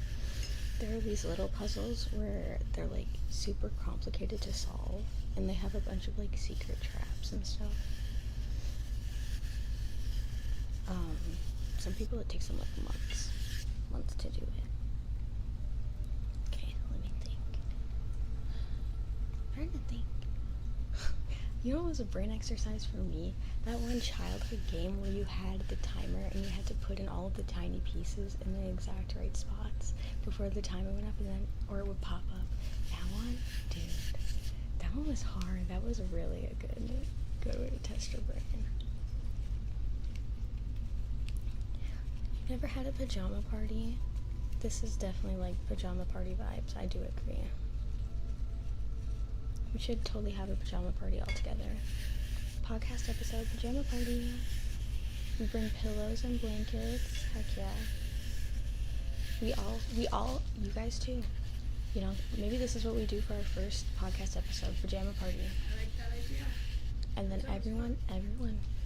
There are these little puzzles where they're like super complicated to solve, and they have a bunch of like secret traps and stuff. Some people it takes them like months to do it. Okay, let me think. I'm trying to think. You know what was a brain exercise for me? That one childhood game where you had the timer and you had to put in all of the tiny pieces in the exact right spots before the timer went up, and then, or it would pop up. That one, dude, that one was hard. That was really a good way to test your brain. Never had a pajama party? This is definitely like pajama party vibes. I do agree. We should totally have a pajama party all together. Podcast episode, pajama party. We bring pillows and blankets. Heck yeah. We all, you guys too. You know, maybe this is what we do for our first podcast episode, pajama party. I like that idea. And then everyone,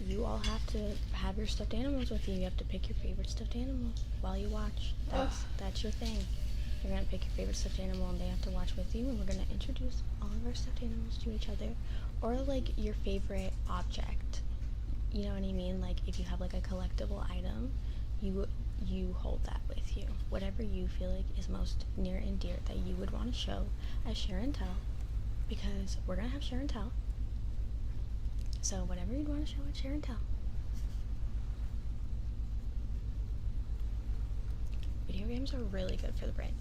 you all have to have your stuffed animals with you. You have to pick your favorite stuffed animal while you watch. That's your thing. You're gonna pick your favorite stuffed animal and they have to watch with you, and we're gonna introduce all of our stuffed animals to each other. Or like your favorite object. You know what I mean? Like if you have like a collectible item, you hold that with you. Whatever you feel like is most near and dear that you would want to show as share and tell. Because we're gonna have share and tell. So whatever you'd want to show at share and tell. Video games are really good for the brain.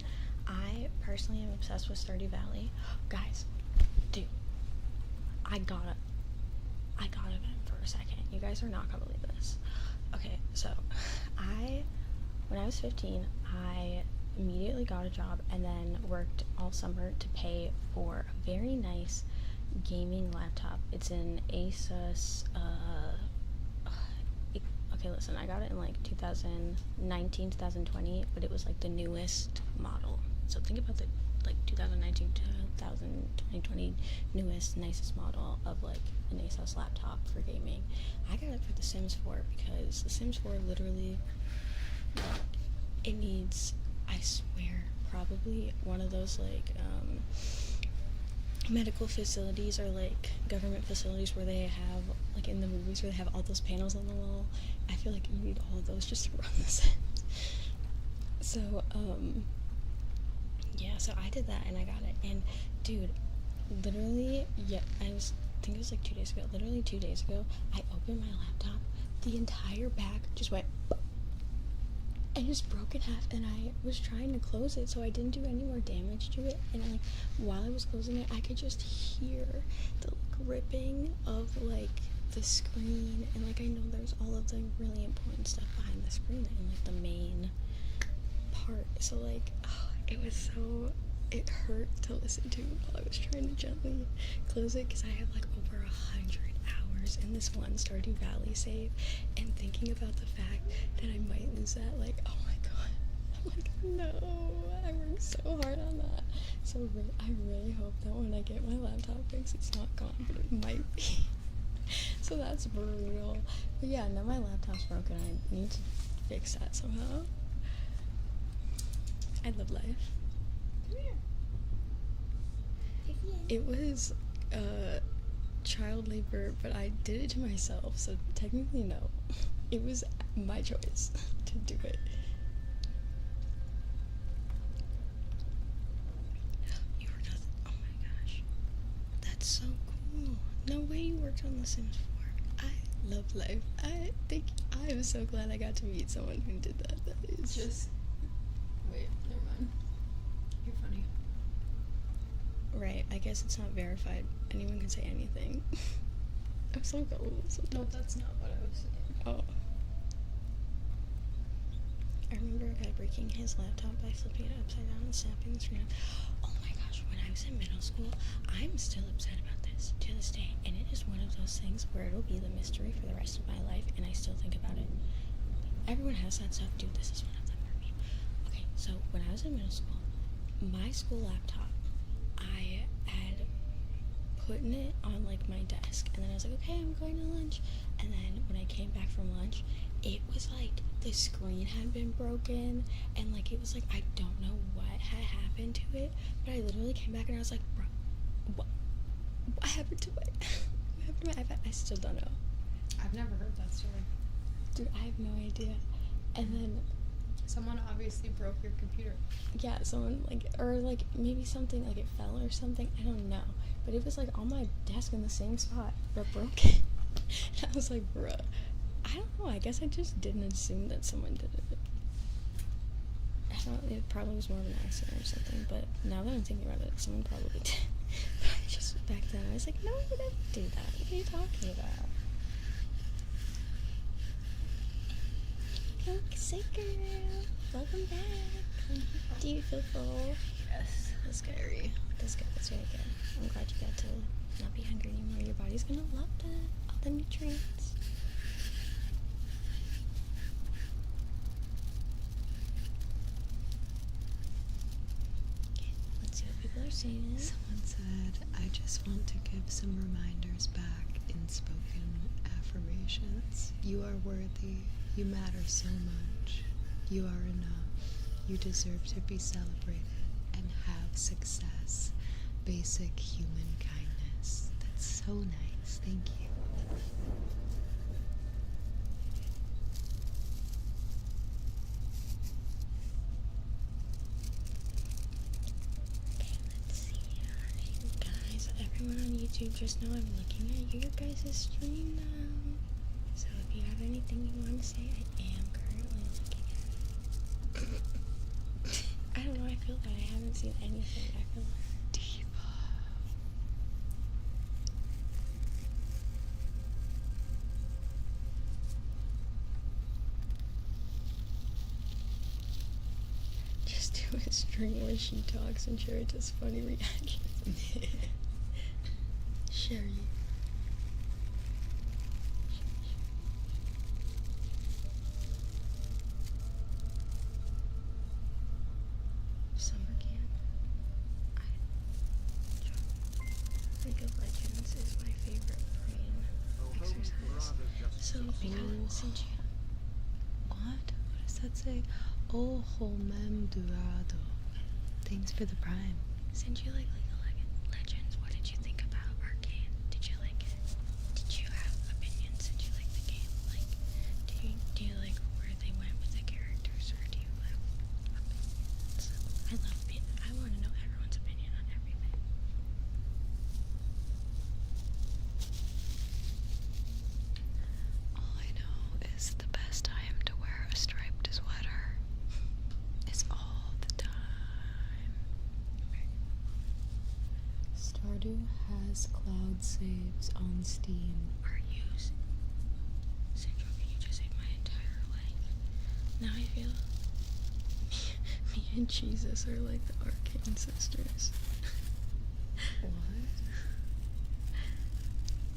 I personally am obsessed with Stardew Valley. Guys, dude, I gotta vent for a second. You guys are not gonna believe this. Okay, so when I was 15, I immediately got a job and then worked all summer to pay for a very nice gaming laptop. It's an Asus, okay, listen, I got it in like 2019, 2020, but it was like the newest model. So think about the like 2019, 2020 newest, nicest model of like an Asus laptop for gaming. I got it for The Sims 4 because The Sims 4 literally, it needs, I swear, probably one of those like, medical facilities or like government facilities where they have, like in the movies where they have all those panels on the wall. I feel like you need all of those just to run The Sims. So, yeah, so I did that and I got it. And dude, literally, yeah, I think it was like 2 days ago, literally 2 days ago, I opened my laptop, the entire back just went and just broke in half, and I was trying to close it so I didn't do any more damage to it, and like while I was closing it, I could just hear the like ripping of like the screen, and like I know there's all of the really important stuff behind the screen and like the main part, so like it hurt to listen to while I was trying to gently close it, because I have like over 100 hours in this one Stardew Valley save, and thinking about the fact that I might lose that, like, oh my god, I'm like, no, I worked so hard on that. So I really hope that when I get my laptop fixed, it's not gone, but it might be. So that's brutal. But yeah, now my laptop's broken. I need to fix that somehow. I love life. Come here. It was child labor, but I did it to myself, so technically no. It was my choice to do it. You worked on, oh my gosh, that's so cool. No way you worked on The Sims 4. I love life. I am so glad I got to meet someone who did that. That is Just wait, never mind. You're funny. right. I guess it's not verified. Anyone can say anything. I'm so gullible sometimes. No, that's not what I was saying. Oh. I remember a guy breaking his laptop by flipping it upside down and snapping the screen off. Oh my gosh, when I was in middle school, I'm still upset about this to this day, and it is one of those things where it'll be the mystery for the rest of my life, and I still think about it. Everyone has that stuff, dude. This is one of them for me. Okay, so when I was in middle school, my school laptop, I had put it on like my desk, and then I was like, okay, I'm going to lunch, and then when I came back from lunch, it was like the screen had been broken, and like it was like, I don't know what had happened to it, but I literally came back and I was like, bro, what happened to it? What happened to my iPad? I still don't know. I've never heard that story. Dude, I have no idea. And then Someone obviously broke your computer. yeah, someone like, or like maybe something like it fell or something, I don't know, but it was like on my desk in the same spot but broken. And I was like, bruh, I don't know, I guess I just didn't assume that someone did it. I thought it probably was more of an accident or something, but now that I'm thinking about it, someone probably did. But I just back then. I was like, no, I would never do that. What are you talking about? Look, sick girl. Welcome back. Do you feel full? Yes. That's good. That's good. That's really good. I'm glad you got to not be hungry anymore. Your body's gonna love all the nutrients. Okay, let's see what people are saying. Someone said, I just want to give some reminders back in spoken affirmations. You are worthy. You matter so much. You are enough. You deserve to be celebrated and have success. Basic human kindness. That's so nice. Thank you. Okay, let's see. Alright, guys, everyone on YouTube, just know I'm looking at your guys' stream now. So if you have anything you want to say, I am currently looking at it. I don't know, I feel that I haven't seen anything. I feel like just do a stream where she talks and share just funny reactions. Sherry. Summer camp. League of Legends is my favorite brain exercise. So because since you What does that say? Oh, homem durado. Thanks for the prime. since you like League of Legends, what did you think about Arcane? Did you like it? Did you have opinions? Did you like the game? Like, do you like where they went with the characters, or do you have opinions? I want to know everyone's opinion on everything. All I know is the best time to wear a striped sweater is all the time. Stardew has cloud saves on Steam. Are you Central? Can you just save my entire life? Now I feel me and Jesus are like the Arcane sisters. What?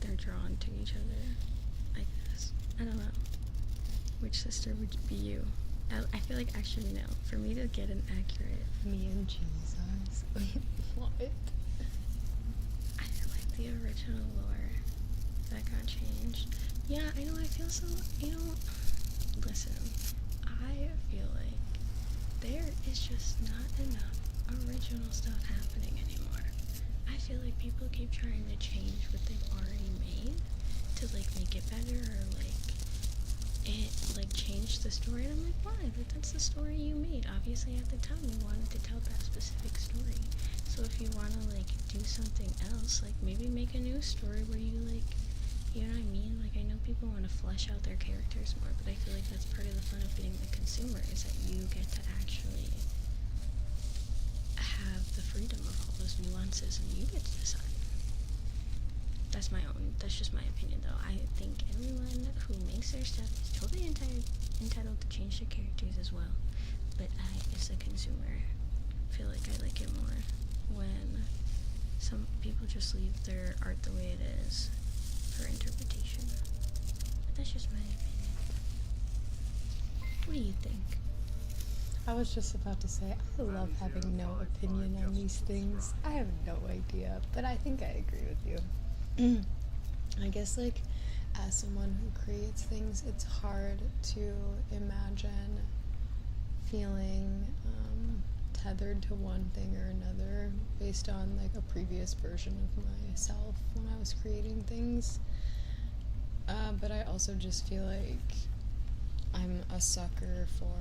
They're drawn to each other, I guess. I don't know. Which sister would be you? I feel like actually no. For me to get an accurate, Me and Jesus. Wait, what? I feel like the original lore that got changed. Yeah, I know. I feel so. Listen. I feel like there is just not enough original stuff happening anymore. I feel like people keep trying to change what they've already made to like make it better or change the story, and I'm like, why? But that's the story you made. Obviously at the time you wanted to tell that specific story. So if you wanna do something else, maybe make a new story where you you know what I mean? I know people want to flesh out their characters more, but I feel like that's part of the fun of being the consumer, is that you get to actually have the freedom of all those nuances and you get to decide. That's just my opinion though. I think everyone who makes their stuff is totally entitled to change their characters as well. But I, as a consumer, feel like I like it more when some people just leave their art the way it is for interpretation. But that's just my opinion. What do you think? I was just about to say, I love having no opinion on these things. I have no idea, but I think I agree with you. I guess as someone who creates things, it's hard to imagine feeling tethered to one thing or another based on a previous version of myself when I was creating things. But I also just feel like I'm a sucker for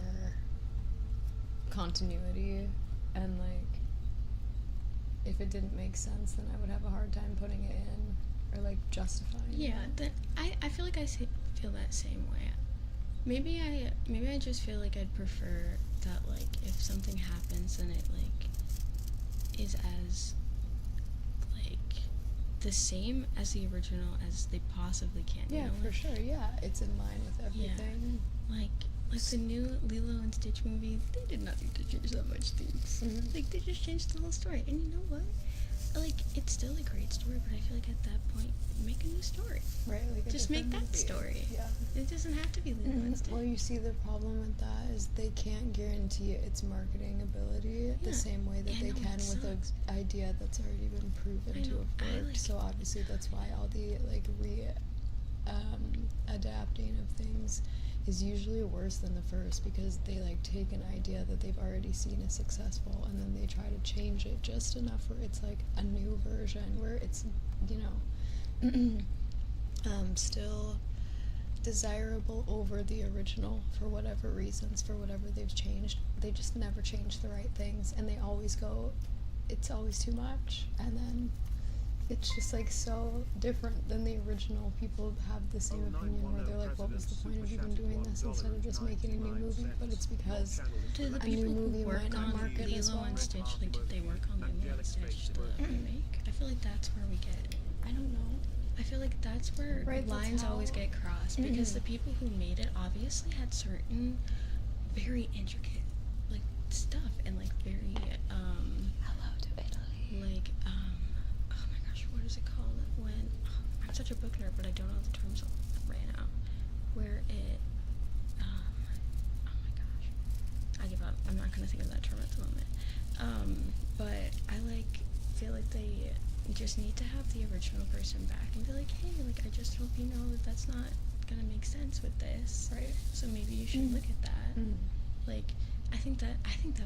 continuity, and if it didn't make sense, then I would have a hard time putting it in or justifying Yeah, it. I feel like I feel that same way. Maybe I just feel like I'd prefer that if something happens, then it is as the same as the original as they possibly can. Yeah, you know? for sure. Yeah, it's in line with everything. Like the new Lilo and Stitch movie, they did not need to change that much things. Mhm. Like, they just changed the whole story. And you know what? Like, it's still a great story, but I feel like at that point, make a new story. Right, like a Just make different that movie. story. Yeah. It doesn't have to be Lilo and Stitch. Well, you see, the problem with that is they can't guarantee its marketing ability the Yeah. same way that Yeah, they no, can it with an sucks. idea that's already been proven I to know, I have worked. like- So obviously that's why all the like adapting of things is usually worse than the first, because they like take an idea that they've already seen as successful and then they try to change it just enough where it's like a new version where it's, you know, still desirable over the original for whatever reasons, for whatever they've changed. They just never change the right things, and they always go, it's always too much, and then it's just like so different than the original. People have the same opinion where they're like, what was the point of even doing this instead of just making a new movie? But it's because Do the a new people movie who work might not on market as Lilo well. and Stitch, like, did they work on Lilo and Stitch, the remake? I feel like that's where we get. I don't know. I feel like that's where Right, that's lines always how- get crossed, because the people who made it obviously had certain very intricate like stuff and like very Hello to Italy. like oh my gosh, what is it called when I'm such a book nerd but I don't know the terms right now, where it oh my gosh, I give up. I'm not gonna think of that term at the moment. But I feel like they just need to have the original person back and be like, hey, like, I just hope you know that that's not gonna make sense with this, Right. so maybe you should look at that. Like, I think that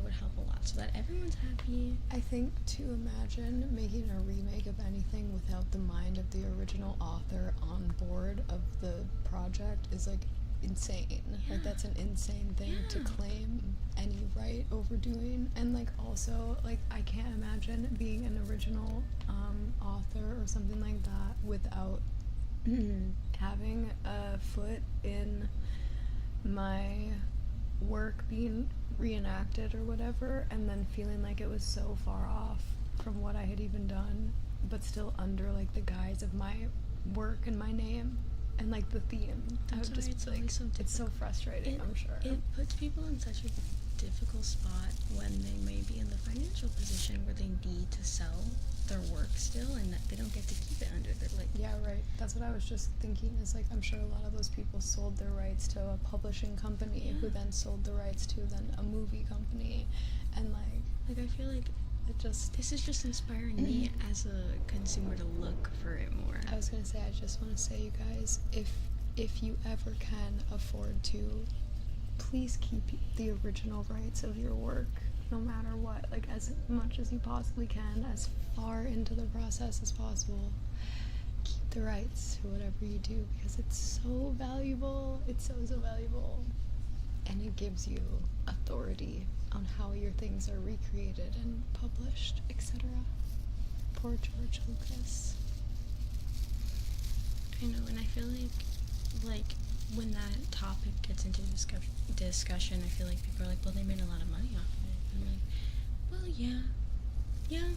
would help a lot, so that everyone's happy. I think to imagine making a remake of anything without the mind of the original author on board of the project is like insane. Like, that's an insane thing to claim any right over doing. And like, also, like, I can't imagine being an original author or something like that without having a foot in my work being reenacted or whatever, and then feeling like it was so far off from what I had even done, but still under like the guise of my work and my name and like the theme. I That's would why just it's like, always so it's so frustrating. I'm sure. It puts people in such a difficult spot when they may be in the financial position where they need to sell their work still, and that they don't get to keep it under their like. Yeah, right. That's what I was just thinking, is like, I'm sure a lot of those people sold their rights to a publishing company who then sold the rights to then a movie company, and like I feel like it just, this is just inspiring me as a consumer to look for it more. I was gonna say, I just want to say, you guys, if you ever can afford to, please keep the original rights of your work, no matter what, like as much as you possibly can, as far into the process as possible. Keep the rights to whatever you do, because it's so valuable. It's so valuable, and it gives you authority on how your things are recreated and published, etc. Poor George Lucas. I know, and I feel like when that topic gets into discussion, I feel like people are like, well, they made a lot of money off of it. I'm like, well, yeah,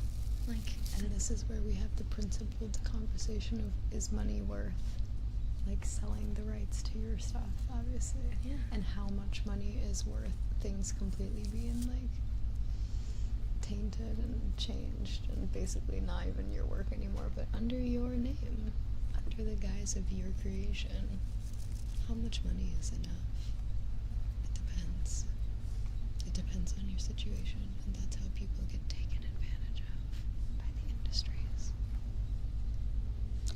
like. And this is where we have the principled conversation of, is money worth, like, selling the rights to your stuff, obviously. Yeah. And how much money is worth things completely being, like, tainted and changed, and basically not even your work anymore, but under your name, under the guise of your creation. How much money is enough? It depends. It depends on your situation, and that's how people get taken advantage of by the industries.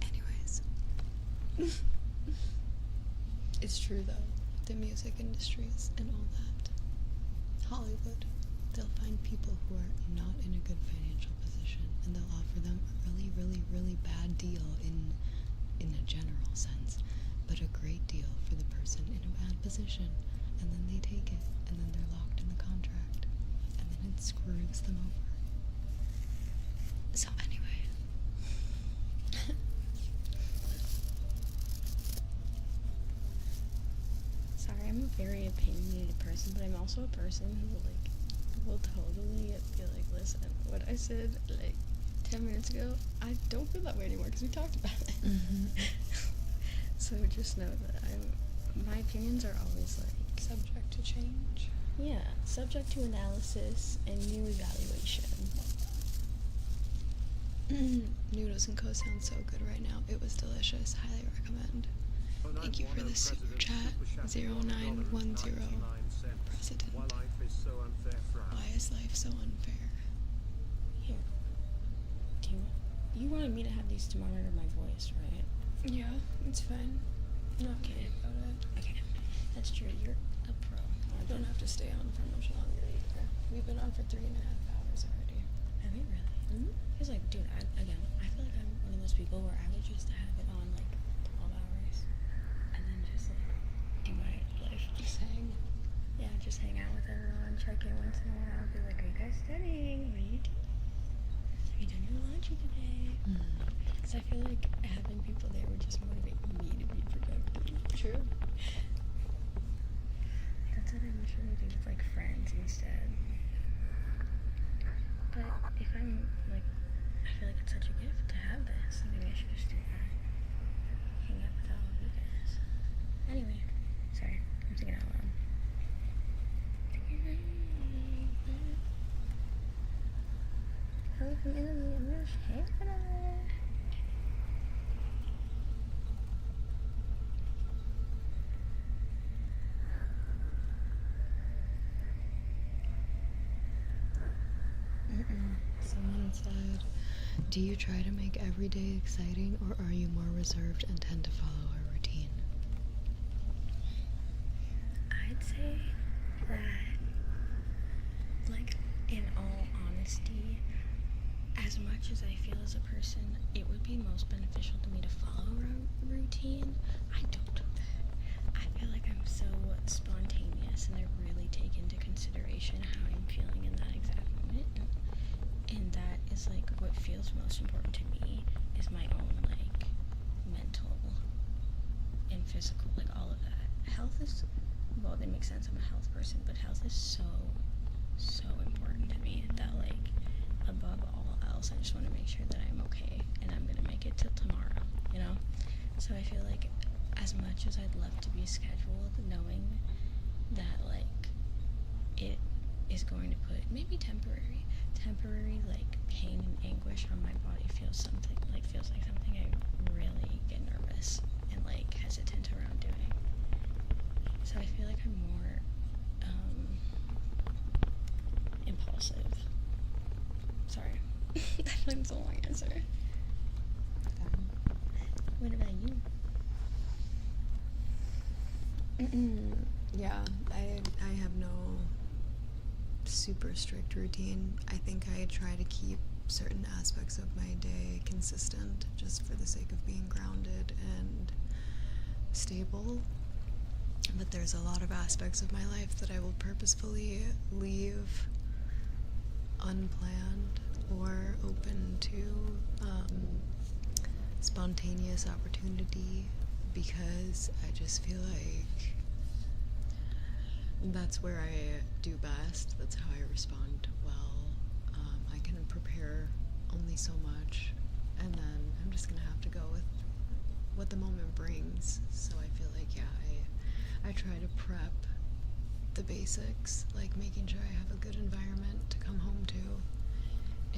Anyways. It's true though, the music industries and all that. Hollywood, they'll find people who are not in a good financial position, and they'll offer them a really, really, really bad deal in a general sense, but a great deal for the person in a bad position, and then they take it, and then they're locked in the contract, and then it screws them over. So anyway. Sorry, I'm a very opinionated person, but I'm also a person who will totally be like, listen, what I said like 10 minutes ago, I don't feel that way anymore because we talked about it. So just know that my opinions are always like Subject to change. yeah, subject to analysis and new evaluation. Noodles and Co sound so good right now. It was delicious. Highly recommend. Thank you for the super chat. 0910. President. Why life is so unfair for us. Why is life so unfair? Here. You wanted me to have these to monitor my voice, right? Yeah, it's fine. I'm not Okay. worried about it. Okay. That's true. You're a pro. I don't have to stay on for much longer either. We've been on for 3.5 hours already. Have you really? Mm-hmm. Because, like, dude, I feel like I'm one of those people where I would just have it on, like, 12 hours. And then just, like, do my life. Just hang. Yeah, just hang out with everyone, check in once in a while, be like, are you guys studying? What are you doing? Have you done your laundry today? Because I feel like having people there would just motivate me to be productive. True. That's what I wish I would do with, like, friends instead. But if I'm, like, I feel like it's such a gift to have this. Maybe I should just do that. Hang out with all of you guys. Anyway, sorry, I'm thinking out loud. Hello from Italy, I'm just hanging out. Someone said, do you try to make every day exciting, or are you more reserved and tend to follow a routine? I'd say that, like, in all honesty, as much as I feel as a person, it would be most beneficial to me to follow a routine. I don't do that. I feel like I'm so spontaneous, and I really take into consideration how I'm feeling in that exact moment. And that is, like, what feels most important to me is my own, like, mental and physical, like, all of that. Health is, well, that makes sense, I'm a health person, but health is so important to me that, like, above all else, I just want to make sure that I'm okay and I'm gonna make it till tomorrow, you know? So I feel like as much as I'd love to be scheduled, knowing that, like, it is going to put maybe temporary, like, pain and anguish on my body feels like something I really get nervous and, like, hesitant around doing. So I feel like I'm more impulsive. Sorry. That was a long answer. What about you? Yeah, I have no super strict routine. I think I try to keep certain aspects of my day consistent just for the sake of being grounded and stable. But there's a lot of aspects of my life that I will purposefully leave unplanned or open to spontaneous opportunity, because I just feel like that's where I do best. That's how I respond well. I can prepare only so much, and then I'm just gonna have to go with what the moment brings. So I feel like, yeah, I try to prep the basics, like making sure I have a good environment to come home to,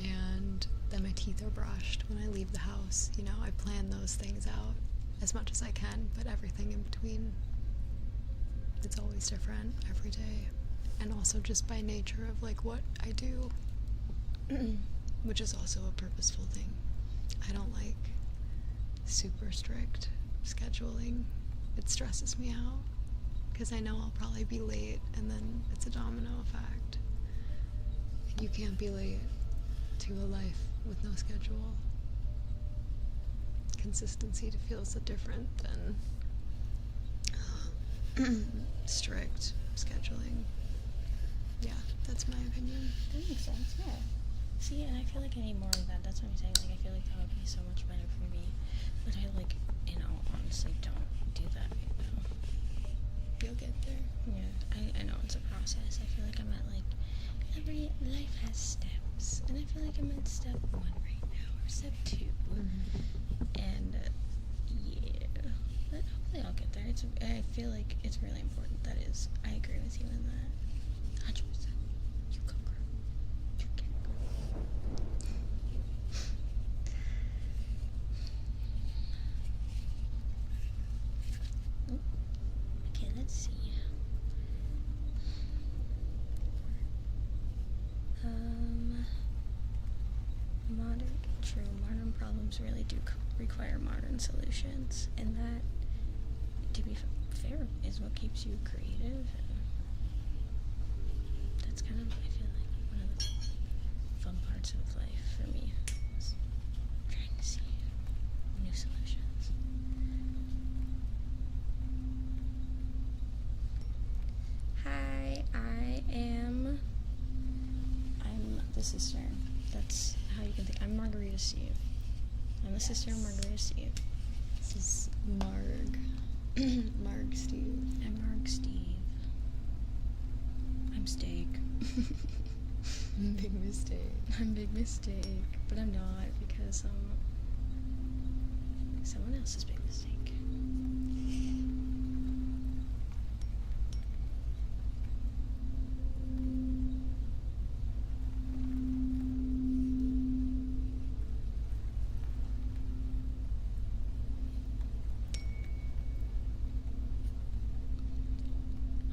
and that my teeth are brushed when I leave the house. You know, I plan those things out as much as I can, but everything in between, it's always different every day. And also just by nature of, like, what I do, which is also a purposeful thing. I don't like super strict scheduling. It stresses me out because I know I'll probably be late, and then it's a domino effect. You can't be late to a life with no schedule. Consistency feels so different than strict scheduling. Yeah, that's my opinion. That makes sense, yeah. See, and I feel like I need more of that. That's what I'm saying. Like, I feel like that would be so much better for me. But I, like, in all honesty, don't do that right now. You'll get there. Yeah, I know it's a process. I feel like I'm at, like, every life has steps. And I feel like I'm at step 1 right now. I feel like it's really important. That is, I agree with you in that. 100%. You go, girl. You can go. Oh, okay, let's see. Modern problems really do require modern solutions, and that, to be fair, is what keeps you creative, and that's kind of, I feel like, one of the fun parts of life for me, is trying to see new solutions. Hi, I'm the sister. That's how you can think. I'm Margarita Steve. I'm the sister of Margarita Steve. This is Marg. Marg Steve. I'm Marg Steve. I'm Steak. Big mistake. I'm Big Mistake, but I'm not, because someone else's big mistake.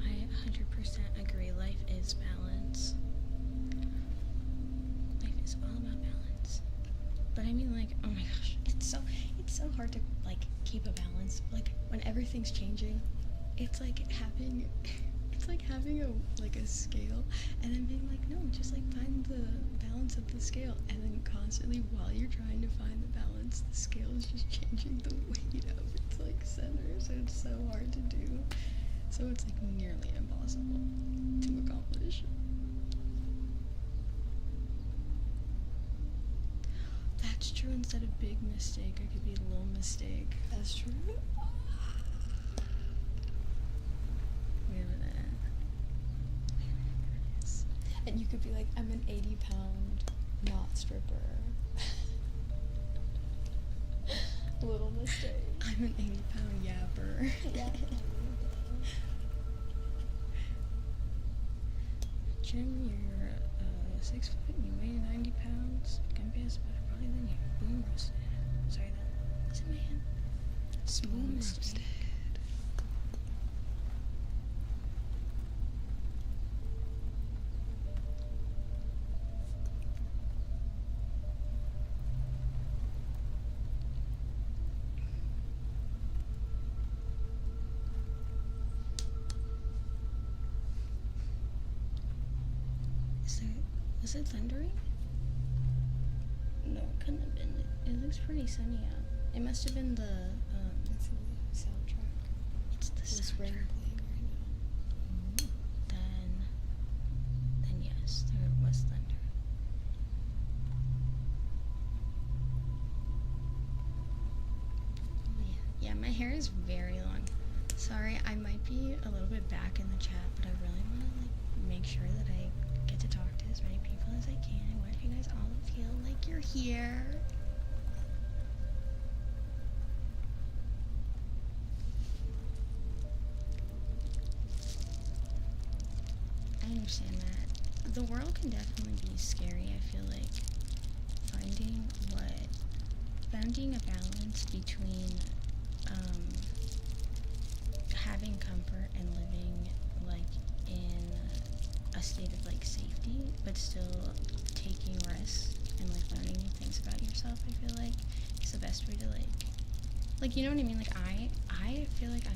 I 100% agree. Life is balance. Life is all about balance. But I mean, like, oh my gosh, it's so hard to, like, keep a balance. Like, when everything's changing, it's like having a scale, and then being like, no, just like find the balance of the scale, and then constantly, while you're trying to find the balance, the scale is just changing the weight of its like center, so it's so hard to do. So it's like nearly impossible to accomplish. That's true. Instead of big mistake, I could be little mistake. That's true. Wait a minute. Guys. And you could be like, I'm an 80-pound not stripper. Little mistake. I'm an 80-pound yapper. Yeah. Jim, you're 6 foot and you weigh 90 pounds. Gonna be better probably than you. Boom roasted. Sorry, that was in my hand. Small Boom roasted. Was it thundering? No, it couldn't have been. It looks pretty sunny out. It must have been the, It's in the soundtrack. it's the This rain soundtrack. playing right now. Then yes, there was thunder. Yeah, my hair is very long. Sorry, I might be a little bit back in the chat, but I really want to like make sure that I get to talk to as many people as I can. I want you guys all to feel like you're here. I understand that. The world can definitely be scary. I feel like finding a balance between having comfort and living like in a state of like safety, but still taking risks and like learning new things about yourself, I feel like is the best way to like you know what I mean? Like I feel like I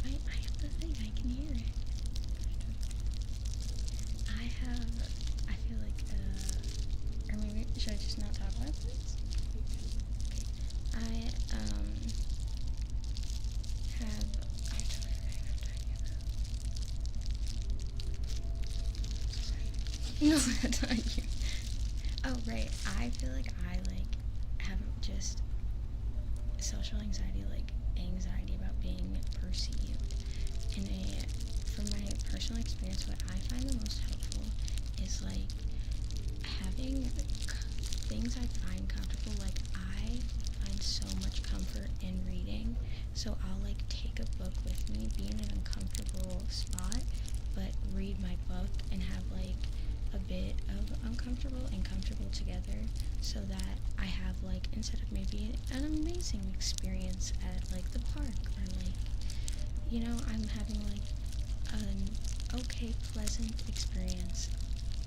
have the thing, I can hear it. I feel like or maybe should I just not talk about this? Okay. I have I totally forgot what I'm talking about. No, that's not you. Oh right, I feel like I have just social anxiety, like anxiety about being perceived. From my personal experience, what I find the most helpful is like having things I find comfortable. Like I find so much comfort in reading. So I'll like take a book with me, be in an uncomfortable spot, but read my book and have like a bit of uncomfortable and comfortable together, so that I have like, instead of maybe an amazing experience at like the park, or like, you know, I'm having like an okay, pleasant experience,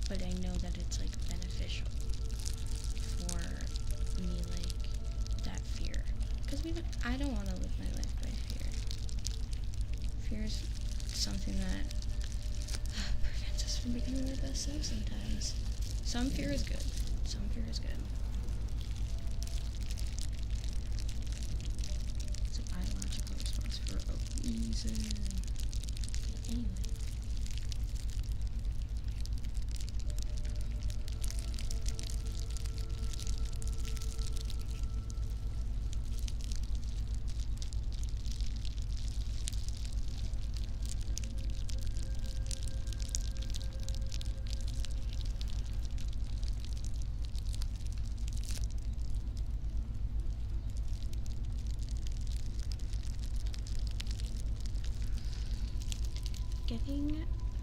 but I know that it's like beneficial for me, like that fear, because I don't want to live my life by fear. Fear is something that prevents us from becoming our best selves sometimes. Some fear is good. Some fear is good. It's a biological response for a reason. Anyway.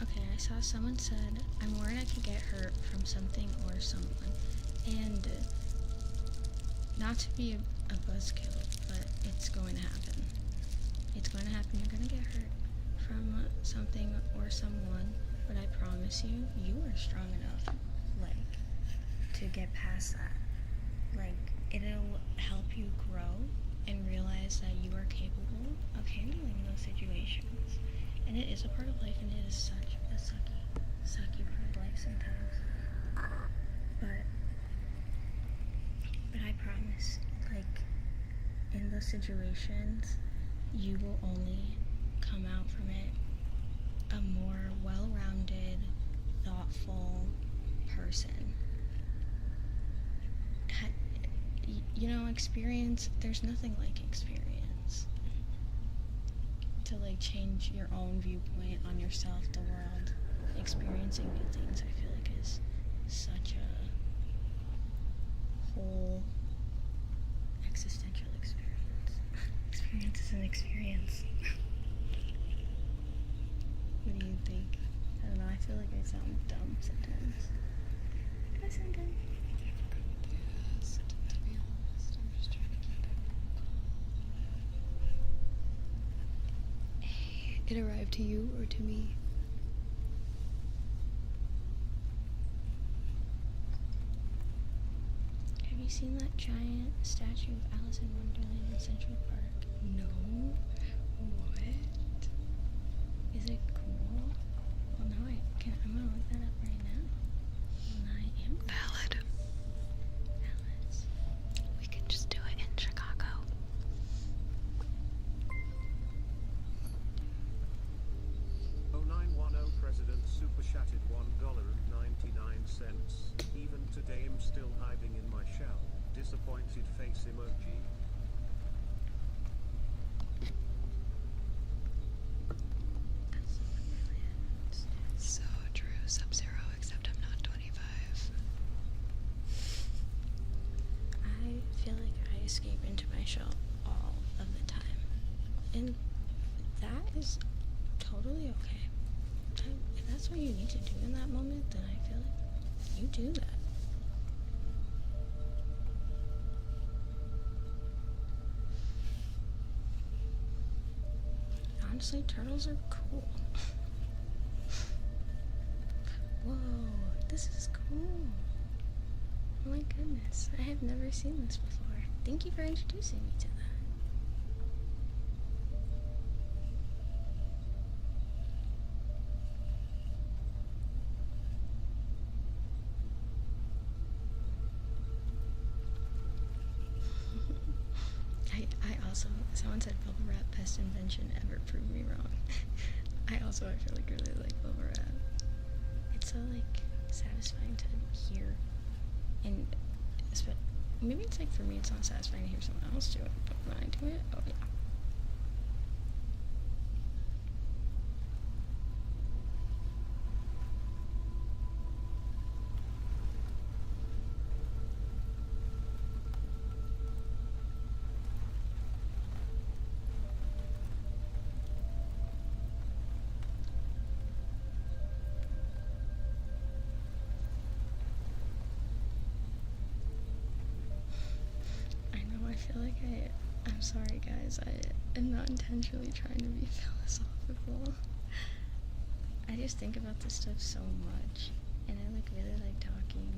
Okay, I saw someone said, I'm worried I could get hurt from something or someone. And not to be a buzzkill, but it's going to happen. It's going to happen. You're going to get hurt from something or someone, but I promise you, you are strong enough, like, to get past that. Like, it'll help you grow and realize that you are capable of handling those situations. And it is a part of life, and it is such a sucky part of life sometimes. But I promise, like, in those situations, you will only come out from it a more well-rounded, thoughtful person. You know, experience, there's nothing like experience. To like change your own viewpoint on yourself, the world, experiencing new things, I feel like is such a whole existential experience. Experience is an experience. What do you think? I don't know, I feel like I sound dumb sometimes. Do I sound dumb? Yes, to be honest, I'm just trying to keep it. Hey, it arrived to you or to me? Have you seen that giant statue of Alice in Wonderland in Central Park? No. What? Is it cool? Well, now I'm gonna look that up right now. Well, I am going Valid. Alice. We can just do it in Chicago. Oh 0910 President Super Chatted $1.99. Even today I'm still hiding in my shell. Disappointed face emoji. That's brilliant. So true, Sub-Zero, except I'm not 25. I feel like I escape into my shell all of the time. And that is totally okay. If that's what you need to do in that moment, then I feel like you do that. Honestly, turtles are cool. Whoa, this is cool. Oh my goodness, I have never seen this before. Thank you for introducing me to that. Someone said bubble wrap, best invention ever, proved me wrong. I feel like really like bubble wrap. It's so like satisfying to hear, and maybe it's like for me it's not satisfying to hear someone else do it, but when I do it, oh yeah. feel like I'm sorry guys, I am not intentionally trying to be philosophical. I just think about this stuff so much, and I like really like talking.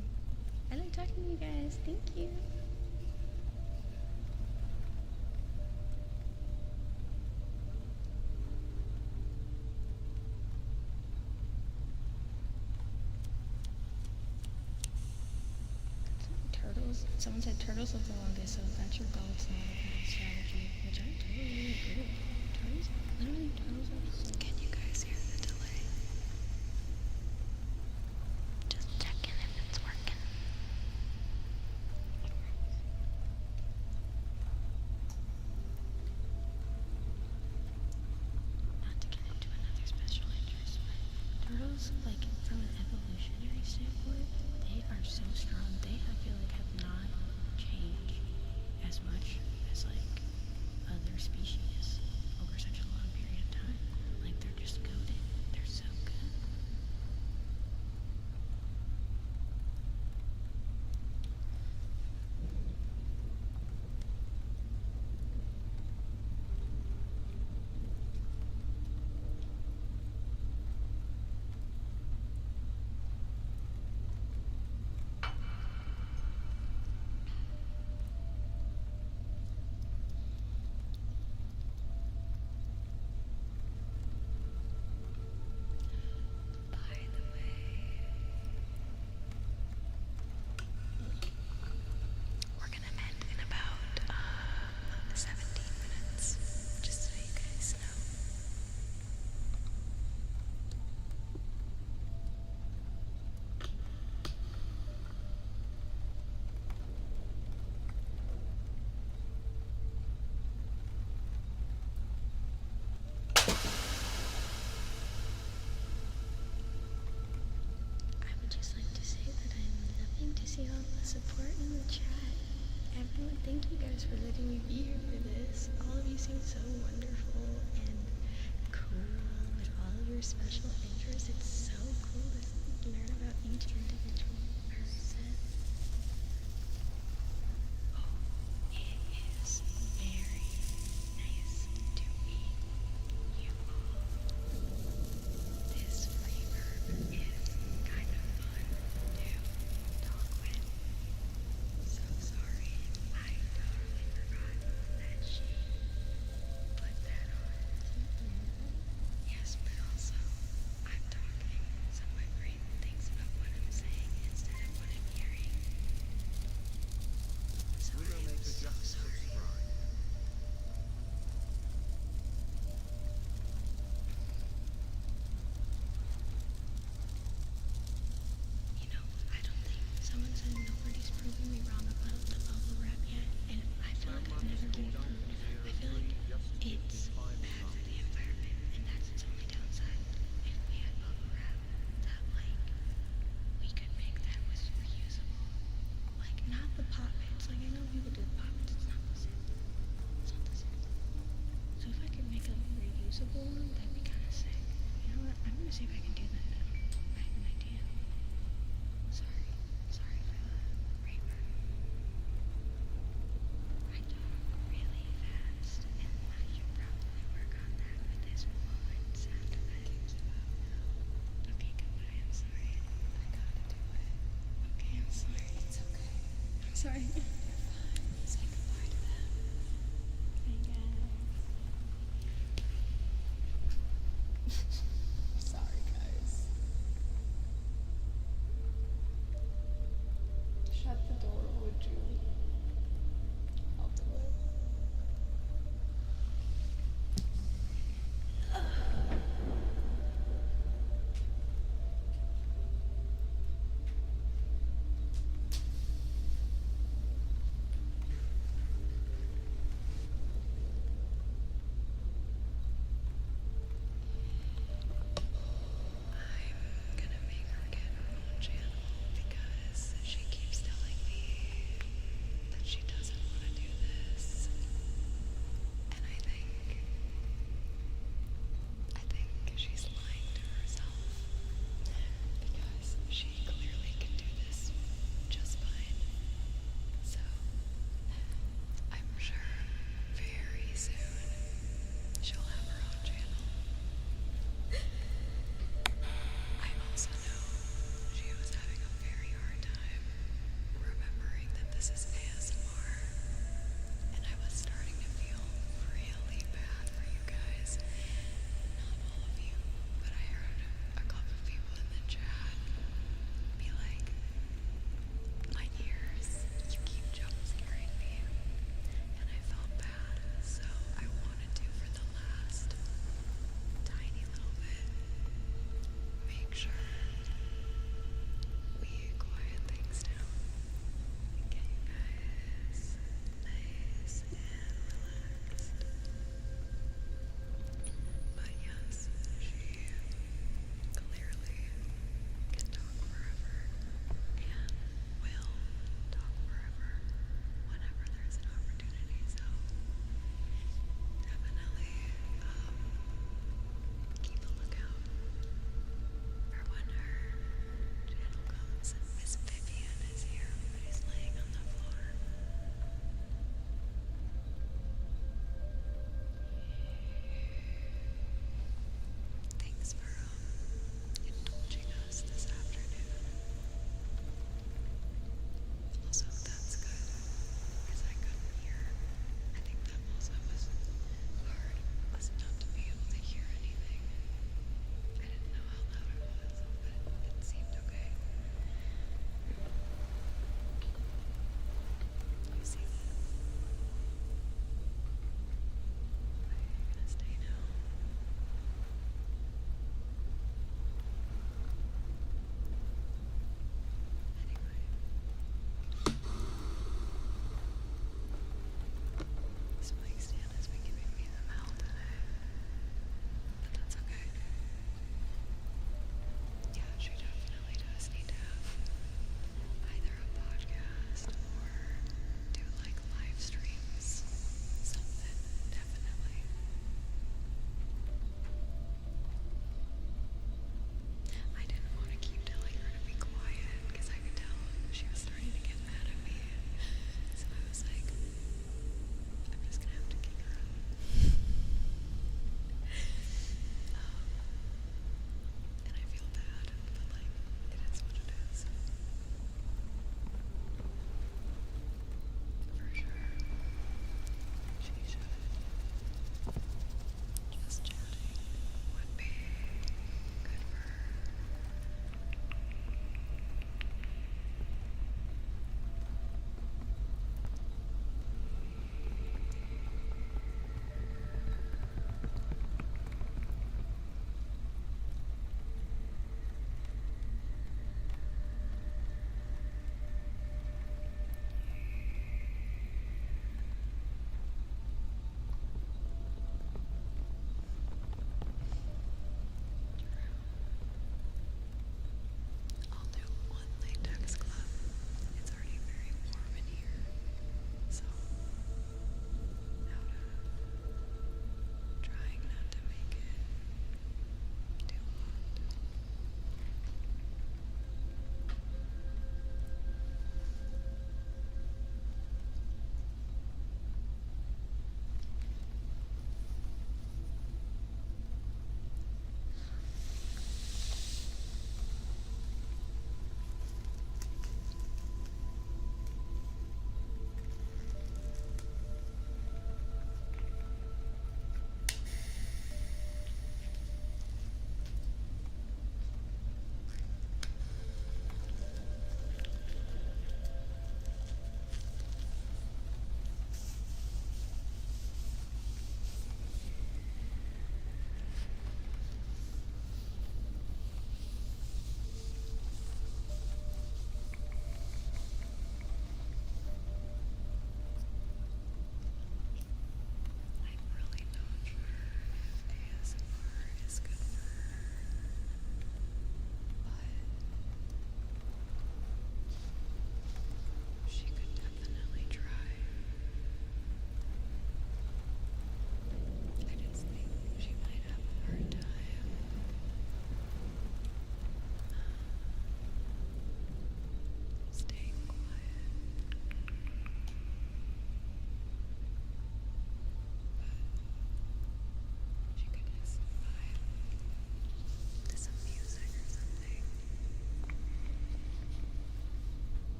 I like talking to you guys, thank you. Turtles, someone said turtles live the longest, so if that's your goal, it's not a bad strategy, which I totally agree with. Turtles, literally turtles are so... Can you guys hear the delay? Just checking if it's working. Not to get into another special interest, but turtles, like, from an evolutionary standpoint, they are so strong. They, I feel like, have not changed as much as, like, other species over such a long period of time. Like, they're just goated. They're so good. By the way, we're gonna end in about 17 minutes, just so you guys know. I would just like to say that I'm loving to see all the support in the chat. Everyone, thank you guys for letting me be here for this. All of you seem so wonderful and cool with all of your special interests. It's so cool to learn about each individual person. Oh, it is very nice to meet you all. This reverb is kind of fun to talk with. So sorry, I totally forgot that she put that on. Yes, but also, I'm talking, so my brain thinks about what I'm saying instead of what I'm hearing. So Winner I'm maker so just sorry. subscribed. You know, I don't think someone said nobody's proven me wrong about the bubble wrap yet, and I feel like I've never been proved. I feel like it's bad for the environment, and that's its only downside. If we had bubble wrap that, like, we could make that was reusable. Like, not the pop pits. Like, I know people do the pop pits. It's not the same. It's not the same. So if I could make a reusable one, that'd be kind of sick. You know what? I'm gonna see if I can do that now. I have an idea. Sorry for the reverb. I talk really fast, and I should probably work on that with this one sound effect. Okay, goodbye. I'm sorry. I gotta do it. Okay, I'm sorry. It's okay. I'm sorry. You're fine. Say goodbye to them. I guess. Sorry, guys. Shut the door, would you? I'll do it.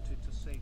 wanted to say